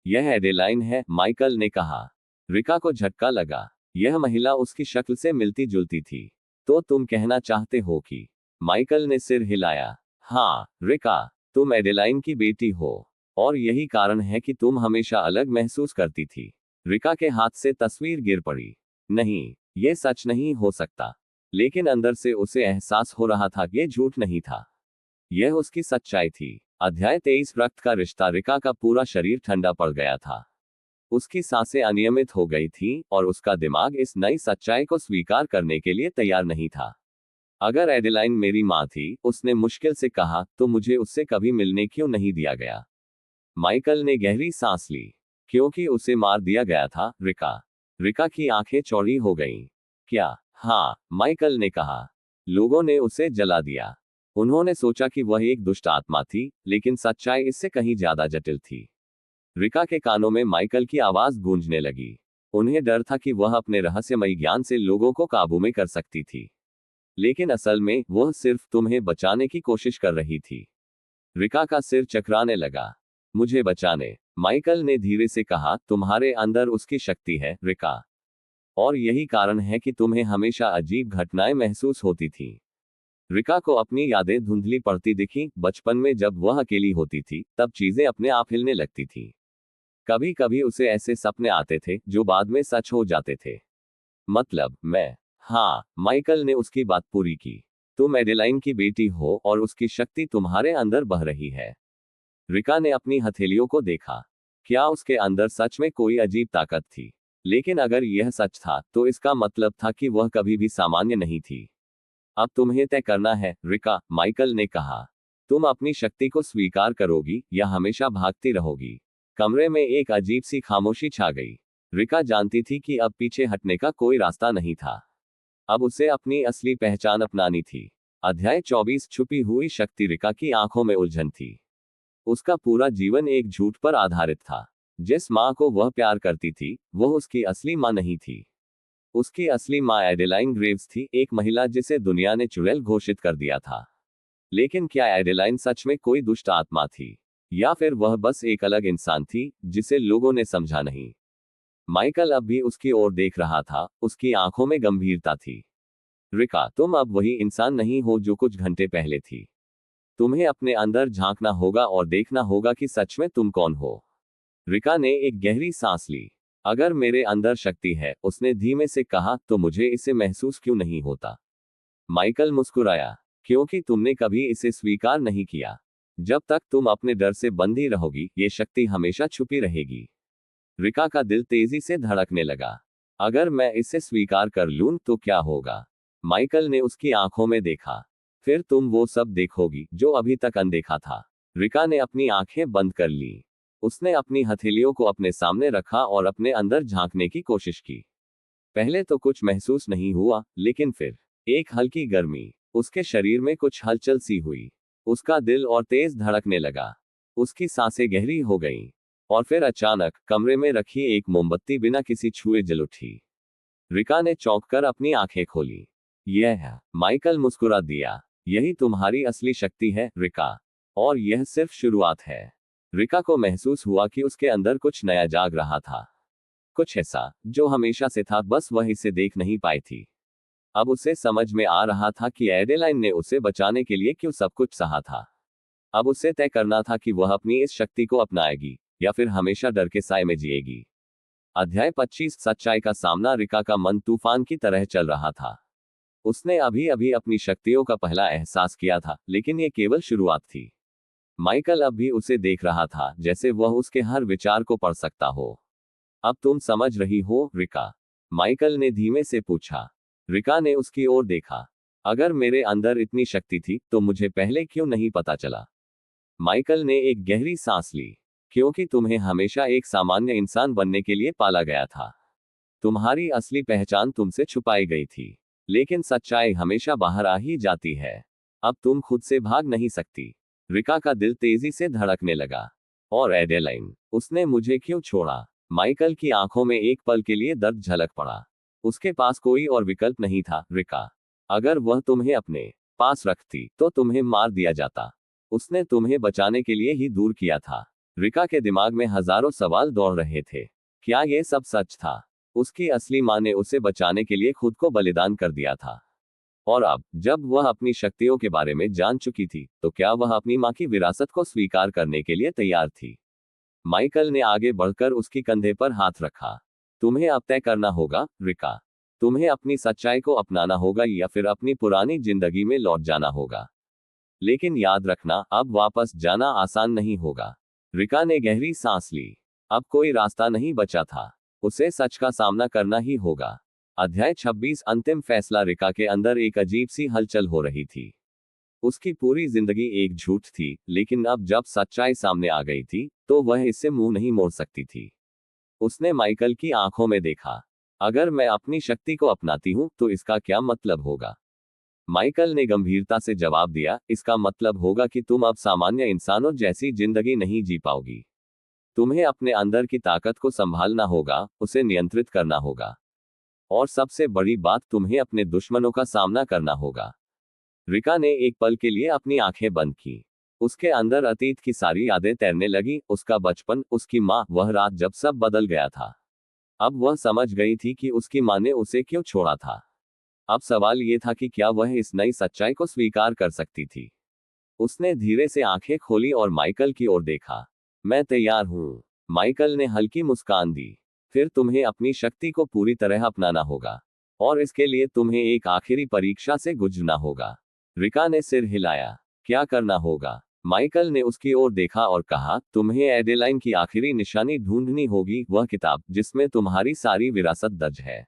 यह एडेलाइन है, माइकल ने कहा। रिका को झटका लगा। यह महिला उसकी शक्ल से मिलती जुलती थी। तो तुम कहना चाहते हो कि? माइकल ने सिर हिलाया। हाँ, रिका, तुम एडेलाइन की बेटी हो। और यही कारण है कि तुम हमेशा अलग महसूस करती थी। रिका के हाथ से तस्वीर गिर पड़ी। नहीं, ये सच नहीं हो सकता। लेकिन अंदर से उसे एहसास हो रहा था, ये झूठ नहीं था। यह उसकी सच्चाई थी। अध्याय 23 रक्त का रिश्ता। रिका का पूरा शरीर ठंडा पड़ गया था। उसकी सांसें अनियमित हो गई थीं और उसका दिमाग इस नई सच्चाई को स्वीकार करने के लिए तैयार नहीं था। अगर एडेलाइन मेरी माँ थी, उसने मुश्किल से कहा, तो मुझे उससे कभी मिलने क्यों नहीं दिया गया? माइकल ने गहरी सांस ली। क्योंकि उसे मार दिया गया था, रिका। रिका की आंखें चौड़ी हो गईं। क्या? हाँ, माइकल ने कहा। लोगों ने उसे जला दिया। उन्होंने सोचा कि वह एक दुष्ट आत्मा थी, लेकिन सच्चाई इससे कहीं ज्यादा जटिल थी। रिका के कानों में माइकल की आवाज गूंजने लगी। उन्हें डर था कि वह अपने रहस्यमयी ज्ञान से लोगों को काबू में कर सकती थी। लेकिन असल में वह सिर्फ तुम्हें बचाने की कोशिश कर रही थी। रिका का सिर चकराने लगा। मुझे बचाने? माइकल ने धीरे से कहा, तुम्हारे अंदर उसकी शक्ति है, रिका। और यही कारण है कि तुम्हें हमेशा अजीब घटनाएं महसूस होती थी। रिका को अपनी यादें धुंधली पड़ती दिखी। बचपन में जब वह अकेली होती थी, तब चीजें अपने आप हिलने लगती थी। कभी कभी उसे ऐसे सपने आते थे, जो बाद में सच हो जाते थे। मतलब, मैं। हाँ, माइकल ने उसकी बात पूरी की। तुम एडेलाइन की बेटी हो और उसकी शक्ति तुम्हारे अंदर बह रही है। रिका ने अपनी हथेलियों को देखा। क्या उसके अंदर सच में कोई अजीब ताकत थी? लेकिन अगर यह सच था, तो इसका मतलब था कि वह कभी भी सामान्य नहीं थी। अब तुम्हें तय करना है, रिका, माइकल ने कहा। तुम अपनी शक्ति को स्वीकार करोगी या हमेशा भागती रहोगी? कमरे में एक अजीब सी खामोशी छा गई। रिका जानती थी कि अब पीछे हटने का कोई रास्ता नहीं था। अब उसे अपनी असली पहचान अपनानी थी। अध्याय 24 छुपी हुई शक्ति। रिका की आंखों में उलझन थी। उसका पूरा जीवन एक झूठ पर आधारित था। जिस माँ को वह प्यार करती थी, वह उसकी असली माँ नहीं थी। उसकी असली माँ एडेलाइन ग्रेव्स थी, एक महिला जिसे दुनिया ने चुड़ैल घोषित कर दिया था। लेकिन क्या एडेलाइन सच में कोई दुष्ट आत्मा थी? या फिर वह बस एक अलग इंसान थी, जिसे लोगों ने समझा नहीं? माइकल अब भी उसकी ओर देख रहा था, उसकी आंखों में गंभीरता थी। रिका, तुम अब वही इंसान नहीं हो जो कुछ घंटे पहले थी। तुम्हें अपने अंदर झांकना होगा और देखना होगा कि सच में तुम कौन हो। रिका ने एक गहरी सांस ली। अगर मेरे अंदर शक्ति है, उसने धीमे से कहा, तो मुझे इसे महसूस क्यों नहीं होता? माइकल मुस्कुराया। क्योंकि तुमने कभी इसे स्वीकार नहीं किया। जब तक तुम अपने डर से बंधी रहोगी, ये शक्ति हमेशा छुपी रहेगी। रिका का दिल तेजी से धड़कने लगा। अगर मैं इसे स्वीकार कर लूं, तो क्या होगा? माइकल ने उसकी आंखों में देखा। फिर तुम वो सब देखोगी, जो अभी तक अनदेखा था। रिका ने अपनी आंखें बंद कर ली। उसने अपनी हथेलियों को अपने सामने रखा और अपने अंदर झांकने की कोशिश की। पहले तो कुछ महसूस नहीं हुआ, लेकिन फिर एक हल्की गर्मी। उसके शरीर में कुछ हलचल सी हुई। उसका दिल और तेज धड़कने लगा। उसकी सांसें गहरी हो गईं। और फिर अचानक कमरे में रखी एक मोमबत्ती बिना किसी छुए जल उठी। रिका ने चौंक कर अपनी आंखें खोली। यह है, माइकल मुस्कुरा दिया। यही तुम्हारी असली शक्ति है, रिका। और यह सिर्फ शुरुआत है। रिका को महसूस हुआ कि उसके अंदर कुछ नया जाग रहा था। कुछ ऐसा, जो हमेशा से था, बस वह इसे देख नहीं पाई थी। अब उसे समझ में आ रहा था कि एडेलाइन ने उसे बचाने के लिए क्यों सब कुछ सहा था। अब उसे तय करना था कि वह अपनी इस शक्ति को अपनाएगी, या फिर हमेशा डर के साए में जिएगी। अध्याय 25 सच्चाई का सामना। रिका का मन तूफान की तरह चल रहा था। उसने अभी अभी अपनी शक्तियों का पहला एहसास किया था, लेकिन ये केवल शुरुआत थी। माइकल अब भी उसे देख रहा था, जैसे वह उसके हर विचार को पढ़ सकता हो। अब तुम समझ रही हो, रिका? माइकल ने धीमे से पूछा। रिका ने उसकी ओर देखा। अगर मेरे अंदर इतनी शक्ति थी तो मुझे पहले क्यों नहीं पता चला? माइकल ने एक गहरी सांस ली। क्योंकि तुम्हें हमेशा एक सामान्य इंसान बनने के लिए पाला गया था। तुम्हारी असली पहचान तुमसे छुपाई गई थी। लेकिन सच्चाई हमेशा बाहर आ ही जाती है। अब तुम खुद से भाग नहीं सकती। रिका का दिल तेजी से धड़कने लगा। और एडेलाइन, उसने मुझे क्यों छोड़ा? माइकल की आंखों में एक पल के लिए दर्द झलक पड़ा। उसके पास कोई और विकल्प नहीं था, रिका। अगर वह तुम्हें अपने पास रखती तो तुम्हें मार दिया जाता। उसने तुम्हें बचाने के लिए ही दूर किया था। रिका के दिमाग में हजारों सवाल दौड़ रहे थे। क्या यह सब सच था? उसकी असली मां ने उसे बचाने के लिए खुद को बलिदान कर दिया था। और अब जब वह अपनी शक्तियों के बारे में जान चुकी थी, तो क्या वह अपनी मां की विरासत को स्वीकार करने के लिए तैयार थी? माइकल ने आगे बढ़कर उसकी कंधे पर हाथ रखा। तुम्हें अब तय करना होगा, रिका। तुम्हें अपनी सच्चाई को अपनाना होगा या फिर अपनी पुरानी जिंदगी में लौट जाना होगा। लेकिन याद रखना, अब वापस जाना आसान नहीं होगा। रिका ने गहरी सांस ली। अब कोई रास्ता नहीं बचा था। उसे सच का सामना करना ही होगा। अध्याय 26 अंतिम फैसला। रिका के अंदर एक अजीब सी हलचल हो रही थी। उसकी पूरी जिंदगी एक झूठ थी, लेकिन अब जब सच्चाई सामने आ गई थी, तो वह इससे मुंह नहीं मोड़ सकती थी। उसने माइकल की आंखों में देखा। अगर मैं अपनी शक्ति को अपनाती हूं, तो इसका क्या मतलब होगा? माइकल ने गंभीरता से जवाब दिया, इसका मतलब होगा कि तुम अब सामान्य इंसानों जैसी जिंदगी नहीं जी पाओगी। तुम्हें अपने अंदर की ताकत को संभालना होगा, उसे नियंत्रित करना होगा। और सबसे बड़ी बात, तुम्हें अपने दुश्मनों का सामना करना होगा। रिका ने एक पल के लिए अपनी आंखें बंद की। उसके अंदर अतीत की सारी यादें तैरने लगी, उसका बचपन, उसकी माँ, वह रात जब सब बदल गया था। अब वह समझ गई थी कि उसकी माँ ने उसे क्यों छोड़ा था। अब सवाल ये था कि क्या वह इस नई सच्चाई को स्वीकार कर सकती थी। उसने धीरे से आंखें खोली और माइकल की ओर देखा। मैं तैयार हूं। माइकल ने हल्की मुस्कान दी। फिर तुम्हें अपनी शक्ति को पूरी तरह अपनाना होगा। और इसके लिए तुम्हें एक आखिरी परीक्षा से गुजरना होगा। रिका ने सिर हिलाया। क्या करना होगा? माइकल ने उसकी ओर देखा और कहा, तुम्हें एडेलाइन की आखिरी निशानी ढूंढनी होगी, वह किताब जिसमें तुम्हारी सारी विरासत दर्ज है।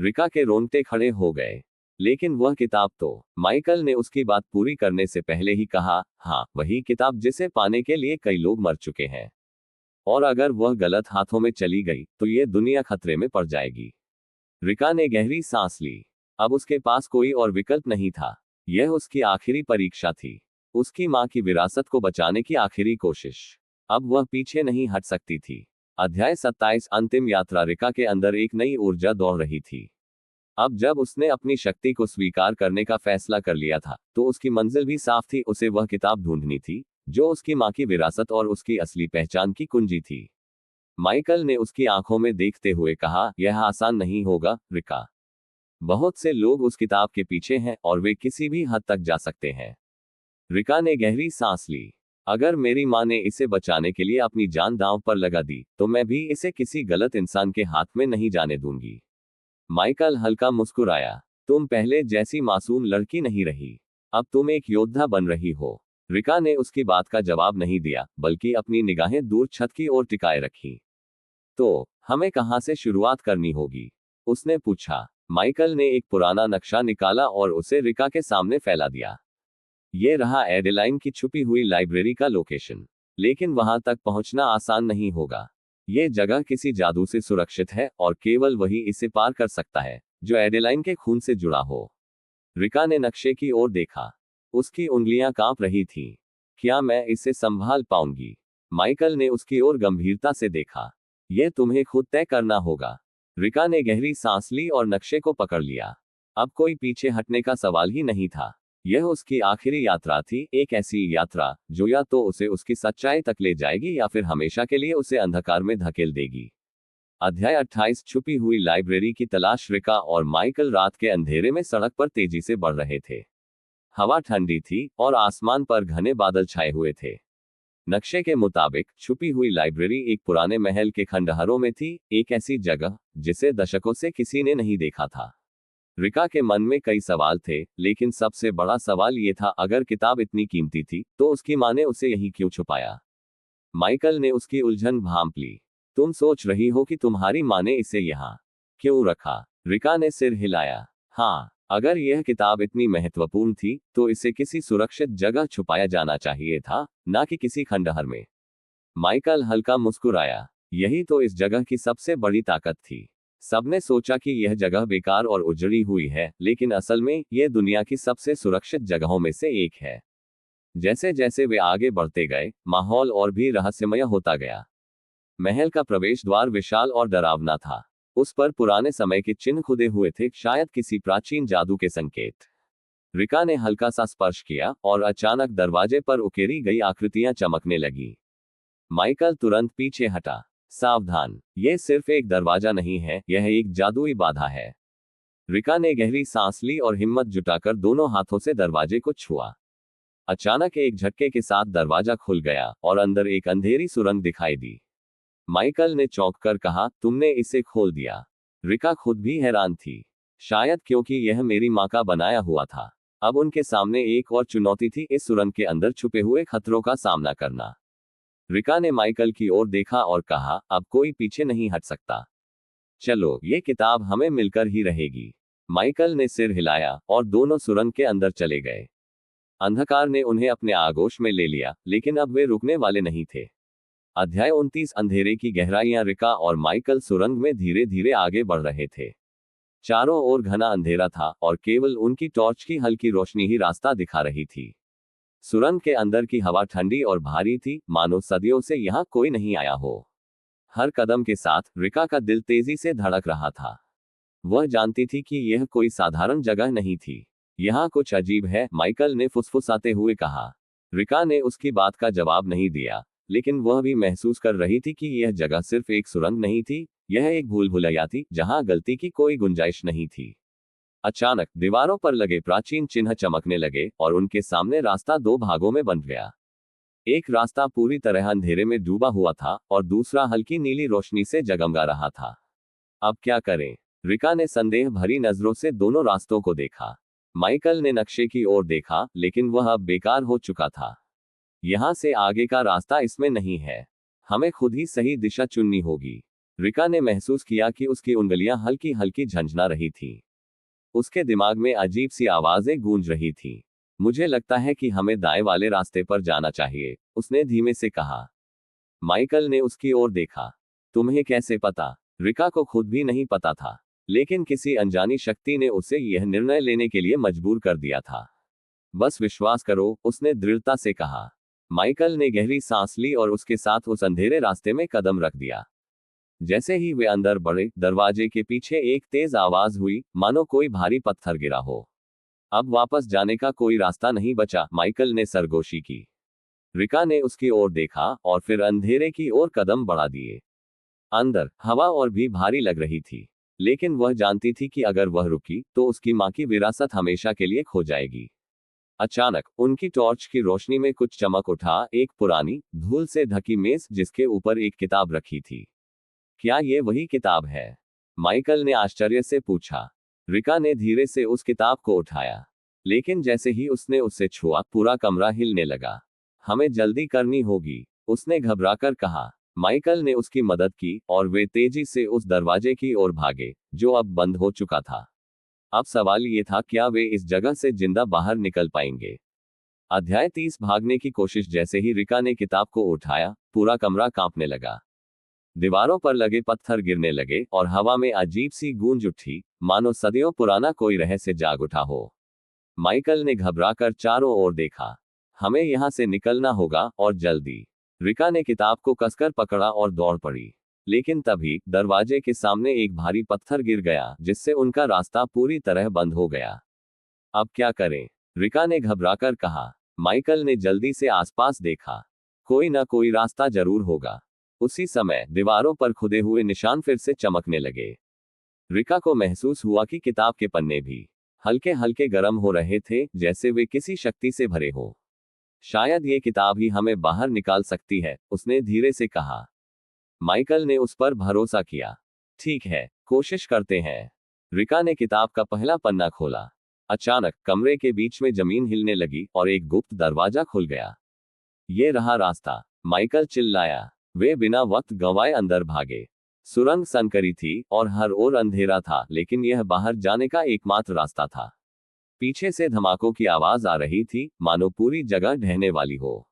रिका के रोंगटे खड़े हो गए। लेकिन वह किताब तो, माइकल ने उसकी बात पूरी करने से पहले ही कहा, हाँ, वही किताब जिसे पाने के लिए कई लोग मर चुके हैं। और अगर वह गलत हाथों में चली गई, तो ये दुनिया खतरे में पड़ जाएगी। रिका ने गहरी सांस ली। अब उसके पास कोई और विकल्प नहीं था। यह उसकी आखिरी परीक्षा थी। उसकी मां की विरासत को बचाने की आखिरी कोशिश। अब वह पीछे नहीं हट सकती थी। अध्याय 27 अंतिम यात्रा। रिका के अंदर एक नई ऊर्जा दौड़ रही थी। अब जब उसने अपनी शक्ति को स्वीकार करने का फैसला कर लिया था, तो उसकी मंजिल भी साफ थी। उसे वह किताब ढूंढनी थी, जो उसकी मां की विरासत और उसकी असली पहचान की कुंजी थी। माइकल ने उसकी आंखों में देखते हुए कहा, यह आसान नहीं होगा, रिका। बहुत से लोग उस किताब के पीछे हैं और वे किसी भी हद तक जा सकते हैं। रिका ने गहरी सांस ली। अगर मेरी मां ने इसे बचाने के लिए अपनी जान दांव पर लगा दी, तो मैं भी इसे किसी गलत इंसान के हाथ में नहीं जाने दूंगी। माइकल हल्का मुस्कुराया। तुम पहले जैसी मासूम लड़की नहीं रही। अब तुम एक योद्धा बन रही हो। रिका ने उसकी बात का जवाब नहीं दिया, बल्कि अपनी निगाहें दूर छत की ओर टिकाए रखी। तो हमें कहां से शुरुआत करनी होगी? उसने पूछा। माइकल ने एक पुराना नक्शा निकाला और उसे रिका के सामने फैला दिया। ये रहा एडेलाइन की छुपी हुई लाइब्रेरी का लोकेशन। लेकिन वहां तक पहुंचना आसान नहीं होगा। ये जगह किसी जादू से सुरक्षित है और केवल वही इसे पार कर सकता है, जो एडेलाइन के खून से जुड़ा हो। रिका ने नक्शे की ओर देखा। उसकी उंगलियां कांप रही थीं। क्या मैं इसे संभाल पाऊंगी? माइकल ने उसकी ओर गंभीरता से देखा। यह तुम्हें खुद तय करना होगा। रिका ने गहरी सांस ली और नक्शे को पकड़ लिया। अब कोई पीछे हटने का सवाल ही नहीं था। यह उसकी आखिरी यात्रा थी, एक ऐसी यात्रा जो या तो उसे उसकी सच्चाई तक ले जाएगी या फिर हमेशा के लिए उसे अंधकार में धकेल देगी। अध्याय 28 छुपी हुई लाइब्रेरी की तलाश। रिका और माइकल रात के अंधेरे में सड़क पर तेजी से बढ़ रहे थे। हवा ठंडी थी और आसमान पर घने बादल छाए हुए थे। नक्शे के मुताबिक छुपी हुई लाइब्रेरी एक पुराने महल के खंडहरों में थी, एक ऐसी जगह जिसे दशकों से किसी ने नहीं देखा था। रिका के मन में कई सवाल थे, लेकिन सबसे बड़ा सवाल ये था, अगर किताब इतनी कीमती थी, तो उसकी मां ने उसे यहीं क्यों छुपाया? माइकल ने उसकी उलझन भांप ली। तुम सोच रही हो कि तुम्हारी माँ ने इसे यहाँ क्यों रखा? रिका ने सिर हिलाया। हाँ, अगर यह किताब इतनी महत्वपूर्ण थी तो इसे किसी सुरक्षित जगह छुपाया जाना चाहिए था, ना कि किसी खंडहर में। माइकल हल्का मुस्कुराया। यही तो इस जगह की सबसे बड़ी ताकत थी। सबने सोचा कि यह जगह बेकार और उजड़ी हुई है, लेकिन असल में यह दुनिया की सबसे सुरक्षित जगहों में से एक है। जैसे जैसे वे आगे बढ़ते गए, माहौल और भी रहस्यमय होता गया। महल का प्रवेश द्वार विशाल और डरावना था। उस पर पुराने समय के चिन्ह खुदे हुए थे, शायद किसी प्राचीन जादू के संकेत। रिका ने हल्का सा स्पर्श किया और अचानक दरवाजे पर उकेरी गई आकृतियां चमकने लगी। माइकल तुरंत पीछे हटा। सावधान, यह सिर्फ एक दरवाजा नहीं है, यह एक जादुई बाधा है। रिका ने गहरी सांस ली और हिम्मत जुटाकर दोनों हाथों से दरवाजे को छुआ। अचानक एक झटके के साथ दरवाजा खुल गया और अंदर एक अंधेरी सुरंग दिखाई दी। माइकल ने चौंक कर कहा, तुमने इसे खोल दिया? रिका खुद भी हैरान थी। शायद क्योंकि यह मेरी माँ का बनाया हुआ था। अब उनके सामने एक और चुनौती थी, इस सुरंग के अंदर छुपे हुए खतरों का सामना करना। रिका ने माइकल की ओर देखा और कहा, अब कोई पीछे नहीं हट सकता। चलो, ये किताब हमें मिलकर ही रहेगी। माइकल ने सिर हिलाया और दोनों सुरंग के अंदर चले गए। अंधकार ने उन्हें अपने आगोश में ले लिया, लेकिन अब वे रुकने वाले नहीं थे। अध्याय 29 अंधेरे की गहराइयां। रिका और माइकल सुरंग में धीरे धीरे आगे बढ़ रहे थे। चारों ओर घना अंधेरा था और केवल उनकी टॉर्च की हल्की रोशनी ही रास्ता दिखा रही थी। सुरंग के अंदर की हवा ठंडी और भारी थी, मानो सदियों से यहाँ कोई नहीं आया हो। हर कदम के साथ रिका का दिल तेजी से धड़क रहा था। वह जानती थी कि यह कोई साधारण जगह नहीं थी। यहाँ कुछ अजीब है, माइकल ने फुसफुसाते हुए कहा। रिका ने उसकी बात का जवाब नहीं दिया, लेकिन वह भी महसूस कर रही थी कि यह जगह सिर्फ एक सुरंग नहीं थी, यह एक भूल भुलैया थी जहां गलती की कोई गुंजाइश नहीं थी। अचानक दीवारों पर लगे प्राचीन चिन्ह चमकने लगे और उनके सामने रास्ता दो भागों में बंट गया। एक रास्ता पूरी तरह अंधेरे में डूबा हुआ था और दूसरा हल्की नीली रोशनी से जगमगा रहा था। अब क्या करें? रिका ने संदेह भरी नजरों से दोनों रास्तों को देखा। माइकल ने नक्शे की ओर देखा, लेकिन वह अब बेकार हो चुका था। यहां से आगे का रास्ता इसमें नहीं है। हमें खुद ही सही दिशा चुननी होगी। रिका ने महसूस किया कि उसकी उंगलियां हल्की हल्की झंझना रही थीं। उसके दिमाग में अजीब सी आवाजें गूंज रही थीं। मुझे लगता है कि हमें दाएं वाले रास्ते पर जाना चाहिए, उसने धीमे से कहा। माइकल ने उसकी ओर देखा। तुम्हें कैसे पता? रिका को खुद भी नहीं पता था, लेकिन किसी अनजानी शक्ति ने उसे यह निर्णय लेने के लिए मजबूर कर दिया था। बस विश्वास करो, उसने दृढ़ता से कहा। माइकल ने गहरी सांस ली और उसके साथ उस अंधेरे रास्ते में कदम रख दिया। जैसे ही वे अंदर बढ़े, दरवाजे के पीछे एक तेज आवाज हुई, मानो कोई भारी पत्थर गिरा हो। अब वापस जाने का कोई रास्ता नहीं बचा, माइकल ने सरगोशी की। रिका ने उसकी ओर देखा और फिर अंधेरे की ओर कदम बढ़ा दिए। अंदर हवा और भी भारी लग रही थी, लेकिन वह जानती थी कि अगर वह रुकी तो उसकी मां की विरासत हमेशा के लिए खो जाएगी। अचानक उनकी टॉर्च की रोशनी में कुछ चमक उठा, एक पुरानी धूल से ढकी मेज जिसके ऊपर एक किताब रखी थी। क्या ये वही किताब है? माइकल ने आश्चर्य से पूछा। रिका ने धीरे से उस किताब को उठाया, लेकिन जैसे ही उसने उसे छुआ, पूरा कमरा हिलने लगा। हमें जल्दी करनी होगी, उसने घबराकर कहा। माइकल ने उसकी मदद की और वे तेजी से उस दरवाजे की ओर भागे, जो अब बंद हो चुका था। अब सवाल ये था, क्या वे इस जगह से जिंदा बाहर निकल पाएंगे? अध्याय 30 भागने की कोशिश। जैसे ही रिका ने किताब को उठाया, पूरा कमरा कांपने लगा। दीवारों पर लगे पत्थर गिरने लगे और हवा में अजीब सी गूंज उठी, मानो सदियों पुराना कोई रहस्य जाग उठा हो। माइकल ने घबराकर चारों ओर देखा। हमें यहां से निकलना होगा, और जल्दी। रिका ने किताब को कसकर पकड़ा और दौड़ पड़ी। लेकिन तभी दरवाजे के सामने एक भारी पत्थर गिर गया, जिससे उनका रास्ता पूरी तरह बंद हो गया। अब क्या करें? रिका ने घबराकर कहा। माइकल ने जल्दी से आसपास देखा। कोई ना कोई रास्ता जरूर होगा। उसी समय दीवारों पर खुदे हुए निशान फिर से चमकने लगे। रिका को महसूस हुआ कि किताब के पन्ने भी हल्के हल्के गर्म हो रहे थे, जैसे वे किसी शक्ति से भरे हो। शायद ये किताब ही हमें बाहर निकाल सकती है, उसने धीरे से कहा। माइकल ने उस पर भरोसा किया। ठीक है, कोशिश करते हैं। रिका ने किताब का पहला पन्ना खोला। अचानक कमरे के बीच में जमीन हिलने लगी और एक गुप्त दरवाजा खुल गया। ये रहा रास्ता, माइकल चिल्लाया। वे बिना वक्त गंवाए अंदर भागे। सुरंग संकरी थी और हर ओर अंधेरा था, लेकिन यह बाहर जाने का एकमात्र रास्ता था। पीछे से धमाकों की आवाज आ रही थी, मानो पूरी जगह ढहने वाली हो।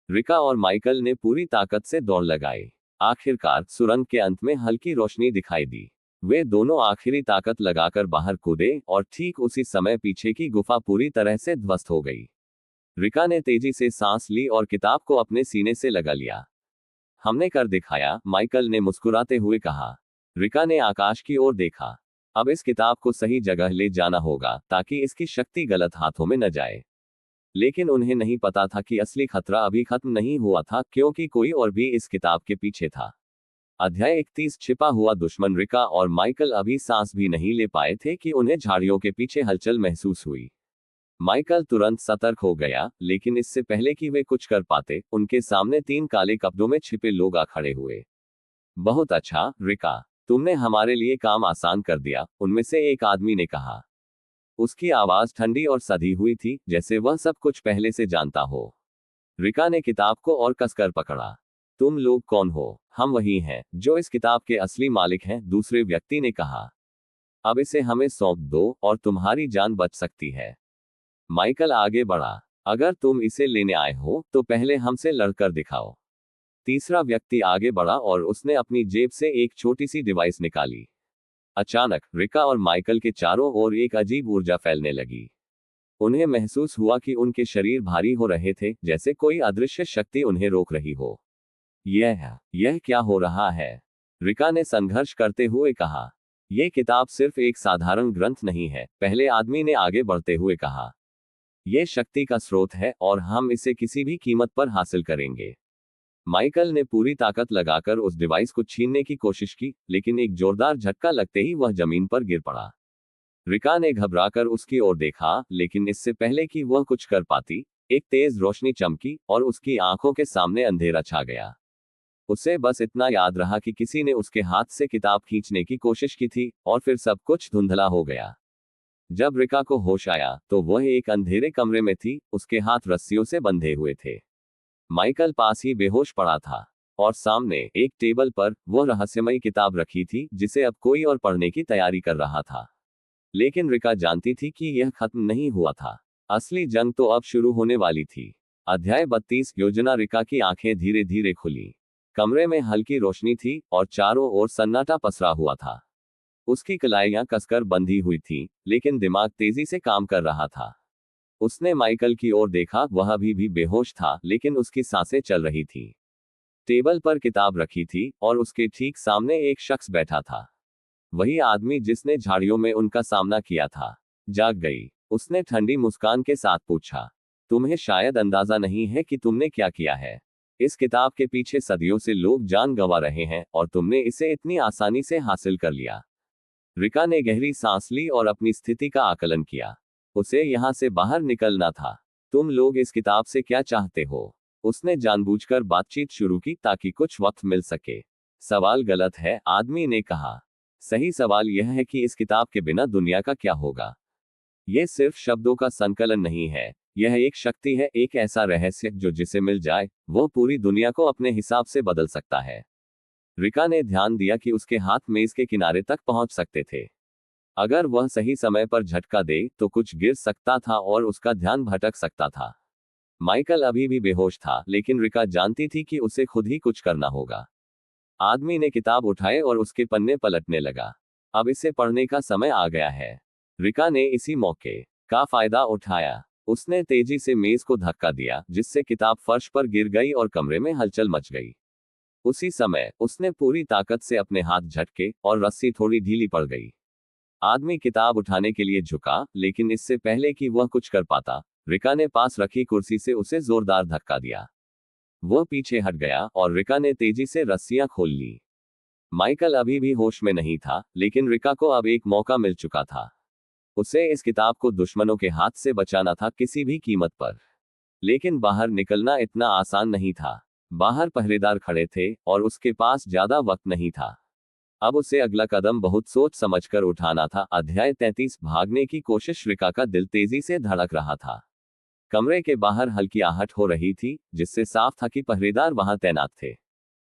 रिका और माइकल ने पूरी ताकत से दौड़ लगाई। आखिरकार सुरंग के अंत में हल्की रोशनी दिखाई दी। वे दोनों आखिरी ताकत लगाकर बाहर कूदे और ठीक उसी समय पीछे की गुफा पूरी तरह से ध्वस्त हो गई। रिका ने तेजी से सांस ली और किताब को अपने सीने से लगा लिया। हमने कर दिखाया, माइकल ने मुस्कुराते हुए कहा। रिका ने आकाश की ओर देखा। अब इस किताब को सही जगह ले जाना होगा ताकि इसकी शक्ति गलत हाथों में न जाए। लेकिन उन्हें नहीं पता था कि असली खतरा अभी खत्म नहीं हुआ था, क्योंकि कोई और भी इस किताब के पीछे था। अध्याय 31 छिपा हुआ दुश्मन। रिका और माइकल अभी सांस भी नहीं ले पाए थे कि उन्हें झाड़ियों के पीछे हलचल महसूस हुई। माइकल तुरंत सतर्क हो गया, लेकिन इससे पहले कि वे कुछ कर पाते, उनके सामने 3 काले कपड़ों में छिपे लोग आ खड़े हुए। बहुत अच्छा, रिका, तुमने हमारे लिए काम आसान कर दिया, उनमें से एक आदमी ने कहा। उसकी आवाज ठंडी और सधी हुई थी, जैसे वह सब कुछ पहले से जानता हो। रिका ने किताब को और कसकर पकड़ा। तुम लोग कौन हो? हम वही हैं जो इस किताब के असली मालिक हैं, दूसरे व्यक्ति ने कहा। अब इसे हमें सौंप दो और तुम्हारी जान बच सकती है। माइकल आगे बढ़ा। अगर तुम इसे लेने आए हो तो पहले हमसे लड़कर दिखाओ। तीसरा व्यक्ति आगे बढ़ा और उसने अपनी जेब से एक छोटी सी डिवाइस निकाली। अचानक रिका और माइकल के चारों ओर एक अजीब ऊर्जा फैलने लगी। उन्हें महसूस हुआ कि उनके शरीर भारी हो रहे थे, जैसे कोई अदृश्य शक्ति उन्हें रोक रही हो। यह क्या हो रहा है? रिका ने संघर्ष करते हुए कहा। यह किताब सिर्फ एक साधारण ग्रंथ नहीं है, पहले आदमी ने आगे बढ़ते हुए कहा। यह शक्ति का स्रोत है और हम इसे किसी भी कीमत पर हासिल करेंगे। माइकल ने पूरी ताकत लगाकर उस डिवाइस को छीनने की कोशिश की, लेकिन एक जोरदार झटका लगते ही वह जमीन पर गिर पड़ा। रिका ने घबराकर उसकी ओर देखा, लेकिन इससे पहले कि वह कुछ कर पाती, एक तेज रोशनी चमकी और उसकी आंखों के सामने अंधेरा छा गया। उसे बस इतना याद रहा कि किसी ने उसके हाथ से किताब खींचने की कोशिश की थी, और फिर सब कुछ धुंधला हो गया। जब रिका को होश आया तो वह एक अंधेरे कमरे में थी, उसके हाथ रस्सियों से बंधे हुए थे। माइकल पास ही बेहोश पड़ा था, और सामने एक टेबल पर वह रहस्यमयी किताब रखी थी, जिसे अब कोई और पढ़ने की तैयारी कर रहा था। लेकिन रिका जानती थी कि यह खत्म नहीं हुआ था। असली जंग तो अब शुरू होने वाली थी। अध्याय 32 योजना। रिका की आंखें धीरे धीरे खुली। कमरे में हल्की रोशनी थी और चारों ओर सन्नाटा पसरा हुआ था। उसकी कलाइयां कसकर बंधी हुई थीं, लेकिन दिमाग तेजी से काम कर रहा था। उसने माइकल की ओर देखा, वह अभी भी बेहोश था, लेकिन उसकी सांसें चल रही थी। टेबल पर किताब रखी थी और उसके ठीक सामने एक शख्स बैठा था। वही आदमी जिसने झाड़ियों में उनका सामना किया था। जाग गई, उसने ठंडी मुस्कान के साथ पूछा। तुम्हें शायद अंदाजा नहीं है कि तुमने क्या किया है। इस किताब के पीछे सदियों से लोग जान गंवा रहे हैं, और तुमने इसे इतनी आसानी से हासिल कर लिया। रिका ने गहरी सांस ली और अपनी स्थिति का आकलन किया। उसे यहां से बाहर निकलना था। तुम लोग इस किताब से क्या चाहते हो? उसने जानबूझकर बातचीत शुरू की ताकि कुछ वक्त मिल सके। सवाल गलत है, आदमी ने कहा। सही सवाल यह है कि इस किताब के बिना दुनिया का क्या होगा। यह सिर्फ शब्दों का संकलन नहीं है, यह एक शक्ति है, एक ऐसा रहस्य जो जिसे मिल जाए वह पूरी दुनिया को अपने हिसाब से बदल सकता है। रिका ने ध्यान दिया कि उसके हाथ मेज के किनारे तक पहुंच सकते थे। अगर वह सही समय पर झटका दे तो कुछ गिर सकता था और उसका ध्यान भटक सकता था। माइकल अभी भी बेहोश था, लेकिन रिका जानती थी कि उसे खुद ही कुछ करना होगा। आदमी ने किताब उठाए और उसके पन्ने पलटने लगा। अब इसे पढ़ने का समय आ गया है। रिका ने इसी मौके का फायदा उठाया। उसने तेजी से मेज को धक्का दिया, जिससे किताब फर्श पर गिर गई और कमरे में हलचल मच गई। उसी समय उसने पूरी ताकत से अपने हाथ झटके और रस्सी थोड़ी ढीली पड़ गई। आदमी किताब उठाने के लिए झुका, लेकिन इससे पहले कि वह कुछ कर पाता, रिका ने पास रखी कुर्सी से उसे जोरदार धक्का दिया। वह पीछे हट गया और रिका ने तेजी से रस्सियां खोल ली। माइकल अभी भी होश में नहीं था, लेकिन रिका को अब एक मौका मिल चुका था। उसे इस किताब को दुश्मनों के हाथ से बचाना था, किसी भी कीमत पर। लेकिन बाहर निकलना इतना आसान नहीं था। बाहर पहरेदार खड़े थे और उसके पास ज्यादा वक्त नहीं था। अब उसे अगला कदम बहुत सोच समझकर उठाना था। अध्याय 33 भागने की कोशिश। रिका का दिल तेजी से धड़क रहा था। कमरे के बाहर हल्की आहट हो रही थी, जिससे साफ था कि पहरेदार वहां तैनात थे।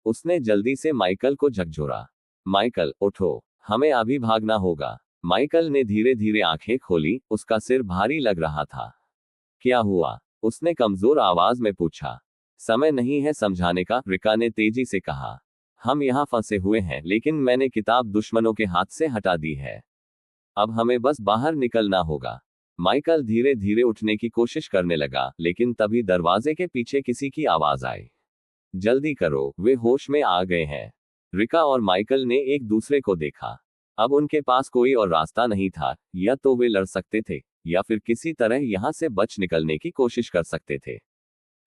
उसने जल्दी से माइकल को झकझोरा। माइकल, उठो, हमें अभी भागना होगा। माइकल ने धीरे धीरे आंखें खोली, उसका सिर भारी लग रहा था। क्या हुआ? उसने कमजोर आवाज में पूछा। समय नहीं है समझाने का, रिका ने तेजी से कहा। हम यहाँ फंसे हुए हैं, लेकिन मैंने किताब दुश्मनों के हाथ से हटा दी है। अब हमें बस बाहर निकलना होगा। माइकल धीरे धीरे उठने की कोशिश करने लगा, लेकिन तभी दरवाजे के पीछे किसी की आवाज आई। जल्दी करो, वे होश में आ गए हैं। रिका और माइकल ने एक दूसरे को देखा। अब उनके पास कोई और रास्ता नहीं था, या तो वे लड़ सकते थे, या फिर किसी तरह यहां से बच निकलने की कोशिश कर सकते थे।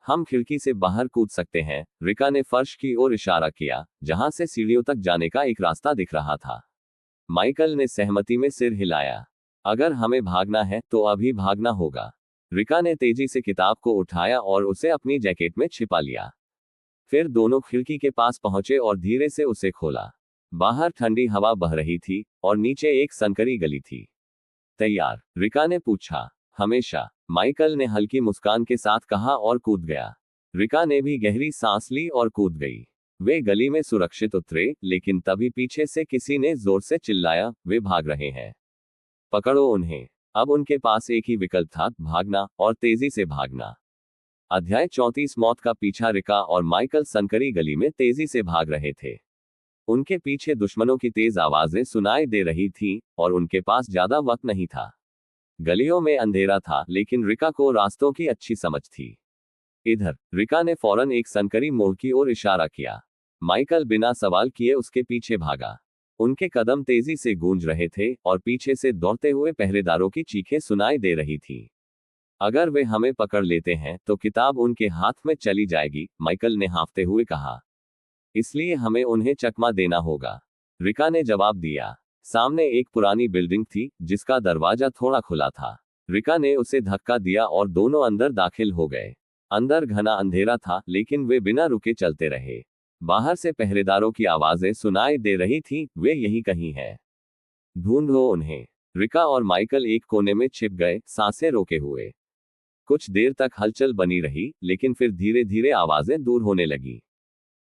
हम खिड़की से बाहर कूद सकते हैं, रिका ने फर्श की ओर इशारा किया, जहां से सीढ़ियों तक जाने का एक रास्ता दिख रहा था। माइकल ने सहमति में सिर हिलाया। अगर हमें भागना है तो अभी भागना होगा। रिका ने तेजी से किताब को उठाया और उसे अपनी जैकेट में छिपा लिया। फिर दोनों खिड़की के पास पहुंचे और धीरे से उसे खोला। बाहर ठंडी हवा बह रही थी और नीचे एक संकरी गली थी। तैयार? रिका ने पूछा। हमेशा, माइकल ने हल्की मुस्कान के साथ कहा और कूद गया। रिका ने भी गहरी सांस ली और कूद गई। वे गली में सुरक्षित उतरे, लेकिन तभी पीछे से किसी ने जोर से चिल्लाया, वे भाग रहे हैं, पकड़ो उन्हें। अब उनके पास एक ही विकल्प था, भागना, और तेजी से भागना। अध्याय 34 मौत का पीछा। रिका और माइकल संकरी गली में तेजी से भाग रहे थे। उनके पीछे दुश्मनों की तेज आवाजें सुनाई दे रही थीं, और उनके पास ज्यादा वक्त नहीं था। गलियों में अंधेरा था, लेकिन रिका को रास्तों की अच्छी समझ थी। इधर, रिका ने फौरन एक संकरी मोड़ की ओर इशारा किया। माइकल बिना सवाल किए उसके पीछे भागा। उनके कदम तेजी से गूंज रहे थे, और पीछे से दौड़ते हुए पहरेदारों की चीखें सुनाई दे रही थीं। अगर वे हमें पकड़ लेते हैं तो किताब उनके हाथ में चली जाएगी, माइकल ने हाँफते हुए कहा। इसलिए हमें उन्हें चकमा देना होगा, रिका ने जवाब दिया। सामने एक पुरानी बिल्डिंग थी, जिसका दरवाजा थोड़ा खुला था। रिका ने उसे धक्का दिया और दोनों अंदर दाखिल हो गए। अंदर घना अंधेरा था, लेकिन वे बिना रुके चलते रहे। बाहर से पहरेदारों की आवाजें सुनाई दे रही थीं, वे यहीं कहीं हैं, ढूंढो उन्हें। रिका और माइकल एक कोने में छिप गए, सांसें रोके हुए। कुछ देर तक हलचल बनी रही, लेकिन फिर धीरे धीरे आवाजें दूर होने लगी।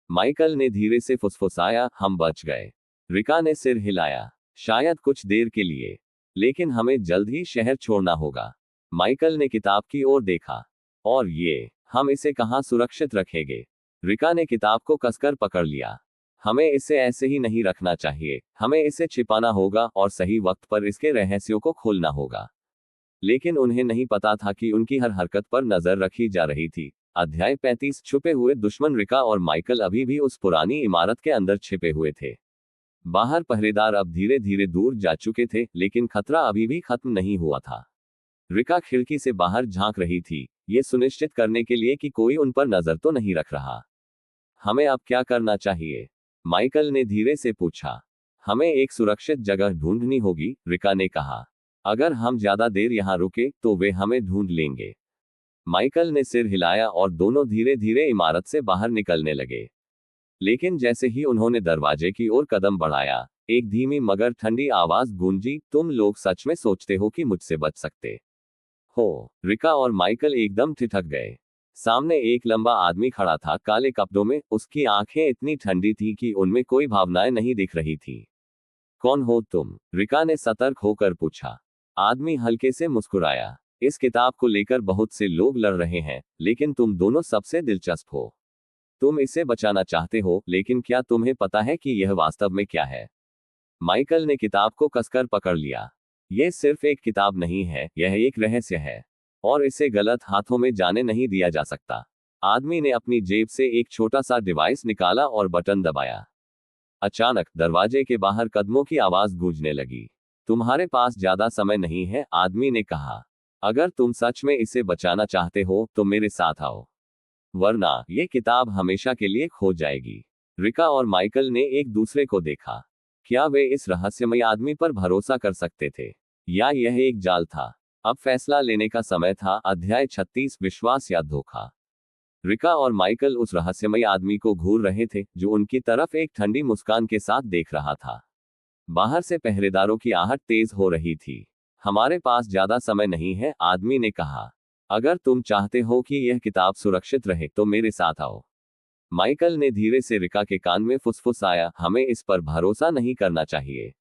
माइकल ने धीरे से फुसफुसाया, हम बच गए। रिका ने सिर हिलाया। शायद कुछ देर के लिए, लेकिन हमें जल्द ही शहर छोड़ना होगा। माइकल ने किताब की ओर देखा। और ये, हम इसे कहाँ सुरक्षित रखेंगे? रिका ने किताब को कसकर पकड़ लिया। हमें इसे ऐसे ही नहीं रखना चाहिए, हमें इसे छिपाना होगा और सही वक्त पर इसके रहस्यों को खोलना होगा। लेकिन उन्हें नहीं पता था कि उनकी हर हरकत पर नजर रखी जा रही थी। अध्याय 35 छुपे हुए दुश्मन। रिका और माइकल अभी भी उस पुरानी इमारत के अंदर छिपे हुए थे। बाहर पहरेदार अब धीरे धीरे दूर जा चुके थे, लेकिन खतरा अभी भी खत्म नहीं हुआ था। रिका खिड़की से बाहर झांक रही थी, ये सुनिश्चित करने के लिए कि कोई उन पर नजर तो नहीं रख रहा। हमें अब क्या करना चाहिए? माइकल ने धीरे से पूछा। हमें एक सुरक्षित जगह ढूंढनी होगी, रिका ने कहा। अगर हम ज्यादा देर यहाँ रुके तो वे हमें ढूंढ लेंगे। माइकल ने सिर हिलाया और दोनों धीरे धीरे इमारत से बाहर निकलने लगे। लेकिन जैसे ही उन्होंने दरवाजे की ओर कदम बढ़ाया, एक धीमी मगर ठंडी आवाज गूंजी, तुम लोग सच में सोचते हो कि मुझसे बच सकते हो? रिका और माइकल एकदम ठिठक गए। सामने एक लंबा आदमी खड़ा था, काले कपड़ों में। उसकी आंखें इतनी ठंडी थी कि उनमें कोई भावनाएं नहीं दिख रही थी। कौन हो तुम? रिका ने सतर्क होकर पूछा। आदमी हल्के से मुस्कुराया। इस किताब को लेकर बहुत से लोग लड़ रहे हैं, लेकिन तुम दोनों सबसे दिलचस्प हो। तुम इसे बचाना चाहते हो, लेकिन क्या तुम्हें पता है कि यह वास्तव में क्या है? माइकल ने किताब को कसकर पकड़ लिया। यह सिर्फ एक किताब नहीं है, यह एक रहस्य है, और इसे गलत हाथों में जाने नहीं दिया जा सकता। आदमी ने अपनी जेब से एक छोटा सा डिवाइस निकाला और बटन दबाया। अचानक दरवाजे के बाहर कदमों की आवाज गूंजने लगी। तुम्हारे पास ज्यादा समय नहीं है, आदमी ने कहा। अगर तुम सच में इसे बचाना चाहते हो तो मेरे साथ आओ, वरना ये किताब हमेशा के लिए खो जाएगी। रिका और माइकल ने एक दूसरे को देखा। क्या वे इस रहस्यमय आदमी पर भरोसा कर सकते थे, या यह एक जाल था? अब फैसला लेने का समय था। अध्याय 36 विश्वास या धोखा। रिका और माइकल उस रहस्यमय आदमी को घूर रहे थे, जो उनकी तरफ एक ठंडी मुस्कान के साथ देख रहा था। बाहर से पहरेदारों की आहट तेज हो रही थी। हमारे पास ज्यादा समय नहीं है, आदमी ने कहा। अगर तुम चाहते हो कि यह किताब सुरक्षित रहे तो मेरे साथ आओ। माइकल ने धीरे से रिका के कान में फुसफुसाया, हमें इस पर भरोसा नहीं करना चाहिए।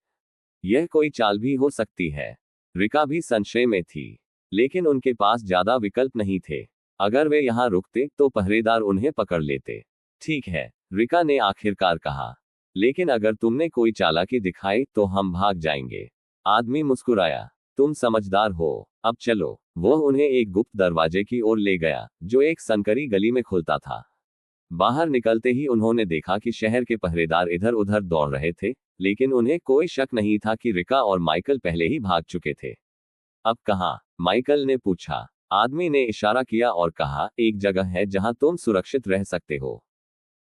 यह कोई चाल भी हो सकती है। रिका भी संशय में थी, लेकिन उनके पास ज्यादा विकल्प नहीं थे। अगर वे यहाँ रुकते तो पहरेदार उन्हें पकड़ लेते। ठीक है, रिका ने आखिरकार कहा, लेकिन अगर तुमने कोई चालाकी दिखाई तो हम भाग जाएंगे। आदमी मुस्कुराया, तुम समझदार हो, अब चलो। वह उन्हें एक गुप्त दरवाजे की ओर ले गया, जो एक संकरी गली में खुलता था। बाहर निकलते ही उन्होंने देखा कि शहर के पहरेदार इधर उधर दौड़ रहे थे, लेकिन उन्हें कोई शक नहीं था कि रिका और माइकल पहले ही भाग चुके थे। अब कहाँ? माइकल ने पूछा। आदमी ने इशारा किया और कहा, एक जगह है जहां तुम सुरक्षित रह सकते हो,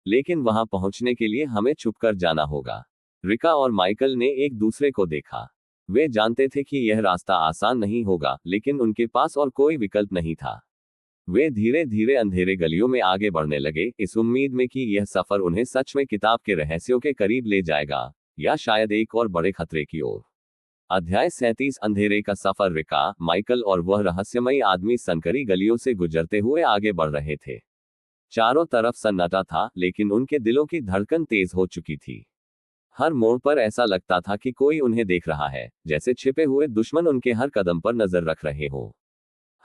लेकिन वहां पहुंचने के लिए हमें छुपकर जाना होगा। रिका और माइकल ने एक दूसरे को देखा। वे जानते थे कि यह रास्ता आसान नहीं होगा, लेकिन उनके पास और कोई विकल्प नहीं था। वे धीरे धीरे अंधेरे गलियों में आगे बढ़ने लगे, इस उम्मीद में कि यह सफर उन्हें सच में किताब के रहस्यों के करीब ले जाएगा, या शायद एक और बड़े खतरे की ओर। अध्याय 37 अंधेरे का सफर। रिका, माइकल और वह रहस्यमयी आदमी संकरी गलियों से गुजरते हुए आगे बढ़ रहे थे। चारों तरफ सन्नाटा था, लेकिन उनके दिलों की धड़कन तेज हो चुकी थी। हर मोड़ पर ऐसा लगता था कि कोई उन्हें देख रहा है, जैसे छिपे हुए दुश्मन उनके हर कदम पर नजर रख रहे हो।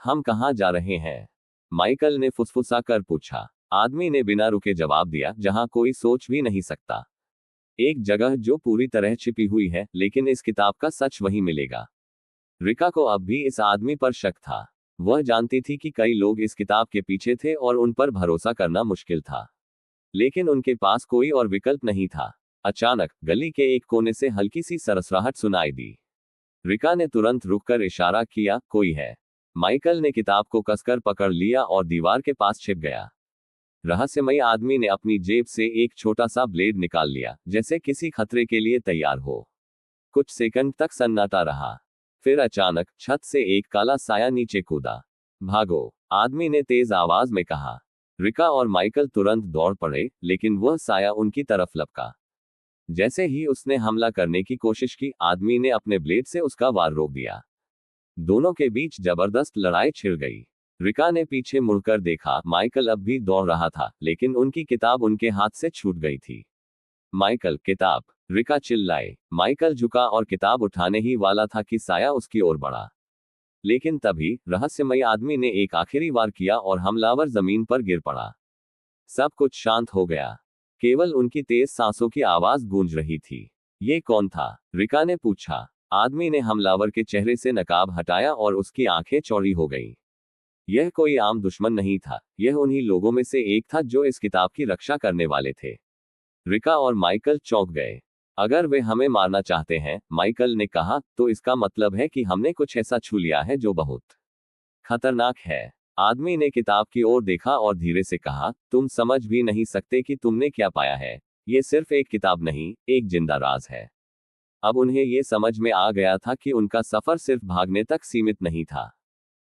हम कहाँ जा रहे हैं? माइकल ने फुसफुसा कर पूछा। आदमी ने बिना रुके जवाब दिया, जहां कोई सोच भी नहीं सकता। एक जगह जो पूरी तरह छिपी हुई है, लेकिन इस किताब का सच वहीं मिलेगा। रिका को अब भी इस आदमी पर शक था। वह जानती थी कि कई लोग इस किताब के पीछे थे और उन पर भरोसा करना मुश्किल था, लेकिन उनके पास कोई और विकल्प नहीं था। अचानक गली के एक कोने से हल्की सी सरसराहट सुनाई दी। रिका ने तुरंत रुककर इशारा किया, कोई है। माइकल ने किताब को कसकर पकड़ लिया और दीवार के पास छिप गया। रहस्यमयी आदमी ने अपनी जेब से एक छोटा सा ब्लेड निकाल लिया, जैसे किसी खतरे के लिए तैयार हो। कुछ सेकंड तक सन्नाटा रहा। फिर अचानक छत से एक काला साया नीचे कूदा। भागो, आदमी ने तेज आवाज में कहा। रिका और माइकल तुरंत दौड़ पड़े, लेकिन वह साया उनकी तरफ लपका। जैसे ही उसने हमला करने की कोशिश की, आदमी ने अपने ब्लेड से उसका वार रोक दिया। दोनों के बीच जबरदस्त लड़ाई छिड़ गई। रिका ने पीछे मुड़कर देखा, माइकल अब भी दौड़ रहा था, लेकिन उनकी किताब उनके हाथ से छूट गई थी। माइकल, किताब! रिका चिल्लाए। माइकल झुका और किताब उठाने ही वाला था कि साया उसकी ओर बढ़ा। लेकिन तभी रहस्यमयी आदमी ने एक आखिरी वार किया और हमलावर जमीन पर गिर पड़ा। सब कुछ शांत हो गया। केवल उनकी तेज सांसों की आवाज गूंज रही थी। ये कौन था? रिका ने पूछा। आदमी ने हमलावर के चेहरे से नकाब हटाया और उसकी आंखें चौड़ी हो गईं। यह कोई आम दुश्मन नहीं था, यह उन्हीं लोगों में से एक था जो इस किताब की रक्षा करने वाले थे। रिका और माइकल चौंक गए। अगर वे हमें मारना चाहते हैं, माइकल ने कहा, तो इसका मतलब है कि हमने कुछ ऐसा छू लिया है जो बहुत खतरनाक है। आदमी ने किताब की ओर देखा और धीरे से कहा, तुम समझ भी नहीं सकते कि तुमने क्या पाया है। ये सिर्फ एक किताब नहीं, एक जिंदा राज है। अब उन्हें ये समझ में आ गया था कि उनका सफर सिर्फ भागने तक सीमित नहीं था।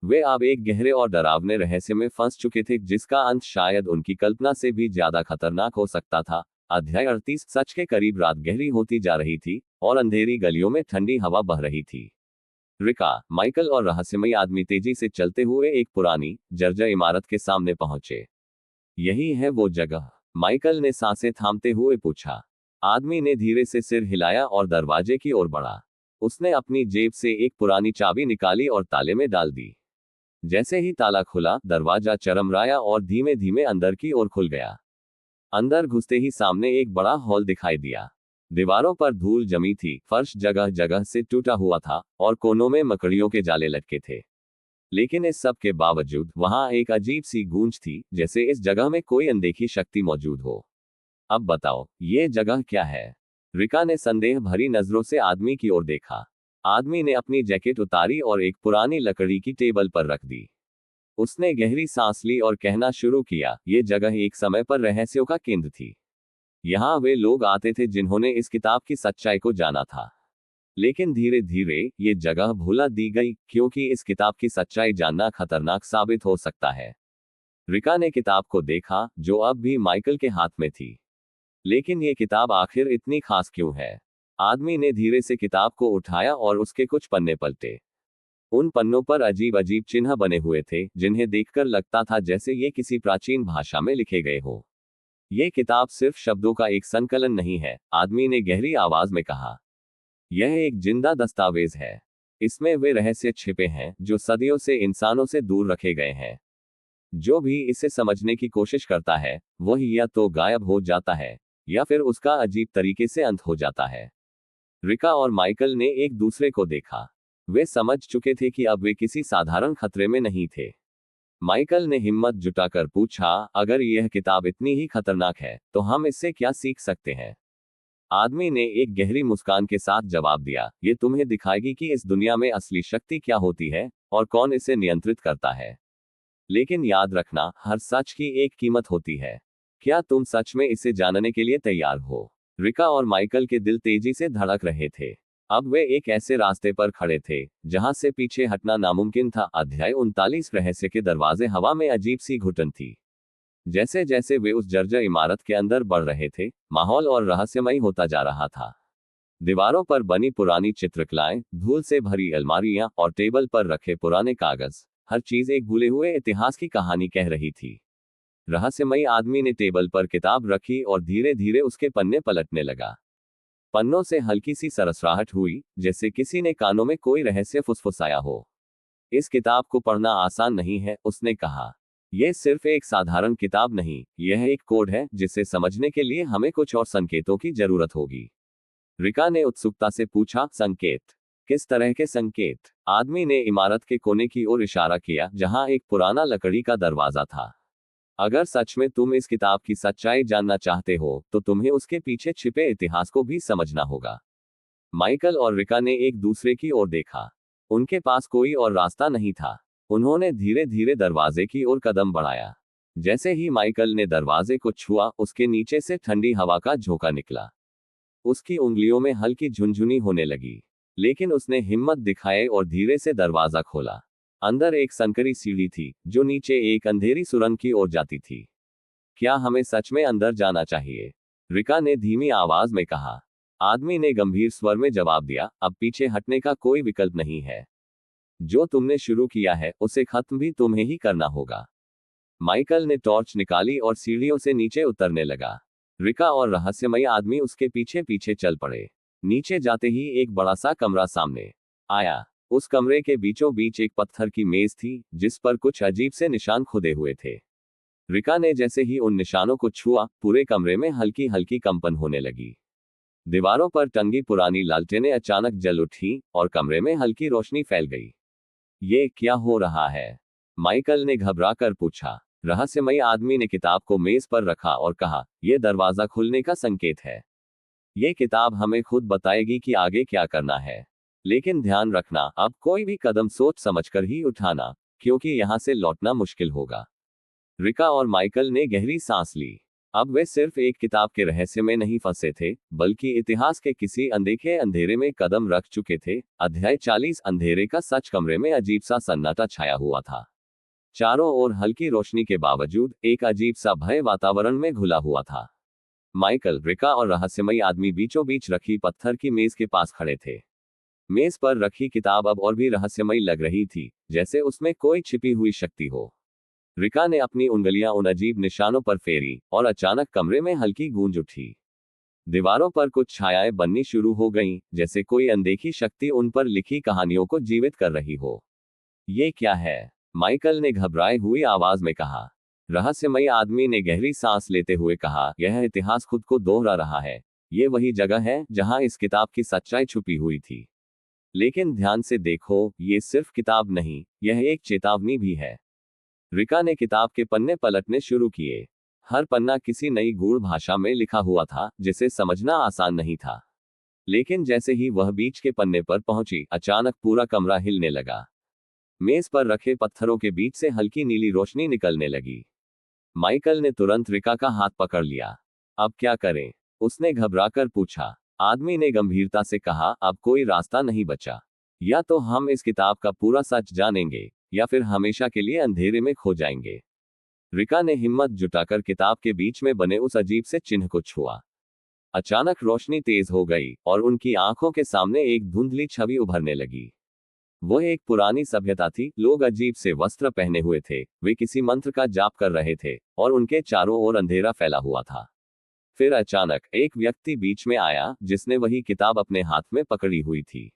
वे अब एक गहरे और डरावने रहस्य में फंस चुके थे, जिसका अंत शायद उनकी कल्पना से भी ज्यादा खतरनाक हो सकता था। अध्याय 38 सच के करीब। रात गहरी होती जा रही थी और अंधेरी गलियों में ठंडी हवा बह रही थी। रिका, माइकल और रहस्यमयी आदमी तेजी से चलते हुए एक पुरानी जर्जर इमारत के सामने पहुंचे। यही है वो जगह? माइकल ने सांसें थामते हुए पूछा। आदमी ने धीरे से सिर हिलाया और दरवाजे की ओर बढ़ा। उसने अपनी जेब से एक पुरानी चाबी निकाली और ताले में डाल दी। जैसे ही ताला खुला, दरवाजा चरमराया और धीमे धीमे अंदर की ओर खुल गया। अंदर घुसते ही सामने एक बड़ा हॉल दिखाई दिया। दीवारों पर धूल जमी थी, फर्श जगह जगह से टूटा हुआ था और कोनों में मकड़ियों के जाले लटके थे। लेकिन इस सब के बावजूद वहां एक अजीब सी गूंज थी, जैसे इस जगह में कोई अनदेखी शक्ति मौजूद हो। अब बताओ, ये जगह क्या है? रिका ने संदेह भरी नजरों से आदमी की ओर देखा। आदमी ने अपनी जैकेट उतारी और एक पुरानी लकड़ी की टेबल पर रख दी। उसने गहरी सांस ली और कहना शुरू किया, ये जगह एक समय पर रहस्यों का केंद्र थी। यहाँ वे लोग आते थे जिन्होंने इस किताब की सच्चाई को जाना था। लेकिन धीरे धीरे ये जगह भुला दी गई, क्योंकि इस किताब की सच्चाई जानना खतरनाक साबित हो सकता है। रिका ने किताब को देखा, जो अब भी माइकल के हाथ में थी। लेकिन ये किताब आखिर इतनी खास क्यों है? आदमी ने धीरे से किताब को उठाया और उसके कुछ पन्ने पलटे। उन पन्नों पर अजीब अजीब चिन्ह बने हुए थे, जिन्हें देखकर लगता था जैसे ये किसी प्राचीन भाषा में लिखे गए हो। ये किताब सिर्फ शब्दों का एक संकलन नहीं है, आदमी ने गहरी आवाज में कहा। यह एक जिंदा दस्तावेज है। इसमें वे रहस्य छिपे हैं जो सदियों से इंसानों से दूर रखे गए हैं। जो भी इसे समझने की कोशिश करता है, वह या तो गायब हो जाता है या फिर उसका अजीब तरीके से अंत हो जाता है। रिका और माइकल ने एक दूसरे को देखा। वे समझ चुके थे कि अब वे किसी साधारण खतरे में नहीं थे। माइकल ने हिम्मत जुटाकर पूछा, अगर यह किताब इतनी ही खतरनाक है तो हम इससे क्या सीख सकते हैं? आदमी ने एक गहरी मुस्कान के साथ जवाब दिया, ये तुम्हें दिखाएगी कि इस दुनिया में असली शक्ति क्या होती है और कौन इसे नियंत्रित करता है। लेकिन याद रखना, हर सच की एक कीमत होती है। क्या तुम सच में इसे जानने के लिए तैयार हो? रिका और माइकल के दिल तेजी से धड़क रहे थे। अब वे एक ऐसे रास्ते पर खड़े थे जहां से पीछे हटना नामुमकिन था। अध्याय 39 रहस्य के दरवाजे। हवा में अजीब सी घुटन थी। जैसे जैसे वे उस जर्जर इमारत के अंदर बढ़ रहे थे, माहौल और रहस्यमयी होता जा रहा था। दीवारों पर बनी पुरानी चित्रकलाएं, धूल से भरी अलमारियां और टेबल पर रखे पुराने कागज, हर चीज एक भूले हुए इतिहास की कहानी कह रही थी। रहस्यमयी आदमी ने टेबल पर किताब रखी और धीरे धीरे उसके पन्ने पलटने लगा। पन्नों से हल्की सी सरसराहट हुई, जैसे किसी ने कानों में कोई रहस्य फुसफुसाया हो। इस किताब को पढ़ना आसान नहीं है, उसने कहा। यह सिर्फ एक साधारण किताब नहीं, यह एक कोड है जिसे समझने के लिए हमें कुछ और संकेतों की जरूरत होगी। रिका ने उत्सुकता से पूछा, संकेत? किस तरह के संकेत? आदमी ने इमारत के कोने की ओर इशारा किया, जहां एक पुराना लकड़ी का दरवाजा था। अगर सच में तुम इस किताब की सच्चाई जानना चाहते हो, तो तुम्हें उसके पीछे छिपे इतिहास को भी समझना होगा। माइकल और रिका ने एक दूसरे की ओर देखा। उनके पास कोई और रास्ता नहीं था। उन्होंने धीरे धीरे दरवाजे की ओर कदम बढ़ाया। जैसे ही माइकल ने दरवाजे को छुआ, उसके नीचे से ठंडी हवा का झोंका निकला। उसकी उंगलियों में हल्की झुनझुनी होने लगी, लेकिन उसने हिम्मत दिखाए और धीरे से दरवाजा खोला। अंदर एक संकरी सीढ़ी थी जो नीचे एक अंधेरी सुरंग की ओर जाती थी। क्या हमें सच में अंदर जाना चाहिए? रिका ने धीमी आवाज में कहा। आदमी ने गंभीर स्वर में जवाब दिया, अब पीछे हटने का कोई विकल्प नहीं है। जो तुमने शुरू किया है उसे खत्म भी तुम्हें ही करना होगा। माइकल ने टॉर्च निकाली और सीढ़ियों से नीचे उतरने लगा। रिका और रहस्यमयी आदमी उसके पीछे पीछे चल पड़े। नीचे जाते ही एक बड़ा सा कमरा सामने आया। उस कमरे के बीचों बीच एक पत्थर की मेज थी, जिस पर कुछ अजीब से निशान खुदे हुए थे। रिका ने जैसे ही उन निशानों को छुआ, पूरे कमरे में हल्की हल्की कंपन होने लगी। दीवारों पर टंगी पुरानी लालटेनें अचानक जल उठी और कमरे में हल्की रोशनी फैल गई। ये क्या हो रहा है? माइकल ने घबराकर पूछा। रहस्यमयी आदमी ने किताब को मेज पर रखा और कहा, यह दरवाजा खुलने का संकेत है। ये किताब हमें खुद बताएगी कि आगे क्या करना है। लेकिन ध्यान रखना, अब कोई भी कदम सोच समझकर ही उठाना, क्योंकि यहां से लौटना मुश्किल होगा। रिका और माइकल ने गहरी सांस ली। अब वे सिर्फ एक किताब के रहस्य में नहीं फंसे थे, बल्कि इतिहास के किसी अनदेखे अंधेरे में कदम रख चुके थे। अध्याय 40। अंधेरे का सच। कमरे में अजीब सा सन्नाटा छाया हुआ था। चारों ओर हल्की रोशनी के बावजूद एक अजीब सा भय वातावरण में घुला हुआ था। माइकल, रिका और रहस्यमयी आदमी बीचों बीच रखी पत्थर की मेज के पास खड़े थे। मेज पर रखी किताब अब और भी रहस्यमयी लग रही थी, जैसे उसमें कोई छिपी हुई शक्ति हो। रिका ने अपनी उंगलियां उन अजीब निशानों पर फेरी और अचानक कमरे में हल्की गूंज उठी। दीवारों पर कुछ छायाएं बननी शुरू हो गईं, जैसे कोई अनदेखी शक्ति उन पर लिखी कहानियों को जीवित कर रही हो। ये क्या है? माइकल ने घबराए हुई आवाज में कहा। रहस्यमयी आदमी ने गहरी सांस लेते हुए कहा, यह इतिहास खुद को दोहरा रहा है। ये वही जगह है जहां इस किताब की सच्चाई छुपी हुई थी। लेकिन ध्यान से देखो, ये सिर्फ किताब नहीं, यह एक चेतावनी भी है। रिका ने किताब के पन्ने पलटने शुरू किए। हर पन्ना किसी नई गूढ़ भाषा में लिखा हुआ था, जिसे समझना आसान नहीं था। लेकिन जैसे ही वह बीच के पन्ने पर पहुंची, अचानक पूरा कमरा हिलने लगा। मेज पर रखे पत्थरों के बीच से हल्की नीली रोशनी निकलने लगी। माइकल ने तुरंत रिका का हाथ पकड़ लिया। अब क्या करें? उसने घबराकर पूछा। आदमी ने गंभीरता से कहा, अब कोई रास्ता नहीं बचा। या तो हम इस किताब का पूरा सच जानेंगे, या फिर हमेशा के लिए अंधेरे में खो जाएंगे। रिका ने हिम्मत जुटाकर किताब के बीच में बने उस अजीब से चिन्ह को छुआ। अचानक रोशनी तेज हो गई और उनकी आंखों के सामने एक धुंधली छवि उभरने लगी। वह एक पुरानी सभ्यता थी, लोग अजीब से वस्त्र पहने हुए थे, वे किसी मंत्र का जाप कर रहे थे, और उनके चारों ओर अंधेरा फैला हुआ था। फिर अचानक एक व्यक्ति बीच में आया, जिसने वही किताब अपने हाथ में पकड़ी हुई थी।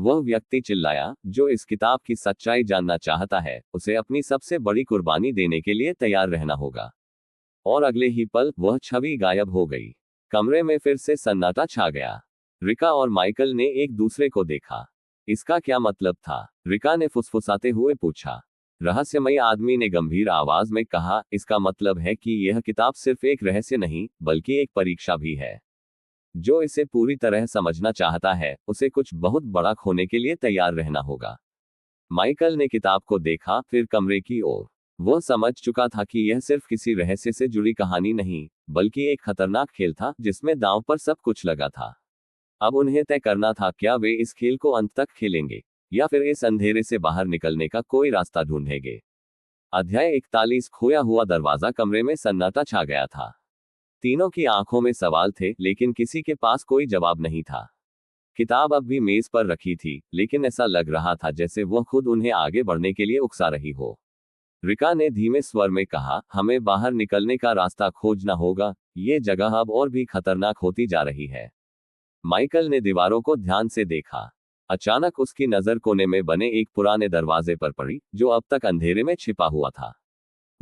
वह व्यक्ति चिल्लाया, जो इस किताब की सच्चाई जानना चाहता है, उसे अपनी सबसे बड़ी कुर्बानी देने के लिए तैयार रहना होगा। और अगले ही पल वह छवि गायब हो गई। कमरे में फिर से सन्नाटा छा गया। रिका और माइकल ने एक दूसरे को देखा। इसका क्या मतलब था? रिका ने फुसफुसाते हुए पूछा। रहस्यमयी आदमी ने गंभीर आवाज में कहा, इसका मतलब है कि यह किताब सिर्फ एक रहस्य नहीं, बल्कि एक परीक्षा भी है। जो इसे पूरी तरह समझना चाहता है, उसे कुछ बहुत बड़ा खोने के लिए तैयार रहना होगा। माइकल ने किताब को देखा, फिर कमरे की ओर। वह समझ चुका था कि यह सिर्फ किसी रहस्य से जुड़ी कहानी नहीं, बल्कि एक खतरनाक खेल था, जिसमें दांव पर सब कुछ लगा था। अब उन्हें तय करना था, क्या वे इस खेल को अंत तक खेलेंगे, या फिर इस अंधेरे से बाहर निकलने का कोई रास्ता ढूंढेंगे। अध्याय 41। खोया हुआ दरवाजा। कमरे में सन्नाटा छा गया था। तीनों की आंखों में सवाल थे, लेकिन किसी के पास कोई जवाब नहीं था। किताब अब भी मेज पर रखी थी, लेकिन ऐसा लग रहा था जैसे वह खुद उन्हें आगे बढ़ने के लिए उकसा रही हो। रिका ने धीमे स्वर में कहा, हमें बाहर निकलने का रास्ता खोजना होगा, ये जगह अब और भी खतरनाक होती जा रही है। माइकल ने दीवारों को ध्यान से देखा। अचानक उसकी नजर कोने में बने एक पुराने दरवाजे पर पड़ी, जो अब तक अंधेरे में छिपा हुआ था।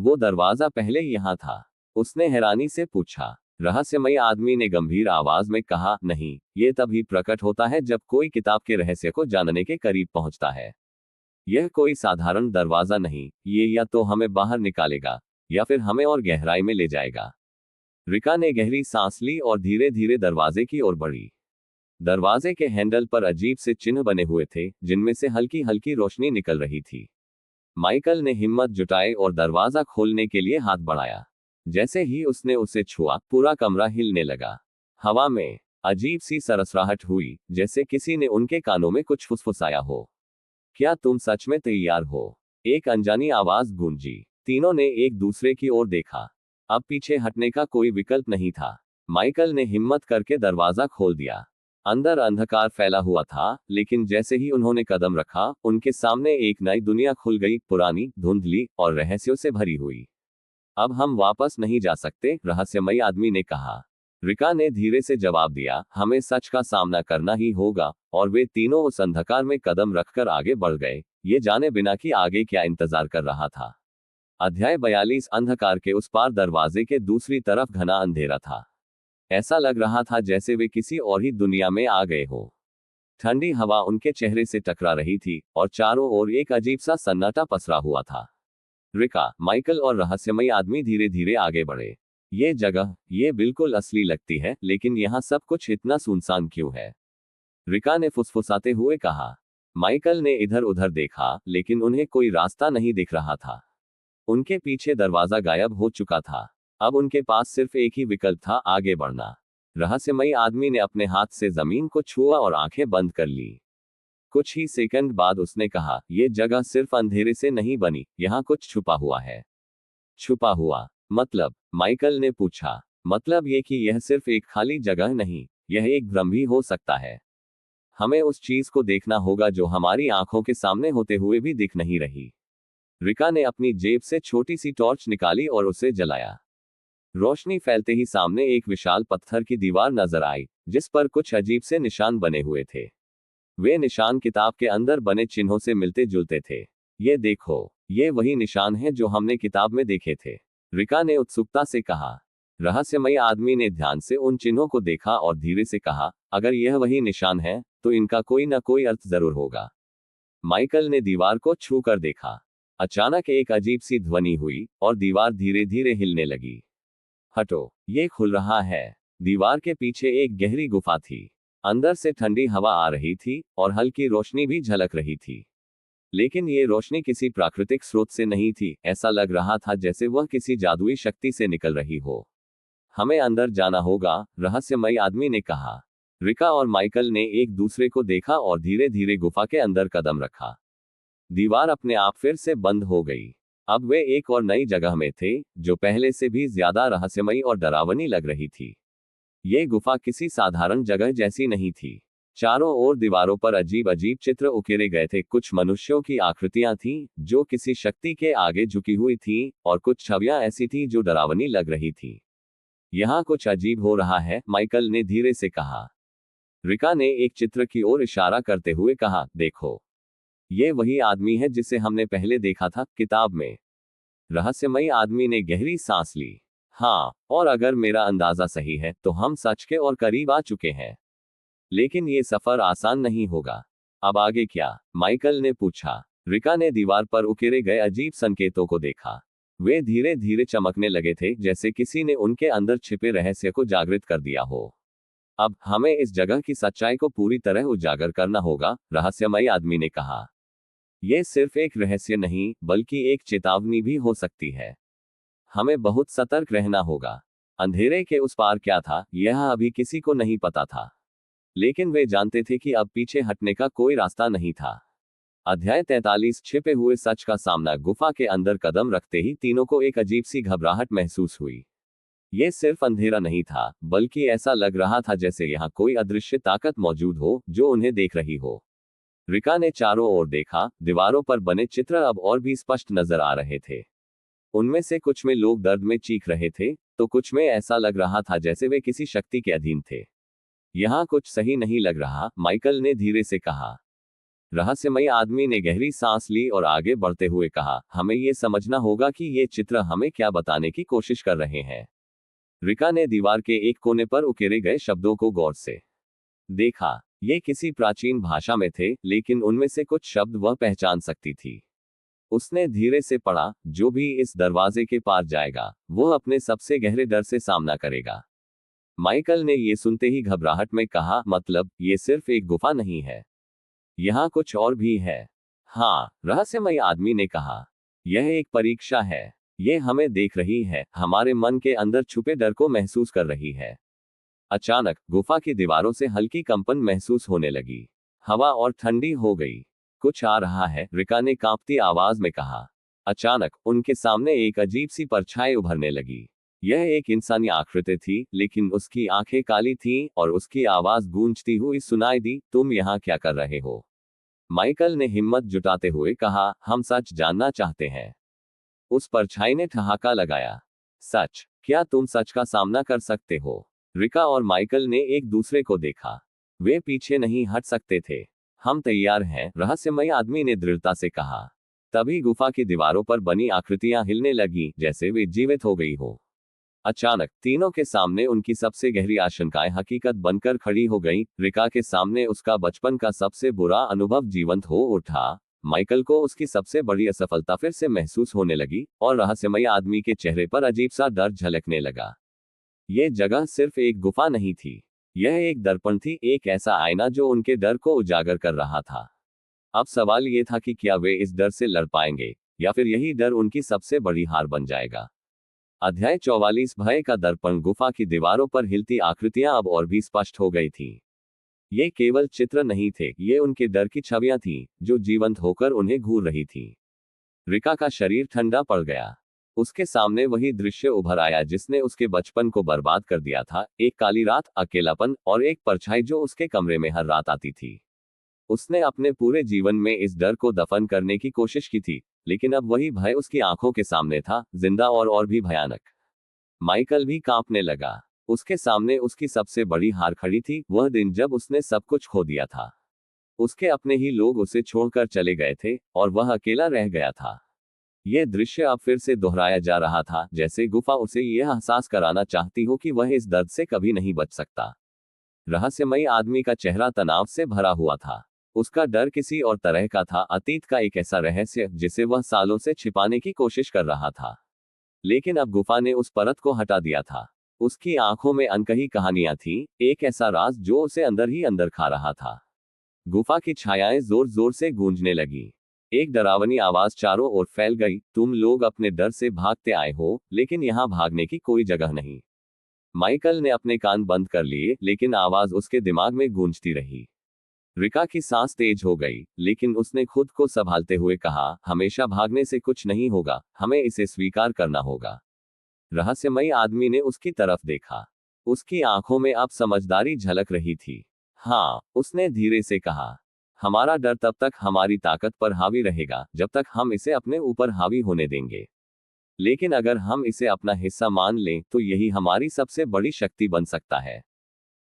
वो दरवाजा पहले यहाँ था? उसने हैरानी से पूछा। रहस्यमयी आदमी ने गंभीर आवाज में कहा, नहीं, ये तभी प्रकट होता है जब कोई किताब के रहस्य को जानने के करीब पहुंचता है। यह कोई साधारण दरवाजा नहीं, ये या तो हमें बाहर निकालेगा, या फिर हमें और गहराई में ले जाएगा। रिका ने गहरी सांस ली और धीरे धीरे दरवाजे की ओर बढ़ी। दरवाजे के हैंडल पर अजीब से चिन्ह बने हुए थे, जिनमें से हल्की हल्की रोशनी निकल रही थी। माइकल ने हिम्मत जुटाई और दरवाजा खोलने के लिए हाथ बढ़ाया। जैसे ही उसने उसे छुआ, पूरा कमरा हिलने लगा। हवा में अजीब सी सरसराहट हुई, जैसे किसी ने उनके कानों में कुछ फुसफुसाया हो। क्या तुम सच में तैयार हो? एक अनजानी आवाज गूंजी। तीनों ने एक दूसरे की ओर देखा। अब पीछे हटने का कोई विकल्प नहीं था। माइकल ने हिम्मत करके दरवाजा खोल दिया। अंदर अंधकार फैला हुआ था, लेकिन जैसे ही उन्होंने कदम रखा, उनके सामने एक नई दुनिया खुल गई, पुरानी, धुंधली और रहस्यों से भरी हुई। अब हम वापस नहीं जा सकते, रहस्यमयी आदमी ने कहा। रिका ने धीरे से जवाब दिया, हमें सच का सामना करना ही होगा। और वे तीनों उस अंधकार में कदम रखकर आगे बढ़ गए, ये जाने बिना कि आगे क्या इंतजार कर रहा था। अध्याय 42। अंधकार के उस पार। दरवाजे के दूसरी तरफ घना अंधेरा था। ऐसा लग रहा था जैसे वे किसी और ही दुनिया में आ गए हो। ठंडी हवा उनके चेहरे से टकरा रही थी, और चारों ओर एक अजीब सा सन्नाटा पसरा हुआ था। रिका, माइकल और रहस्यमयी आदमी धीरे धीरे आगे बढ़े। ये जगह, ये बिल्कुल असली लगती है, लेकिन यहाँ सब कुछ इतना सुनसान क्यों है? रिका ने फुसफुसाते हुए कहा। माइकल ने इधर उधर देखा, लेकिन उन्हें कोई रास्ता नहीं दिख रहा था। उनके पीछे दरवाजा गायब हो चुका था। अब उनके पास सिर्फ एक ही विकल्प था, आगे बढ़ना। रहस्यमयी आदमी ने अपने हाथ से जमीन को छुआ और आंखें बंद कर ली। कुछ ही सेकंड बाद उसने कहा, यह जगह सिर्फ अंधेरे से नहीं बनी, यहाँ कुछ छुपा हुआ है। छुपा हुआ मतलब? माइकल ने पूछा। मतलब ये कि यह सिर्फ एक खाली जगह नहीं, यह एक भ्रम भी हो सकता है। हमें उस चीज को देखना होगा जो हमारी आंखों के सामने होते हुए भी दिख नहीं रही। रिका ने अपनी जेब से छोटी सी टॉर्च निकाली और उसे जलाया। रोशनी फैलते ही सामने एक विशाल पत्थर की दीवार नजर आई, जिस पर कुछ अजीब से निशान बने हुए थे। वे निशान किताब के अंदर बने चिन्हों से मिलते जुलते थे। ये देखो, ये वही निशान हैं जो हमने किताब में देखे थे, रिका ने उत्सुकता से कहा। रहस्यमयी आदमी ने ध्यान से उन चिन्हों को देखा और धीरे से कहा, अगर यह वही निशान है, तो इनका कोई न कोई अर्थ जरूर होगा। माइकल ने दीवार को छू कर देखा। अचानक एक अजीब सी ध्वनि हुई, और दीवार धीरे धीरे हिलने लगी। हटो, ये खुल रहा है। दीवार के पीछे एक गहरी गुफा थी। अंदर से ठंडी हवा आ रही थी, और हल्की रोशनी भी झलक रही थी। लेकिन ये रोशनी किसी प्राकृतिक स्रोत से नहीं थी, ऐसा लग रहा था जैसे वह किसी जादुई शक्ति से निकल रही हो। हमें अंदर जाना होगा, रहस्यमयी आदमी ने कहा। रिका और माइकल ने एक दूसरे को देखा और धीरे धीरे गुफा के अंदर कदम रखा। दीवार अपने आप फिर से बंद हो गई। अब वे एक और नई जगह में थे, जो पहले से भी ज्यादा रहस्यमयी और डरावनी लग रही थी। ये गुफा किसी साधारण जगह जैसी नहीं थी। चारों ओर दीवारों पर अजीब अजीब चित्र उकेरे गए थे। कुछ मनुष्यों की आकृतियां थीं जो किसी शक्ति के आगे झुकी हुई थीं, और कुछ छवियां ऐसी थीं जो डरावनी लग रही थी। यहाँ कुछ अजीब हो रहा है, माइकल ने धीरे से कहा। रिका ने एक चित्र की ओर इशारा करते हुए कहा, देखो, ये वही आदमी है जिसे हमने पहले देखा था किताब में। रहस्यमयी आदमी ने गहरी सांस ली। हाँ, और अगर मेरा अंदाजा सही है तो हम सच के और करीब आ चुके हैं। लेकिन ये सफर आसान नहीं होगा। अब आगे क्या? माइकल ने पूछा। रिका ने दीवार पर उकेरे गए अजीब संकेतों को देखा। वे धीरे धीरे चमकने लगे थे, जैसे किसी ने उनके अंदर छिपे रहस्य को जागृत कर दिया हो। अब हमें इस जगह की सच्चाई को पूरी तरह उजागर करना होगा, रहस्यमयी आदमी ने कहा। यह सिर्फ एक रहस्य नहीं, बल्कि एक चेतावनी भी हो सकती है। हमें बहुत सतर्क रहना होगा। अंधेरे के उस पार क्या था, यह अभी किसी को नहीं पता था। लेकिन वे जानते थे कि अब पीछे हटने का कोई रास्ता नहीं था। अध्याय 43 छिपे हुए सच का सामना। गुफा के अंदर कदम रखते ही तीनों को एक अजीब सी घबराहट महसूस हुई। यह सिर्फ अंधेरा नहीं था, बल्कि ऐसा लग रहा था जैसे यहाँ कोई अदृश्य ताकत मौजूद हो जो उन्हें देख रही हो। रिका ने चारों ओर देखा। दीवारों पर बने चित्र अब और भी स्पष्ट नजर आ रहे थे। उनमें से कुछ में लोग दर्द में चीख रहे थे, तो कुछ में ऐसा लग रहा था जैसे वे किसी शक्ति के अधीन थे। यहाँ कुछ सही नहीं लग रहा, माइकल ने धीरे से कहा। रहस्यमयी आदमी ने गहरी सांस ली और आगे बढ़ते हुए कहा, हमें यह समझना होगा कि ये चित्र हमें क्या बताने की कोशिश कर रहे हैं। रिका ने दीवार के एक कोने पर उकेरे गए शब्दों को गौर से देखा। ये किसी प्राचीन भाषा में थे, लेकिन उनमें से कुछ शब्द वह पहचान सकती थी। उसने धीरे से पढ़ा, जो भी इस दरवाजे के पार जाएगा, वह अपने सबसे गहरे डर से सामना करेगा। माइकल ने यह सुनते ही घबराहट में कहा, मतलब ये सिर्फ एक गुफा नहीं है, यहाँ कुछ और भी है। हाँ, रहस्यमयी आदमी ने कहा, यह एक परीक्षा है। ये हमें देख रही है, हमारे मन के अंदर छुपे डर को महसूस कर रही है। अचानक गुफा की दीवारों से हल्की कंपन महसूस होने लगी। हवा और ठंडी हो गई। कुछ आ रहा है, रिका ने कांपती आवाज में कहा। अचानक उनके सामने एक अजीब सी परछाई उभरने लगी। यह एक इंसानी आकृति थी, लेकिन उसकी आंखें काली थीं और उसकी आवाज गूंजती हुई सुनाई दी, तुम यहाँ क्या कर रहे हो? माइकल ने हिम्मत जुटाते हुए कहा, हम सच जानना चाहते हैं। उस परछाई ने ठहाका लगाया। सच? क्या तुम सच का सामना कर सकते हो? रिका और माइकल ने एक दूसरे को देखा। वे पीछे नहीं हट सकते थे। हम तैयार हैं, रहस्यमयी आदमी ने दृढ़ता से कहा। तभी गुफा की दीवारों पर बनी आकृतियां हिलने लगी, जैसे वे जीवित हो गई हो। अचानक तीनों के सामने उनकी सबसे गहरी आशंकाएं हकीकत बनकर खड़ी हो गईं। रिका के सामने उसका बचपन का सबसे बुरा अनुभव जीवंत हो उठा। माइकल को उसकी सबसे बड़ी असफलता फिर से महसूस होने लगी, और रहस्यमयी आदमी के चेहरे पर अजीब सा डर झलकने लगा। यह जगह सिर्फ एक गुफा नहीं थी, यह एक दर्पण थी, एक ऐसा आईना जो उनके डर को उजागर कर रहा था। अब सवाल यह था कि क्या वे इस डर से लड़ पाएंगे, या फिर यही डर उनकी सबसे बड़ी हार बन जाएगा। अध्याय 44 भय का दर्पण। गुफा की दीवारों पर हिलती आकृतियां अब और भी स्पष्ट हो गई थीं। ये केवल चित्र नहीं थे, ये उनके डर की छवियां थीं, जो जीवंत होकर उन्हें घूर रही थीं। रिका का शरीर ठंडा पड़ गया। उसके सामने वही दृश्य उभर आया जिसने उसके बचपन को बर्बाद कर दिया था। एक काली रात, अकेलापन, और एक परछाई जो उसके कमरे में हर रात आती थी। उसने अपने पूरे जीवन में इस डर को दफन करने की कोशिश की थी, लेकिन अब वही भय उसकी आंखों के सामने था, जिंदा और भी भयानक। माइकल भी कांपने लगा। उसके सामने उसकी सबसे बड़ी हार खड़ी थी, वह दिन जब उसने सब कुछ खो दिया था। उसके अपने ही लोग उसे छोड़कर चले गए थे, और वह अकेला रह गया था। यह दृश्य अब फिर से दोहराया जा रहा था, जैसे गुफा उसे यह एहसास कराना चाहती हो कि वह इस दर्द से कभी नहीं बच सकता। रहस्यमयी आदमी का चेहरा तनाव से भरा हुआ था। उसका डर किसी और तरह का था, अतीत का एक ऐसा रहस्य जिसे वह सालों से छिपाने की कोशिश कर रहा था। लेकिन अब गुफा ने उस परत को हटा दिया था। उसकी आंखों में अनकही कहानियां थीं, एक ऐसा राज जो उसे अंदर ही अंदर खा रहा था। गुफा की छायाएं जोर जोर से गूंजने लगी। एक डरावनी आवाज चारों ओर फैल गई, तुम लोग अपने डर से भागते आए हो, लेकिन यहाँ भागने की कोई जगह नहीं। माइकल ने अपने कान बंद कर लिए, लेकिन आवाज उसके दिमाग में गूंजती रही। रिका की सांस तेज हो गई, लेकिन उसने खुद को संभालते हुए कहा, हमेशा भागने से कुछ नहीं होगा, हमें इसे स्वीकार करना होगा। रहस्यमयी आदमी ने उसकी तरफ देखा। उसकी आंखों में अब समझदारी झलक रही थी। हाँ, उसने धीरे से कहा। हमारा डर तब तक हमारी ताकत पर हावी रहेगा जब तक हम इसे अपने ऊपर हावी होने देंगे। लेकिन अगर हम इसे अपना हिस्सा मान लें तो यही हमारी सबसे बड़ी शक्ति बन सकता है।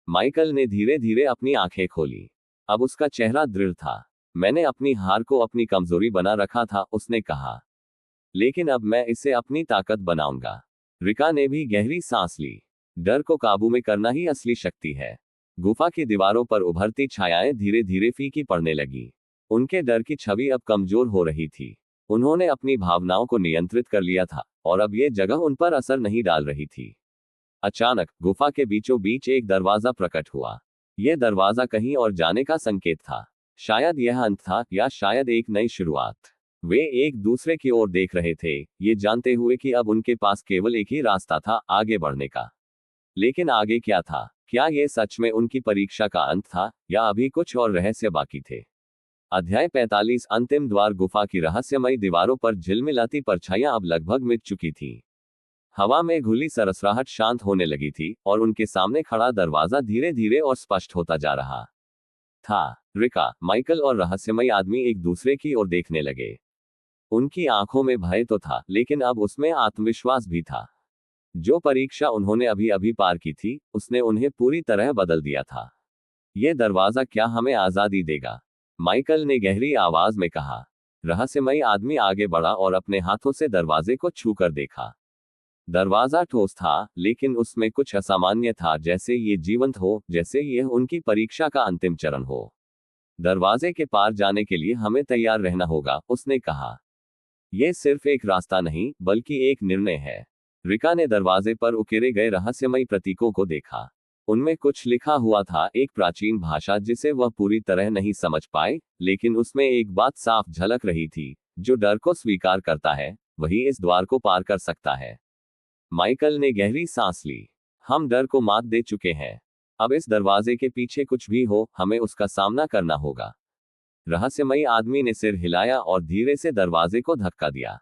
माइकल ने धीरे धीरे अपनी आंखें खोली। अब उसका चेहरा दृढ़ था। मैंने अपनी हार को अपनी कमजोरी बना रखा था, उसने कहा। लेकिन अब मैं इसे अपनी ताकत बनाऊंगा। रिका ने भी गहरी सांस ली। डर को काबू में करना ही असली शक्ति है। गुफा की दीवारों पर उभरती छायाएं धीरे धीरे फीकी पड़ने लगी। उनके डर की छवि अब कमजोर हो रही थी। उन्होंने अपनी भावनाओं को नियंत्रित कर लिया था और अब यह जगह उन पर असर नहीं डाल रही थी। अचानक गुफा के बीचों बीच एक दरवाजा प्रकट हुआ। यह दरवाजा कहीं और जाने का संकेत था। शायद यह अंत था या शायद एक नई शुरुआत। वे एक दूसरे की ओर देख रहे थे, ये जानते हुए कि अब उनके पास केवल एक ही रास्ता था, आगे बढ़ने का। लेकिन आगे क्या था? क्या यह सच में उनकी परीक्षा का अंत था या अभी कुछ और रहस्य बाकी थे? अध्याय 45 अंतिम द्वार। गुफा की रहस्यमयी दीवारों पर झिलमिलाती परछाइयां अब लगभग मिट चुकी थीं। हवा में घुली सरसराहट शांत होने लगी थी और उनके सामने खड़ा दरवाजा धीरे धीरे और स्पष्ट होता जा रहा था। रिका, माइकल और रहस्यमयी आदमी एक दूसरे की ओर देखने लगे। उनकी आंखों में भय तो था, लेकिन अब उसमें आत्मविश्वास भी था। जो परीक्षा उन्होंने अभी अभी पार की थी, उसने उन्हें पूरी तरह बदल दिया था। यह दरवाजा क्या हमें आजादी देगा? माइकल ने गहरी आवाज में कहा। रहस्यमयी आदमी आगे बढ़ा और अपने हाथों से दरवाजे को छूकर देखा। दरवाजा ठोस था, लेकिन उसमें कुछ असामान्य था, जैसे ये जीवंत हो, जैसे यह उनकी परीक्षा का अंतिम चरण हो। दरवाजे के पार जाने के लिए हमें तैयार रहना होगा, उसने कहा। यह सिर्फ एक रास्ता नहीं, बल्कि एक निर्णय है। रिका ने दरवाजे पर उकेरे गए रहस्यमयी प्रतीकों को देखा। उनमें कुछ लिखा हुआ था, एक प्राचीन भाषा जिसे वह पूरी तरह नहीं समझ पाए, लेकिन उसमें एक बात साफ झलक रही थी, जो डर को स्वीकार करता है, वही इस द्वार को पार कर सकता है। माइकल ने गहरी सांस ली। हम डर को मात दे चुके हैं। अब इस दरवाजे के पीछे कुछ भी हो, हमें उसका सामना करना होगा। रहस्यमयी आदमी ने सिर हिलाया और धीरे से दरवाजे को धक्का दिया।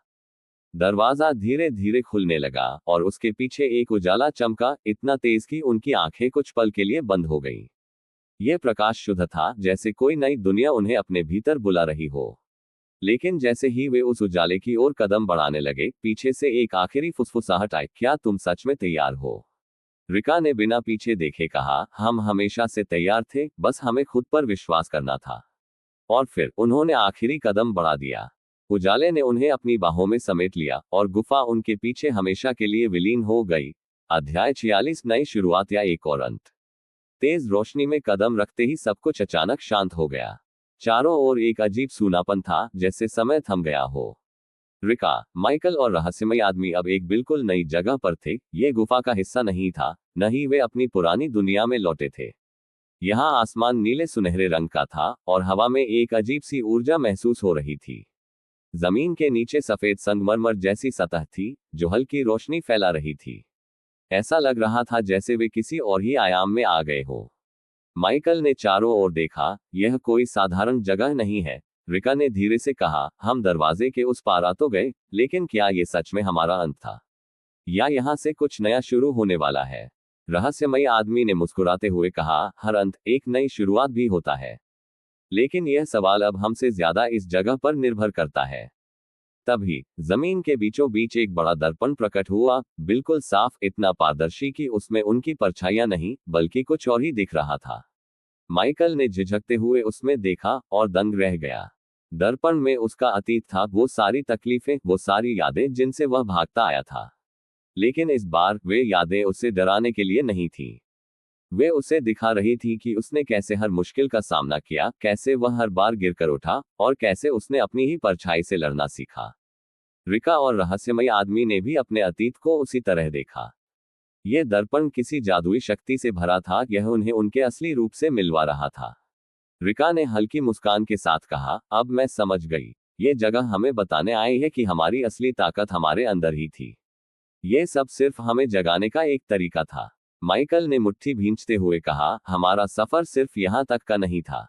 दरवाजा धीरे धीरे खुलने लगा और उसके पीछे एक उजाला चमका, इतना तेज कि उनकी आंखें कुछ पल के लिए बंद हो गईं। यह प्रकाश शुद्ध था, जैसे कोई नई दुनिया उन्हें अपने भीतर बुला रही हो। लेकिन जैसे ही वे उस उजाले की ओर कदम बढ़ाने लगे, पीछे से एक आखिरी फुसफुसाहट आई, क्या तुम सच में तैयार हो? रिका ने बिना पीछे देखे कहा, हम हमेशा से तैयार थे, बस हमें खुद पर विश्वास करना था। और फिर उन्होंने आखिरी कदम बढ़ा दिया। उजाले ने उन्हें अपनी बाहों में समेट लिया और गुफा उनके पीछे हमेशा के लिए विलीन हो गई। अध्याय 46 नई शुरुआत या एक और अंत। तेज रोशनी में कदम रखते ही सब कुछ अचानक शांत हो गया। चारों ओर एक अजीब सूनापन था, जैसे समय थम गया हो। रिका, माइकल और रहस्यमयी आदमी अब एक बिल्कुल नई जगह पर थे। ये गुफा का हिस्सा नहीं था, न ही वे अपनी पुरानी दुनिया में लौटे थे। यहाँ आसमान नीले सुनहरे रंग का था और हवा में एक अजीब सी ऊर्जा महसूस हो रही थी। जमीन के नीचे सफेद संगमरमर जैसी सतह थी, जो हल्की रोशनी फैला रही थी। ऐसा लग रहा था जैसे वे किसी और ही आयाम में आ गए हो। माइकल ने चारों ओर देखा। यह कोई साधारण जगह नहीं है, रिका ने धीरे से कहा। हम दरवाजे के उस पार आ तो गए, लेकिन क्या ये सच में हमारा अंत था, या यहाँ से कुछ नया शुरू होने वाला है? रहस्यमयी आदमी ने मुस्कुराते हुए कहा, हर अंत एक नई शुरुआत भी होता है। लेकिन यह सवाल अब हमसे ज्यादा इस जगह पर निर्भर करता है। तभी जमीन के बीचों बीच एक बड़ा दर्पण प्रकट हुआ, बिल्कुल साफ, इतना पारदर्शी कि उसमें उनकी परछाइयां नहीं, बल्कि कुछ और ही दिख रहा था। माइकल ने झिझकते हुए उसमें देखा और दंग रह गया। दर्पण में उसका अतीत था, वो सारी तकलीफें, वो सारी यादें जिनसे वह भागता आया था। लेकिन इस बार वे यादें उसे डराने के लिए नहीं थीं। वे उसे दिखा रही थी कि उसने कैसे हर मुश्किल का सामना किया, कैसे वह हर बार गिरकर उठा और कैसे उसने अपनी ही परछाई से लड़ना सीखा। रिका और रहस्यमयी आदमी ने भी अपने अतीत को उसी तरह देखा। यह दर्पण किसी जादुई शक्ति से भरा था, यह उन्हें उनके असली रूप से मिलवा रहा था। रिका ने हल्की मुस्कान के साथ कहा, अब मैं समझ गई। ये जगह हमें बताने आई है कि हमारी असली ताकत हमारे अंदर ही थी। ये सब सिर्फ हमें जगाने का एक तरीका था। माइकल ने मुट्ठी भींचते हुए कहा, हमारा सफर सिर्फ यहाँ तक का नहीं था।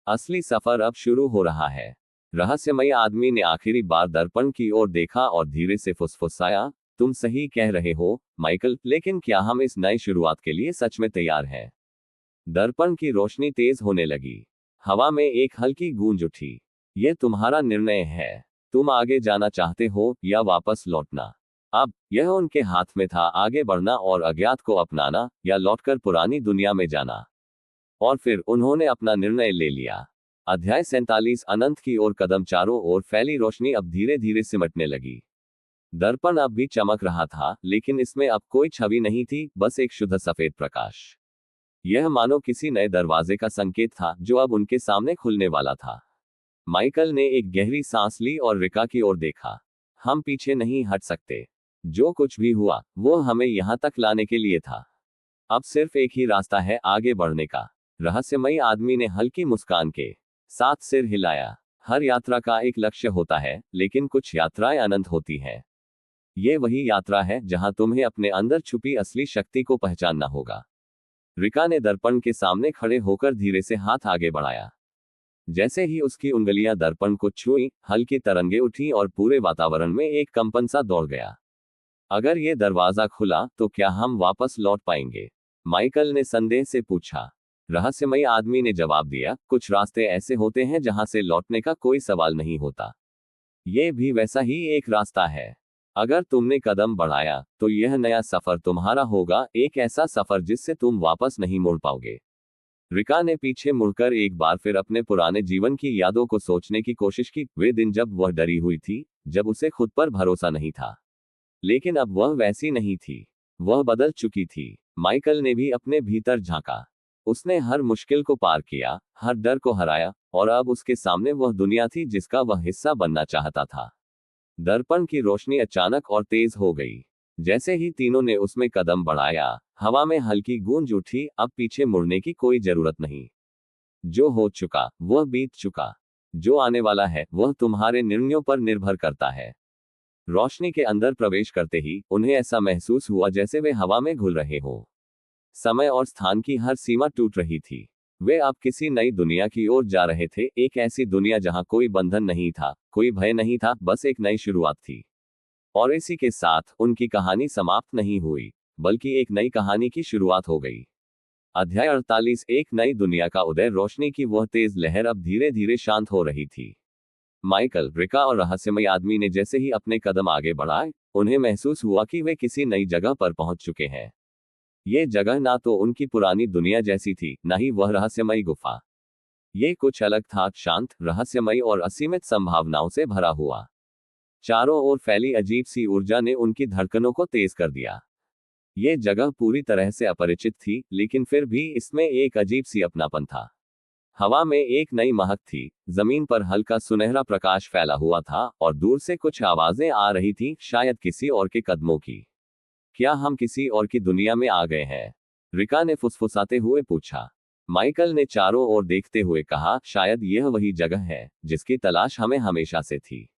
असली सफर अब शुरू हो रहा है। रहस्यमयी आदमी ने आखिरी बार दर्पण की ओर देखा और धीरे से फुसफुसाया, तुम सही कह रहे हो, माइकल, लेकिन क्या हम इस नई शुरुआत के लिए सच में तैयार हैं? दर्पण की रोशनी तेज होने लगी। हवा में एक हल्की गूंज उठी। यह तुम्हारा निर्णय है। तुम आगे जाना चाहते हो या वापस लौटना। अब यह उनके हाथ में था, आगे बढ़ना और अज्ञात को अपनाना या लौटकर पुरानी दुनिया में जाना। और फिर उन्होंने अपना निर्णय ले लिया। अध्याय 47 अनंत की ओर कदम। चारों ओर फैली रोशनी अब धीरे धीरे सिमटने लगी। दर्पण अब भी चमक रहा था, लेकिन इसमें अब कोई छवि नहीं थी, बस एक शुद्ध सफेद प्रकाश। यह मानो किसी नए दरवाजे का संकेत था जो अब उनके सामने खुलने वाला था। माइकल ने एक गहरी सांस ली और रिका की ओर देखा। हम पीछे नहीं हट सकते। जो कुछ भी हुआ वो हमें यहां तक लाने के लिए था। अब सिर्फ एक ही रास्ता है, आगे बढ़ने का। रहस्यमयी आदमी ने हल्की मुस्कान के साथ सिर हिलाया। हर यात्रा का एक लक्ष्य होता है, लेकिन कुछ यात्राएं अनंत होती हैं। ये वही यात्रा है जहां तुम्हें अपने अंदर छुपी असली शक्ति को पहचानना होगा। रिका ने दर्पण के सामने खड़े होकर धीरे से हाथ आगे बढ़ाया। जैसे ही उसकी उंगलियां दर्पण को छुई, हल्की तरंगे उठी और पूरे वातावरण में एक कंपन सा दौड़ गया। अगर ये दरवाजा खुला तो क्या हम वापस लौट पाएंगे? माइकल ने संदेह से पूछा। रहस्यमयी आदमी ने जवाब दिया, कुछ रास्ते ऐसे होते हैं जहां से लौटने का कोई सवाल नहीं होता। ये भी वैसा ही एक रास्ता है। अगर तुमने कदम बढ़ाया तो यह नया सफर तुम्हारा होगा, एक ऐसा सफर जिससे तुम वापस नहीं मुड़ पाओगे। रिका ने पीछे मुड़कर एक बार फिर अपने पुराने जीवन की यादों को सोचने की कोशिश की। वे दिन जब वह डरी हुई थी, जब उसे खुद पर भरोसा नहीं था। लेकिन अब वह वैसी नहीं थी। वह बदल चुकी थी। माइकल ने भी अपने भीतर झांका। उसने हर मुश्किल को पार किया, हर डर को हराया, और अब उसके सामने वह दुनिया थी जिसका वह हिस्सा बनना चाहता था। दर्पण की रोशनी अचानक और तेज हो गई। जैसे ही तीनों ने उसमें कदम बढ़ाया, हवा में हल्की गूंज उठी। अब पीछे मुड़ने की कोई जरूरत नहीं। जो हो चुका वह बीत चुका। जो आने वाला है वह तुम्हारे निर्णयों पर निर्भर करता है। रोशनी के अंदर प्रवेश करते ही उन्हें ऐसा महसूस हुआ जैसे वे हवा में घुल रहे हो। समय और स्थान की हर सीमा टूट रही थी। वे अब किसी नई दुनिया की ओर जा रहे थे, एक ऐसी दुनिया जहां कोई बंधन नहीं था, कोई भय नहीं था, बस एक नई शुरुआत थी। और इसी के साथ उनकी कहानी समाप्त नहीं हुई, बल्कि एक नई कहानी की शुरुआत हो गई। अध्याय 48 एक नई दुनिया का उदय। रोशनी की वह तेज लहर अब धीरे धीरे शांत हो रही थी। माइकल, रिका और रहस्यमयी आदमी ने जैसे ही अपने कदम आगे बढ़ाए, उन्हें महसूस हुआ कि वे किसी नई जगह पर पहुंच चुके हैं। ये जगह ना तो उनकी पुरानी दुनिया जैसी थी, ना ही वह रहस्यमयी गुफा। ये कुछ अलग था, शांत, रहस्यमयी और असीमित संभावनाओं से भरा हुआ। चारों ओर फैली अजीब सी ऊर्जा ने उनकी धड़कनों को तेज कर दिया। ये जगह पूरी तरह से अपरिचित थी, लेकिन फिर भी इसमें एक अजीब सी अपनापन था। हवा में एक नई महक थी, जमीन पर हल्का सुनहरा प्रकाश फैला हुआ था, और दूर से कुछ आवाजें आ रही थीं, शायद किसी और के कदमों की। क्या हम किसी और की दुनिया में आ गए हैं? रिका ने फुसफुसाते हुए पूछा। माइकल ने चारों ओर देखते हुए कहा, शायद यह वही जगह है जिसकी तलाश हमें हमेशा से थी।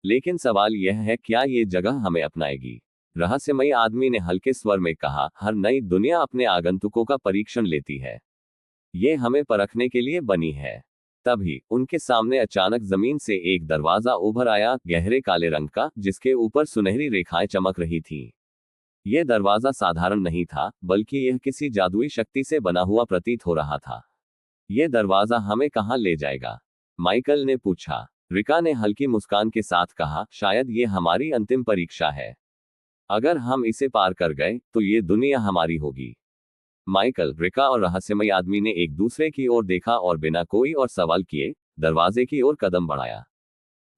लेकिन सवाल यह है, क्या ये जगह हमें अपनाएगी? रहस्यमयी आदमी ने हल्के स्वर में कहा, हर नई दुनिया अपने आगंतुकों का परीक्षण लेती है। ये हमें परखने के लिए बनी है। तभी उनके सामने अचानक जमीन से एक दरवाजा उभर आया, गहरे काले रंग का, जिसके ऊपर सुनहरी रेखाएं चमक रही थीं। यह दरवाजा साधारण नहीं था, बल्कि यह किसी जादुई शक्ति से बना हुआ प्रतीत हो रहा था। यह दरवाजा हमें कहां ले जाएगा? माइकल ने पूछा। रिका ने हल्की मुस्कान के साथ कहा, शायद ये हमारी अंतिम परीक्षा है। अगर हम इसे पार कर गए तो ये दुनिया हमारी होगी। माइकल, रिका और रहस्यमयी आदमी ने एक दूसरे की ओर देखा और बिना कोई और सवाल किए दरवाजे की ओर कदम बढ़ाया।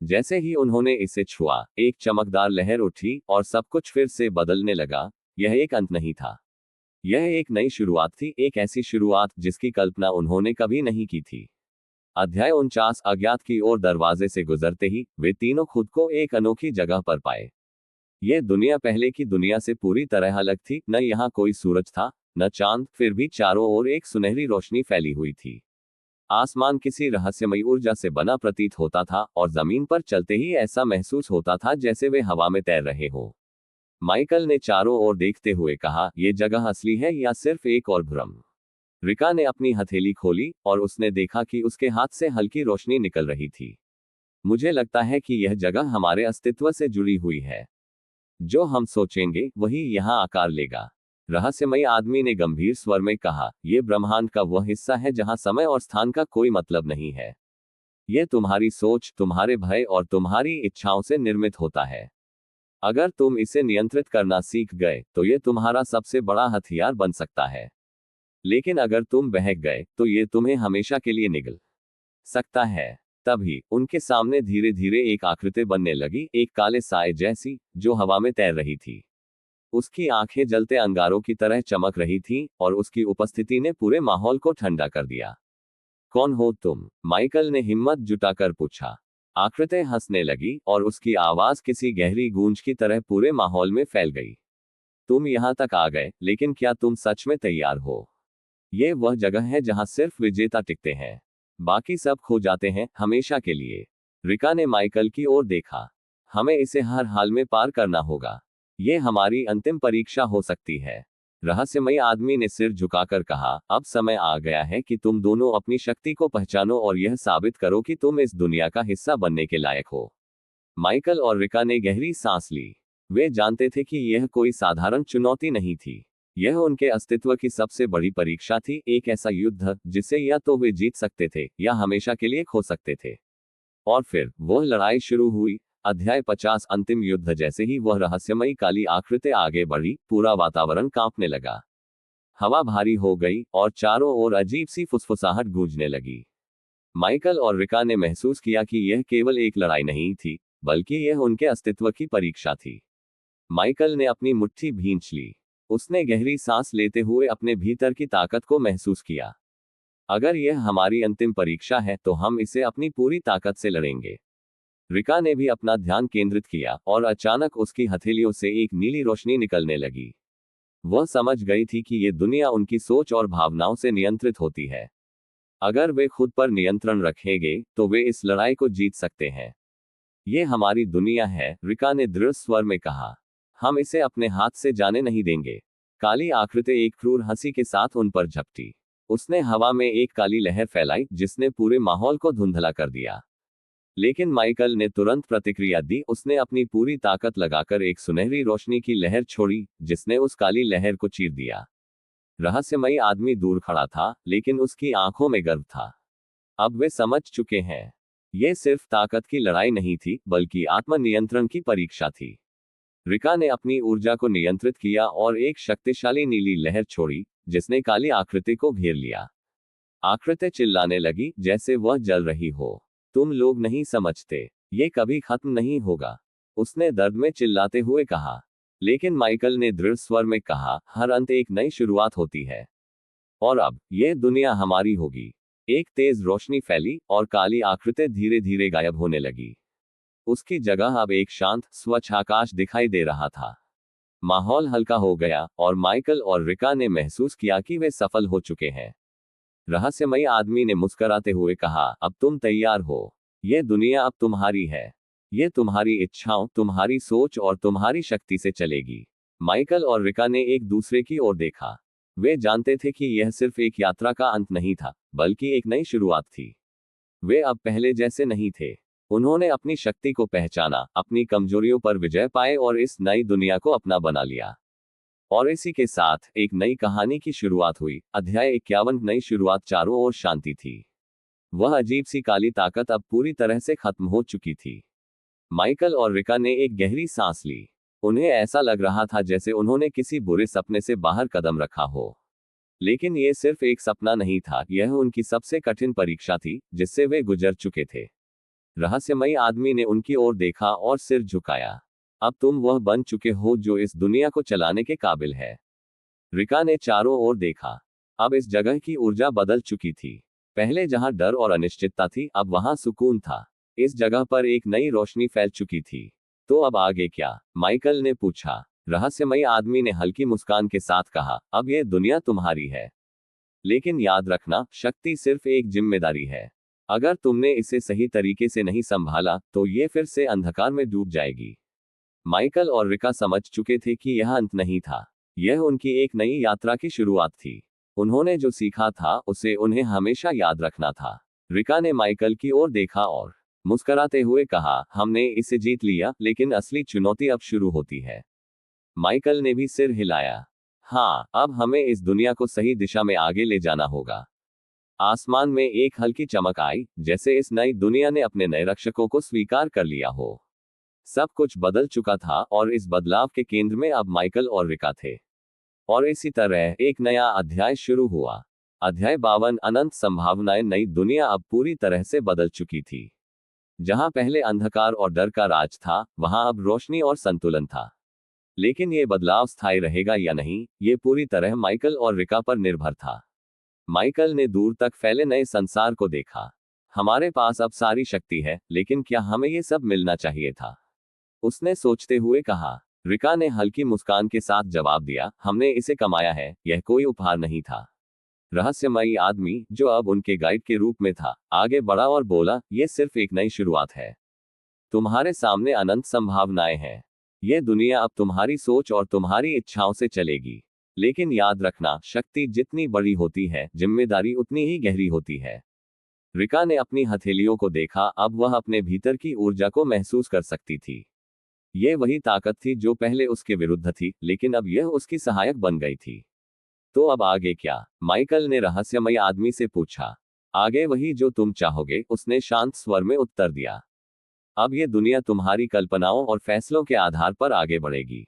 जैसे ही उन्होंने इसे छुआ, एक चमकदार लहर उठी और सब कुछ फिर से बदलने लगा। यह एक अंत नहीं था। यह एक नई शुरुआत थी, एक ऐसी शुरुआत जिसकी कल्पना उन्होंने कभी नहीं की थी। अध्याय 49 अज्ञात की ओर। दरवाजे से गुजरते ही वे तीनों खुद को एक अनोखी जगह पर पाए। यह दुनिया पहले की दुनिया से पूरी तरह अलग थी। न यहाँ कोई सूरज था, न चांद, फिर भी चारों ओर एक सुनहरी रोशनी फैली हुई थी। आसमान किसी रहस्यमयी ऊर्जा से बना प्रतीत होता था, और जमीन पर चलते ही ऐसा महसूस होता था जैसे वे हवा में तैर रहे हो। माइकल ने चारों ओर देखते हुए कहा, यह जगह असली है या सिर्फ एक और भ्रम? रिका ने अपनी हथेली खोली और उसने देखा कि उसके हाथ से हल्की रोशनी निकल रही थी। मुझे लगता है कि यह जगह हमारे अस्तित्व से जुड़ी हुई है। जो हम सोचेंगे वही यहाँ आकार लेगा। रहस्यमयी आदमी ने गंभीर स्वर में कहा, यह ब्रह्मांड का वह हिस्सा है जहां समय और स्थान का कोई मतलब नहीं है। यह तुम्हारी सोच, तुम्हारे भय और तुम्हारी इच्छाओं से निर्मित होता है। अगर तुम इसे नियंत्रित करना सीख गए तो यह तुम्हारा सबसे बड़ा हथियार बन सकता है। लेकिन अगर तुम बहक गए तो यह तुम्हें हमेशा के लिए निगल सकता है। तभी उनके सामने धीरे धीरे एक आकृति बनने लगी, एक काले साए जैसी, जो हवा में तैर रही थी। उसकी आंखें जलते अंगारों की तरह चमक रही थीं, और उसकी उपस्थिति ने पूरे माहौल को ठंडा कर दिया। कौन हो तुम? माइकल ने हिम्मत जुटाकर पूछा। आकृति हंसने लगी और उसकी आवाज किसी गहरी गूंज की तरह पूरे माहौल में फैल गई। तुम यहां तक आ गए, लेकिन क्या तुम सच में तैयार हो? ये वह जगह है जहां सिर्फ विजेता टिकते हैं, बाकी सब खो जाते हैं, हमेशा के लिए। रिका ने माइकल की ओर देखा। हमें इसे हर हाल में पार करना होगा। ये हमारी अंतिम परीक्षा हो सकती है। रहस्यमयी आदमी ने सिर झुकाकर कहा, अब समय आ गया है कि तुम दोनों अपनी शक्ति को पहचानो और यह साबित करो कि तुम इस दुनिया का हिस्सा बनने के लायक हो। माइकल और रिका ने गहरी सांस ली। वे जानते थे कि यह कोई साधारण चुनौती नहीं थी। यह उनके अस्तित्व की सबसे बड़ी परीक्षा थी, एक ऐसा युद्ध जिसे या तो वे जीत सकते थे या हमेशा के लिए खो सकते थे। और फिर वह लड़ाई शुरू हुई। अध्याय 50 अंतिम युद्ध। जैसे ही वह रहस्यमयी काली आकृति आगे बढ़ी, पूरा वातावरण कांपने लगा। हवा भारी हो गई और चारों ओर अजीब सी फुसफुसाहट गूंजने लगी। माइकल और रिका ने महसूस किया कि यह केवल एक लड़ाई नहीं थी, बल्कि यह उनके अस्तित्व की परीक्षा थी। माइकल ने अपनी मुट्ठी भींच ली। उसने गहरी सांस लेते हुए अपने भीतर की ताकत को महसूस किया। अगर यह हमारी अंतिम परीक्षा है तो हम इसे अपनी पूरी ताकत से लड़ेंगे। रिका ने भी अपना ध्यान केंद्रित किया और अचानक उसकी हथेलियों से एक नीली रोशनी निकलने लगी। वह समझ गई थी कि यह दुनिया उनकी सोच और भावनाओं से नियंत्रित होती है। अगर वे खुद पर नियंत्रण रखेंगे तो वे इस लड़ाई को जीत सकते हैं। यह हमारी दुनिया है, रिका ने दृढ़ स्वर में कहा। हम इसे अपने हाथ से जाने नहीं देंगे। काली आकृति एक क्रूर हंसी के साथ उन पर झपटी। उसने हवा में एक काली लहर फैलाई जिसने पूरे माहौल को धुंधला कर दिया। लेकिन माइकल ने तुरंत प्रतिक्रिया दी। उसने अपनी पूरी ताकत लगाकर एक सुनहरी रोशनी की लहर छोड़ी, जिसने उस काली लहर को चीर दिया। रहस्यमयी आदमी दूर खड़ा था, लेकिन उसकी आंखों में गर्व था। अब वे समझ चुके हैं। यह सिर्फ ताकत की लड़ाई नहीं थी, बल्कि आत्मनियंत्रण की परीक्षा थी। रिका ने अपनी ऊर्जा को नियंत्रित किया और एक शक्तिशाली नीली लहर छोड़ी, जिसने काली आकृति को घेर लिया। आकृति चिल्लाने लगी, जैसे वह जल रही हो। तुम लोग नहीं समझते, ये कभी खत्म नहीं होगा, उसने दर्द में चिल्लाते हुए कहा। लेकिन माइकल ने दृढ़ स्वर में कहा, हर अंत एक नई शुरुआत होती है। और अब यह दुनिया हमारी होगी। एक तेज रोशनी फैली और काली आकृति धीरे धीरे गायब होने लगी। उसकी जगह अब एक शांत, स्वच्छ आकाश दिखाई दे रहा था। माहौल हल्का हो गया और माइकल और रिका ने महसूस किया कि वे सफल हो चुके हैं। रहस्यमयी आदमी ने मुस्कुराते हुए कहा, अब तुम तैयार हो। यह दुनिया अब तुम्हारी है। यह तुम्हारी इच्छाओं, तुम्हारी सोच और तुम्हारी शक्ति से चलेगी। माइकल और रिका ने एक दूसरे की ओर देखा। वे जानते थे कि यह सिर्फ एक यात्रा का अंत नहीं था, बल्कि एक नई शुरुआत थी। वे अब पहले जैसे नहीं थे। उन्होंने अपनी शक्ति को पहचाना, अपनी कमजोरियों पर विजय पाए और इस नई दुनिया को अपना बना लिया। और इसी के साथ एक नई कहानी की शुरुआत हुई। अध्याय 51 नई शुरुआत। चारों ओर शांति थी। वह अजीब सी काली ताकत अब पूरी तरह से खत्म हो चुकी थी। माइकल और रिका ने एक गहरी सांस ली। उन्हें ऐसा लग रहा था जैसे उन्होंने किसी बुरे सपने से बाहर कदम रखा हो। लेकिन यह सिर्फ एक सपना नहीं था, यह उनकी सबसे कठिन परीक्षा थी, जिससे वे गुजर चुके थे। रहस्यमयी आदमी ने उनकी ओर देखा और सिर झुकाया। अब तुम वह बन चुके हो जो इस दुनिया को चलाने के काबिल है। रिका ने चारों ओर देखा। अब इस जगह की ऊर्जा बदल चुकी थी। पहले जहां डर और अनिश्चितता थी, अब वहां सुकून था। इस जगह पर एक नई रोशनी फैल चुकी थी। तो अब आगे क्या? माइकल ने पूछा। रहस्यमयी आदमी ने हल्की मुस्कान के साथ कहा, अब यह दुनिया तुम्हारी है। लेकिन याद रखना, शक्ति सिर्फ एक जिम्मेदारी है। अगर तुमने इसे सही तरीके से नहीं संभाला तो ये फिर से अंधकार में डूब जाएगी। माइकल और रिका समझ चुके थे कि यह अंत नहीं था, यह उनकी एक नई यात्रा की शुरुआत थी। उन्होंने जो सीखा था उसे उन्हें हमेशा याद रखना था। रिका ने माइकल की ओर देखा और मुस्कुराते हुए कहा, हमने इसे जीत लिया, लेकिन असली चुनौती अब शुरू होती है। माइकल ने भी सिर हिलाया। हाँ, अब हमें इस दुनिया को सही दिशा में आगे ले जाना होगा। आसमान में एक हल्की चमक आई, जैसे इस नई दुनिया ने अपने नए रक्षकों को स्वीकार कर लिया हो। सब कुछ बदल चुका था और इस बदलाव के केंद्र में अब माइकल और रिका थे। और इसी तरह एक नया अध्याय शुरू हुआ। अध्याय 52, अनंत संभावनाएं। नई दुनिया अब पूरी तरह से बदल चुकी थी। जहां पहले अंधकार और डर का राज था, वहां अब रोशनी और संतुलन था। लेकिन ये बदलाव स्थायी रहेगा या नहीं, ये पूरी तरह माइकल और रिका पर निर्भर था। माइकल ने दूर तक फैले नए संसार को देखा। हमारे पास अब सारी शक्ति है, लेकिन क्या हमें ये सब मिलना चाहिए था? उसने सोचते हुए कहा। रिका ने हल्की मुस्कान के साथ जवाब दिया, हमने इसे कमाया है, यह कोई उपहार नहीं था। रहस्यमयी आदमी, जो अब उनके गाइड के रूप में था, आगे बढ़ा और बोला, यह सिर्फ एक नई शुरुआत है। तुम्हारे सामने अनंत संभावनाएं हैं। यह दुनिया अब तुम्हारी सोच और तुम्हारी इच्छाओं से चलेगी। लेकिन याद रखना, शक्ति जितनी बड़ी होती है, जिम्मेदारी उतनी ही गहरी होती है। रिका ने अपनी हथेलियों को देखा, अब वह अपने भीतर की ऊर्जा को महसूस कर सकती थी। यह वही ताकत थी जो पहले उसके विरुद्ध थी, लेकिन अब यह उसकी सहायक बन गई थी। तो अब आगे क्या? माइकल ने रहस्यमय आदमी से पूछा। आगे वही जो तुम चाहोगे, उसने शांत स्वर में उत्तर दिया। अब यह दुनिया तुम्हारी कल्पनाओं और फैसलों के आधार पर आगे बढ़ेगी।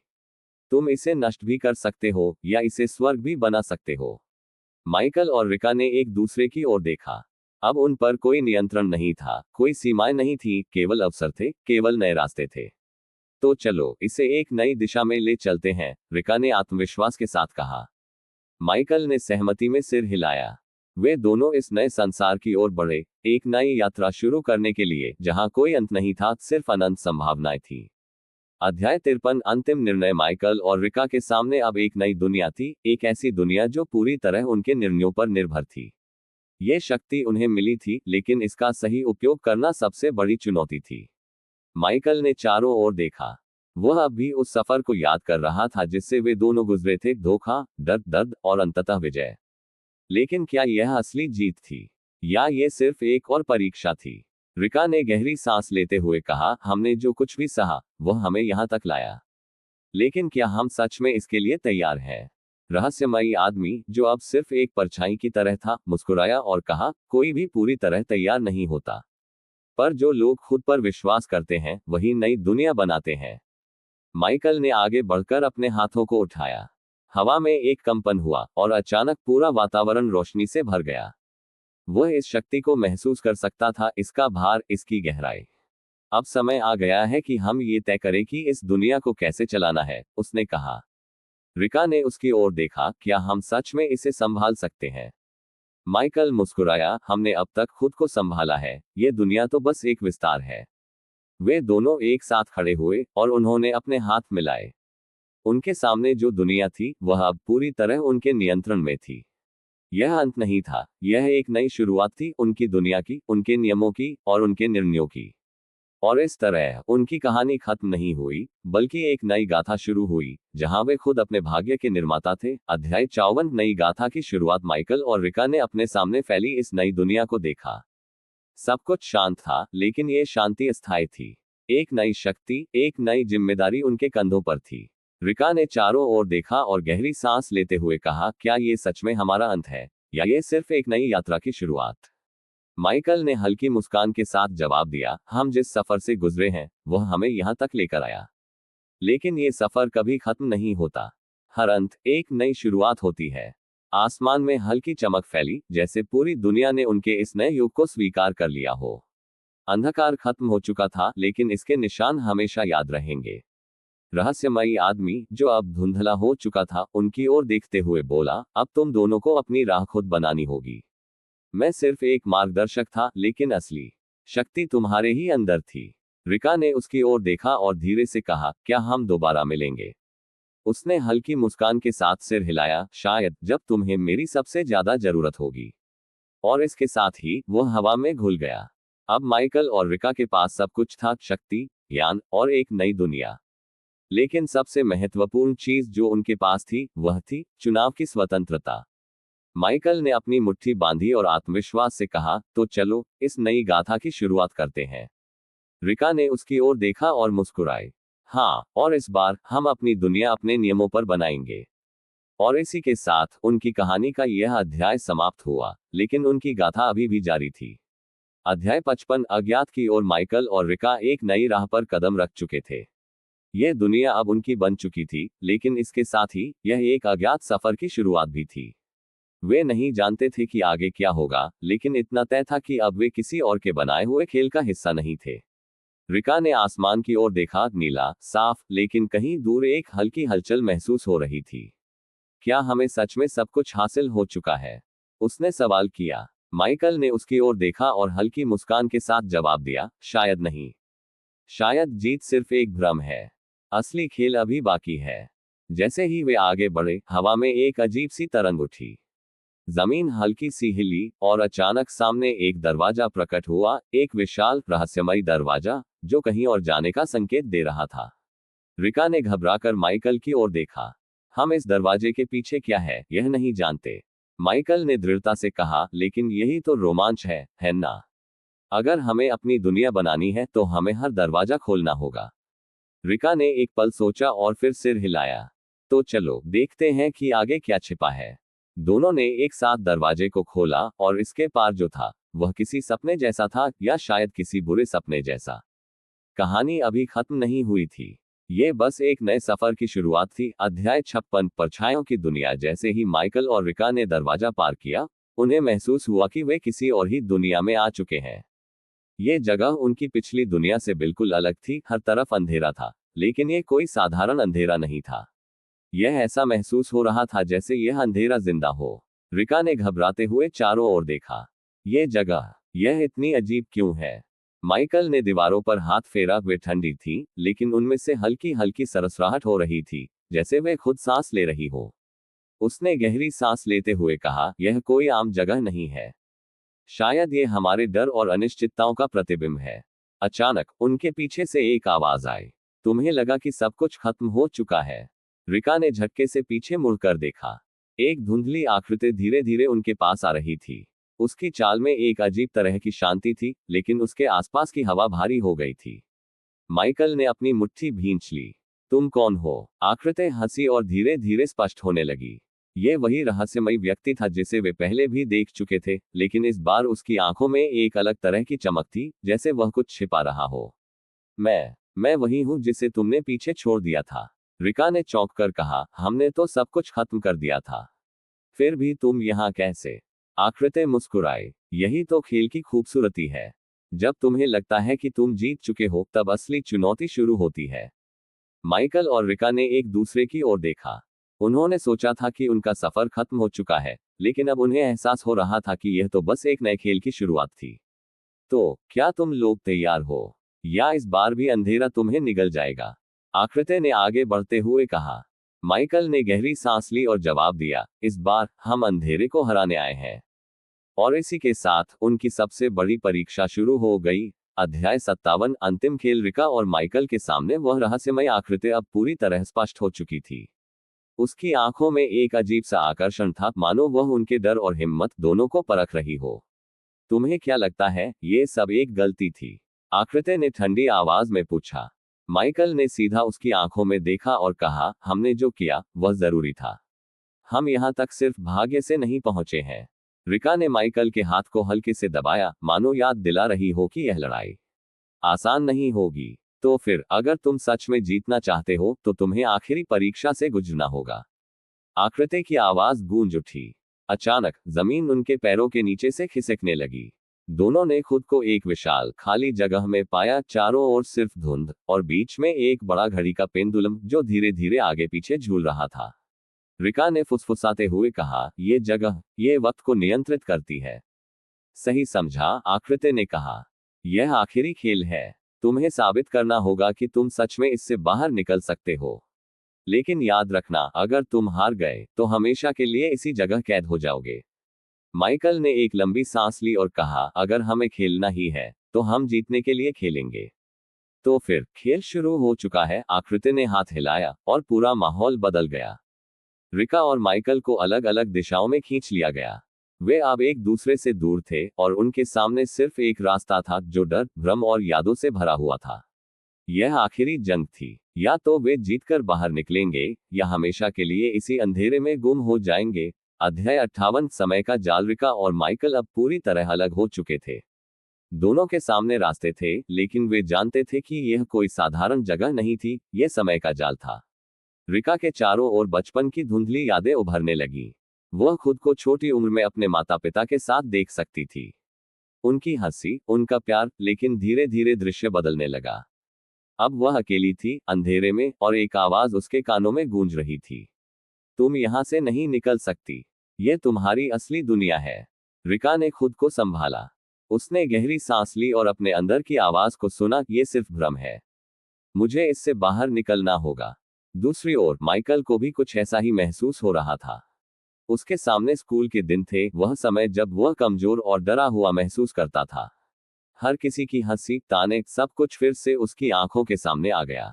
तुम इसे नष्ट भी कर सकते हो या इसे स्वर्ग भी बना सकते हो। माइकल और रिका ने एक दूसरे की ओर देखा। अब उन पर कोई नियंत्रण नहीं था, कोई सीमाएं नहीं थी, केवल अवसर थे, केवल नए रास्ते थे। तो चलो इसे एक नई दिशा में ले चलते हैं, रिका ने आत्मविश्वास के साथ कहा। माइकल ने सहमति में सिर हिलाया। वे दोनों इस नए संसार की ओर बढ़े, एक नई यात्रा शुरू करने के लिए, जहां कोई अंत नहीं था, सिर्फ अनंत संभावनाएं थी। अध्याय 53, अंतिम निर्णय। माइकल और रिका के सामने अब एक नई दुनिया थी, एक ऐसी दुनिया जो पूरी तरह उनके निर्णयों पर निर्भर थी। ये शक्ति उन्हें मिली थी, लेकिन इसका सही उपयोग करना सबसे बड़ी चुनौती थी। माइकल ने चारों ओर देखा। वह अब भी उस सफर को याद कर रहा था जिससे वे दोनों गुजरे थे, धोखा, डर, दर्द और अंततः विजय। लेकिन क्या यह असली जीत थी, या ये सिर्फ एक और परीक्षा थी? रिका ने गहरी सांस लेते हुए कहा, हमने जो कुछ भी सहा, वह हमें यहां तक लाया। लेकिन क्या हम सच में इसके लिए तैयार हैं? रहस्यमयी आदमी, जो अब सिर्फ एक परछाई की तरह था, मुस्कुराया और कहा, कोई भी पूरी तरह तैयार नहीं होता। पर जो लोग खुद पर विश्वास करते हैं, वही नई दुनिया बनाते हैं। माइकल ने आगे बढ़कर अपने हाथों को उठाया। हवा में एक कंपन हुआ और अचानक पूरा वातावरण रोशनी से भर गया। वह इस शक्ति को महसूस कर सकता था, इसका भार, इसकी गहराई। अब समय आ गया है कि हम ये तय करें कि इस दुनिया को कैसे चलाना है, उसने कहा। रिका ने उसकी ओर देखा, क्या हम सच में इसे संभाल सकते हैं? माइकल मुस्कुराया, हमने अब तक खुद को संभाला है, ये दुनिया तो बस एक विस्तार है। वे दोनों एक साथ खड़े हुए और उन्होंने अपने हाथ मिलाए। उनके सामने जो दुनिया थी, वह अब पूरी तरह उनके नियंत्रण में थी। यह अंत नहीं था, यह एक नई शुरुआत थी, उनकी दुनिया की, उनके नियमों की और उनके निर्णयों की। और इस तरह उनकी कहानी खत्म नहीं हुई, बल्कि एक नई गाथा शुरू हुई, जहां वे खुद अपने भाग्य के निर्माता थे। अध्याय 54, नई गाथा की शुरुआत। माइकल और रिका ने अपने सामने फैली इस नई दुनिया को देखा। सब कुछ शांत था, लेकिन ये शांति अस्थायी थी। एक नई शक्ति, एक नई जिम्मेदारी उनके कंधों पर थी। रिका ने चारों ओर देखा और गहरी सांस लेते हुए कहा, क्या ये सच में हमारा अंत है, या ये सिर्फ एक नई यात्रा की शुरुआत? माइकल ने हल्की मुस्कान के साथ जवाब दिया, हम जिस सफर से गुजरे हैं, वह हमें यहां तक लेकर आया। लेकिन ये सफर कभी खत्म नहीं होता। हर अंत एक नई शुरुआत होती है। आसमान में हल्की चमक फैली, जैसे पूरी दुनिया ने उनके इस नए युग को स्वीकार कर लिया हो। अंधकार खत्म हो चुका था, लेकिन इसके निशान हमेशा याद रहेंगे। रहस्यमयी आदमी, जो अब धुंधला हो चुका था, उनकी ओर देखते हुए बोला, अब तुम दोनों को अपनी राह खुद बनानी होगी। मैं सिर्फ एक मार्गदर्शक था, लेकिन असली शक्ति तुम्हारे ही अंदर थी। रिका ने उसकी ओर देखा और धीरे से कहा, क्या हम दोबारा मिलेंगे? उसने हल्की मुस्कान के साथ सिर हिलाया, शायद जब तुम्हें मेरी सबसे ज्यादा जरूरत होगी। और इसके साथ ही वह हवा में घुल गया। अब माइकल और रिका के पास सब कुछ था, शक्ति, ज्ञान और एक नई दुनिया। लेकिन सबसे महत्वपूर्ण चीज जो उनके पास थी, वह थी चुनाव की स्वतंत्रता। माइकल ने अपनी मुट्ठी बांधी और आत्मविश्वास से कहा, तो चलो इस नई गाथा की शुरुआत करते हैं। रिका ने उसकी ओर देखा और मुस्कुराई। हाँ, और इस बार हम अपनी दुनिया अपने नियमों पर बनाएंगे। और इसी के साथ उनकी कहानी का यह अध्याय समाप्त हुआ, लेकिन उनकी गाथा अभी भी जारी थी। अध्याय 55 अज्ञात की ओर माइकल और रिका एक नई राह पर कदम रख चुके थे। यह दुनिया अब उनकी बन चुकी थी, लेकिन इसके साथ ही यह एक अज्ञात सफर की शुरुआत भी थी। वे नहीं जानते थे कि आगे क्या होगा, लेकिन इतना तय था कि अब वे किसी और के बनाए हुए खेल का हिस्सा नहीं थे। रिका ने आसमान की ओर देखा, नीला, साफ, लेकिन कहीं दूर एक हल्की हलचल महसूस हो रही थी। क्या हमें सच में सब कुछ हासिल हो चुका है? उसने सवाल किया। माइकल ने उसकी ओर देखा और हल्की मुस्कान के साथ जवाब दिया, शायद नहीं। शायद जीत सिर्फ एक भ्रम है। असली खेल अभी बाकी है। जैसे ही वे आगे बढ़े, हवा में एक अजीब सी तरंग उठी। जमीन हल्की सी हिली और अचानक सामने एक दरवाजा प्रकट हुआ, एक विशाल रहस्यमयी दरवाजा जो कहीं और जाने का संकेत दे रहा था। रिका ने घबराकर माइकल की ओर देखा। हम इस दरवाजे के पीछे क्या है यह नहीं जानते, माइकल ने दृढ़ता से कहा, लेकिन यही तो रोमांच है ना? अगर हमें अपनी दुनिया बनानी है तो हमें हर दरवाजा खोलना होगा। रिका ने एक पल सोचा और फिर सिर हिलाया। तो चलो देखते हैं कि आगे क्या छिपा है। दोनों ने एक साथ दरवाजे को खोला और इसके पार जो था वह किसी सपने जैसा था, या शायद किसी बुरे सपने जैसा। कहानी अभी खत्म नहीं हुई थी। ये बस एक नए सफर की शुरुआत थी। अध्याय 56 परछाइयों की दुनिया। जैसे ही माइकल और रिका ने दरवाजा पार किया, उन्हें महसूस हुआ कि वे किसी और ही दुनिया में आ चुके हैं। ये जगह उनकी पिछली दुनिया से बिल्कुल अलग थी। हर तरफ अंधेरा था, लेकिन ये कोई साधारण अंधेरा नहीं था। यह ऐसा महसूस हो रहा था जैसे यह अंधेरा जिंदा हो। रिका ने घबराते हुए चारों ओर देखा। यह इतनी अजीब क्यों है? माइकल ने दीवारों पर हाथ फेरा। वे ठंडी थी, लेकिन उनमें से हल्की हल्की सरसराहट हो रही थी, जैसे वे खुद सांस ले रही हो। उसने गहरी सांस लेते हुए कहा, यह कोई आम जगह नहीं है। शायद ये हमारे डर और अनिश्चितताओं का प्रतिबिंब है। अचानक उनके पीछे से एक आवाज आई। तुम्हें लगा कि सब कुछ खत्म हो चुका है? रिका ने झटके से पीछे मुड़कर देखा। एक धुंधली आकृति धीरे धीरे उनके पास आ रही थी। उसकी चाल में एक अजीब तरह की शांति थी, लेकिन उसके आसपास की हवा भारी हो गई थी। माइकल ने अपनी मुट्ठी भींच ली। तुम कौन हो? आकृति हंसी और धीरे धीरे स्पष्ट होने लगी। ये वही रहस्यमयी व्यक्ति था जिसे वे पहले भी देख चुके थे, लेकिन इस बार उसकी आंखों में एक अलग तरह की चमक थी, जैसे वह कुछ छिपा रहा हो। मैं वही हूं जिसे तुमने पीछे छोड़ दिया था, रिका ने चौंक कर कहा। हमने तो सब कुछ खत्म कर दिया था, फिर भी तुम यहाँ कैसे? आकृति मुस्कुराई। यही तो खेल की खूबसूरती है। जब तुम्हें लगता है कि तुम जीत चुके हो, तब असली चुनौती शुरू होती है। माइकल और रिका ने एक दूसरे की ओर देखा। उन्होंने सोचा था कि उनका सफर खत्म हो चुका है, लेकिन अब उन्हें एहसास हो रहा था कि यह तो बस एक नए खेल की शुरुआत थी। तो क्या तुम लोग तैयार हो, या इस बार भी अंधेरा तुम्हें निगल जाएगा? आकृति ने आगे बढ़ते हुए कहा। माइकल ने गहरी सांस ली और जवाब दिया, इस बार हम अंधेरे को हराने आए हैं। और इसी के साथ उनकी सबसे बड़ी परीक्षा शुरू हो गई। अध्याय 57 अंतिम खेल। रिका और माइकल के सामने वह रहस्यमय आकृति अब पूरी तरह स्पष्ट हो चुकी थी। उसकी आंखों में एक अजीब सा आकर्षण था, मानो वह उनके डर और हिम्मत दोनों को परख रही हो। तुम्हें क्या लगता है ये सब एक गलती थी? आकृति ने ठंडी आवाज में पूछा। माइकल ने सीधा उसकी आंखों में देखा और कहा, हमने जो किया वह जरूरी था। हम यहाँ तक सिर्फ भाग्य से नहीं पहुंचे हैं। रिका ने माइकल के हाथ को हल्के से दबाया, मानो याद दिला रही हो कि यह लड़ाई आसान नहीं होगी। तो फिर अगर तुम सच में जीतना चाहते हो तो तुम्हें आखिरी परीक्षा से गुजरना होगा। आकृति की आवाज गूंज उठी। अचानक जमीन उनके पैरों के नीचे से खिसकने लगी। दोनों ने खुद को एक विशाल खाली जगह में पाया। चारों ओर सिर्फ धुंध और बीच में एक बड़ा घड़ी का पेंडुलम जो धीरे धीरे आगे पीछे झूल रहा था। रिका ने फुसफुसाते हुए कहा, ये जगह ये वक्त को नियंत्रित करती है। सही समझा, आकृति ने कहा। यह आखिरी खेल है। तुम्हें साबित करना होगा कि तुम सच में इससे बाहर निकल सकते हो। लेकिन याद रखना, अगर तुम हार गए तो हमेशा के लिए इसी जगह कैद हो जाओगे। माइकल ने एक लंबी सांस ली और कहा, अगर हमें खेलना ही है तो हम जीतने के लिए खेलेंगे। तो फिर खेल शुरू हो चुका है। आकृति ने हाथ हिलाया और पूरा माहौल बदल गया। रिका और माइकल को अलग अलग दिशाओं में खींच लिया गया। वे अब एक दूसरे से दूर थे और उनके सामने सिर्फ एक रास्ता था जो डर, भ्रम और यादों से भरा हुआ था। यह आखिरी जंग थी। या तो वे जीतकर बाहर निकलेंगे या हमेशा के लिए इसी अंधेरे में गुम हो जाएंगे। अध्याय 58 समय का जाल। रिका और माइकल अब पूरी तरह अलग हो चुके थे। दोनों के सामने रास्ते थे, लेकिन वे जानते थे कि यह कोई साधारण जगह नहीं थी, यह समय का जाल था। रिका के चारों ओर बचपन की धुंधली यादें उभरने लगी। वह खुद को छोटी उम्र में अपने माता पिता के साथ देख सकती थी। उनकी हंसी, उनका प्यार, लेकिन धीरे धीरे दृश्य बदलने लगा। अब वह अकेली थी, अंधेरे में, और एक आवाज उसके कानों में गूंज रही थी। तुम यहां से नहीं निकल सकती। यह तुम्हारी असली दुनिया है। रिका ने खुद को संभाला। उसने गहरी सांस ली और अपने अंदर की आवाज को सुना, यह सिर्फ भ्रम है। मुझे इससे बाहर निकलना होगा। दूसरी ओर माइकल को भी कुछ ऐसा ही महसूस हो रहा था। उसके सामने स्कूल के दिन थे, वह समय जब वह कमजोर और डरा हुआ महसूस करता था। हर किसी की हंसी, ताने, सब कुछ फिर से उसकी आंखों के सामने आ गया।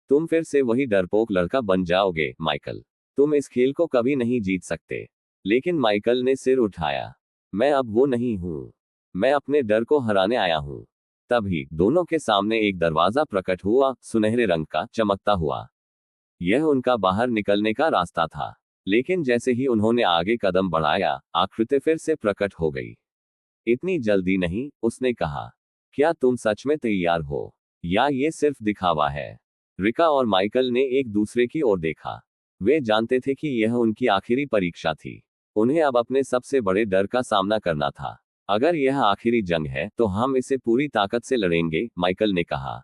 तुम फिर से वही डरपोक लड़का बन जाओगे, माइकल। तुम इस खेल को कभी नहीं जीत सकते। लेकिन माइकल ने सिर उठाया। मैं अब वो नहीं हूं। मैं अपने डर को हराने आया हूं। तभी दोनों के सामने एक दरवाजा प्रकट हुआ, सुनहरे रंग का, चमकता हुआ। यह उनका बाहर निकलने का रास्ता था। लेकिन जैसे ही उन्होंने आगे कदम बढ़ाया, आकृति फिर से प्रकट हो गई। इतनी जल्दी नहीं, उसने कहा। क्या तुम सच में तैयार हो, या ये सिर्फ दिखावा है? रिका और माइकल ने एक दूसरे की ओर देखा। वे जानते थे कि यह उनकी आखिरी परीक्षा थी। उन्हें अब अपने सबसे बड़े डर का सामना करना था। अगर यह आखिरी जंग है तो हम इसे पूरी ताकत से लड़ेंगे, माइकल ने कहा।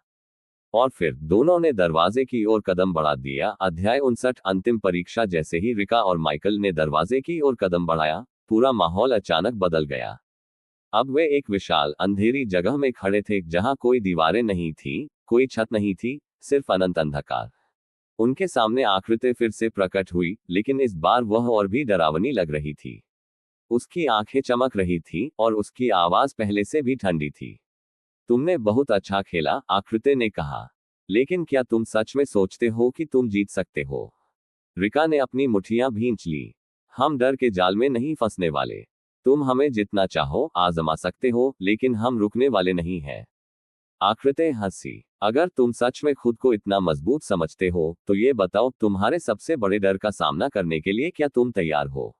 और फिर दोनों ने दरवाजे की ओर कदम बढ़ा दिया। अध्याय 59 अंतिम परीक्षा। जैसे ही रिका और माइकल ने दरवाजे की ओर कदम बढ़ाया, पूरा माहौल अचानक बदल गया। अब वे एक विशाल अंधेरी जगह में खड़े थे, जहां कोई दीवारें नहीं थी, कोई छत नहीं थी, सिर्फ अनंत अंधकार। उनके सामने आकृति फिर से प्रकट हुई, लेकिन इस बार वह और भी डरावनी लग रही थी। उसकी आंखें चमक रही थीं, और उसकी आवाज पहले से भी ठंडी थी। तुमने बहुत अच्छा खेला, आकृति ने कहा। लेकिन क्या तुम सच में सोचते हो कि तुम जीत सकते हो? रिका ने अपनी मुट्ठियां भींच ली। हम डर के जाल में नहीं फंसने वाले। तुम हमें जितना चाहो आजमा सकते हो, लेकिन हम रुकने वाले नहीं हैं। आकृति हंसी। अगर तुम सच में खुद को इतना मजबूत समझते हो, तो ये बताओ, तुम्हारे सबसे बड़े डर का सामना करने के लिए क्या तुम तैयार हो?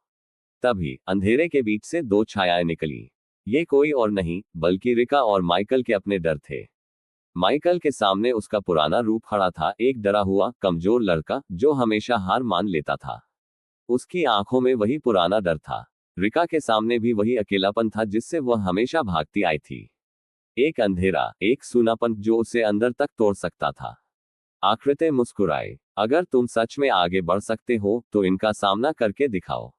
तभी अंधेरे के बीच से दो छायाएं निकली। ये कोई और नहीं, बल्कि रिका और माइकल के अपने डर थे। माइकल के सामने उसका पुराना रूप खड़ा था, एक डरा हुआ, कमजोर लड़का जो हमेशा हार मान लेता था। उसकी आंखों में वही पुराना डर था। रिका के सामने भी वही अकेलापन था जिससे वह हमेशा भागती आई थी। एक अंधेरा, एक सूनापन जो उसे अंदर तक तोड़ सकता था। आकृति मुस्कुराए। अगर तुम सच में आगे बढ़ सकते हो, तो इनका सामना करके दिखाओ।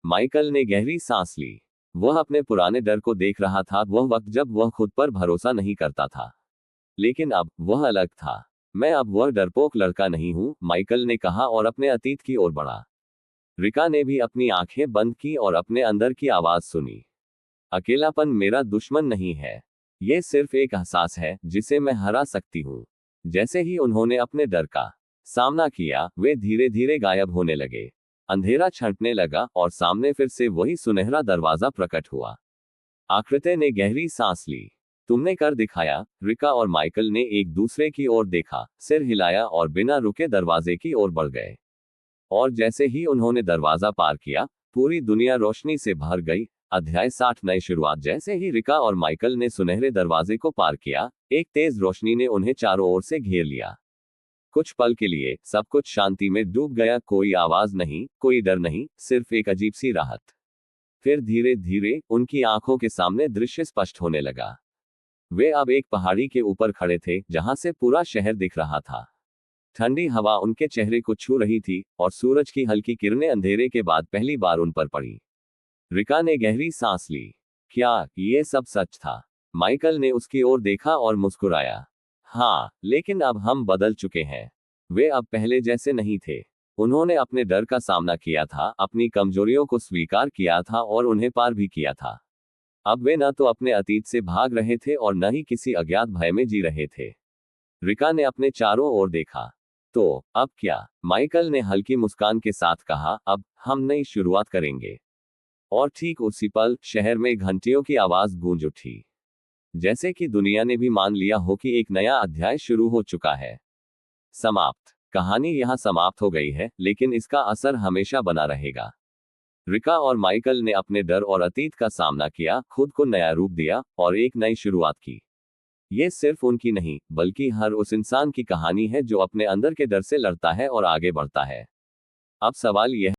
माइकल ने गहरी सांस ली। वह अपने पुराने डर को देख रहा था, वह वक्त जब वह खुद पर भरोसा नहीं करता था। लेकिन अब वह अलग था। मैं अब वह डरपोक लड़का नहीं हूं, माइकल ने कहा और अपने अतीत की ओर बढ़ा। रिका ने भी अपनी आंखें बंद की और अपने अंदर की आवाज सुनी। अकेलापन मेरा दुश्मन नहीं है। यह सिर्फ एक एहसास है जिसे मैं हरा सकती हूं। जैसे ही उन्होंने अपने डर का सामना किया, वे धीरे धीरे गायब होने लगे। अंधेरा छंटने लगा और सामने फिर से वही सुनहरा दरवाजा प्रकट हुआ। आकृति ने गहरी सांस ली। तुमने कर दिखाया। रिका और माइकल ने एक दूसरे की ओर देखा, सिर हिलाया और बिना रुके दरवाजे की ओर बढ़ गए। और जैसे ही उन्होंने दरवाजा पार किया, पूरी दुनिया रोशनी से भर गई। अध्याय 60 नई शुरुआत। जैसे ही रिका और माइकल ने सुनहरे दरवाजे को पार किया, एक तेज रोशनी ने उन्हें चारों ओर से घेर लिया। कुछ पल के लिए सब कुछ शांति में डूब गया। कोई आवाज नहीं, कोई डर नहीं, सिर्फ एक अजीब सी राहत। फिर धीरे धीरे उनकी आंखों के सामने दृश्य स्पष्ट होने लगा। वे अब एक पहाड़ी के ऊपर खड़े थे, जहां से पूरा शहर दिख रहा था। ठंडी हवा उनके चेहरे को छू रही थी, और सूरज की हल्की किरणें अंधेरे के बाद पहली बार उन पर पड़ी। रिका ने गहरी सांस ली। क्या ये सब सच था? माइकल ने उसकी ओर देखा और मुस्कुराया। हाँ, लेकिन अब हम बदल चुके हैं। वे अब पहले जैसे नहीं थे। उन्होंने अपने डर का सामना किया था, अपनी कमजोरियों को स्वीकार किया था और उन्हें पार भी किया था। अब वे न तो अपने अतीत से भाग रहे थे और न ही किसी अज्ञात भय में जी रहे थे। रिका ने अपने चारों ओर देखा। तो अब क्या? माइकल ने हल्की मुस्कान के साथ कहा। अब हम नई शुरुआत करेंगे। और ठीक उसी पल शहर में घंटियों की आवाज गूंज उठी। जैसे कि दुनिया ने भी मान लिया हो कि एक नया अध्याय शुरू हो चुका है। समाप्त। कहानी यहाँ समाप्त हो गई है, लेकिन इसका असर हमेशा बना रहेगा। रिका और माइकल ने अपने डर और अतीत का सामना किया, खुद को नया रूप दिया और एक नई शुरुआत की। ये सिर्फ उनकी नहीं, बल्कि हर उस इंसान की कहानी है जो अपने अंदर के डर से लड़ता है और आगे बढ़ता है। अब सवाल यह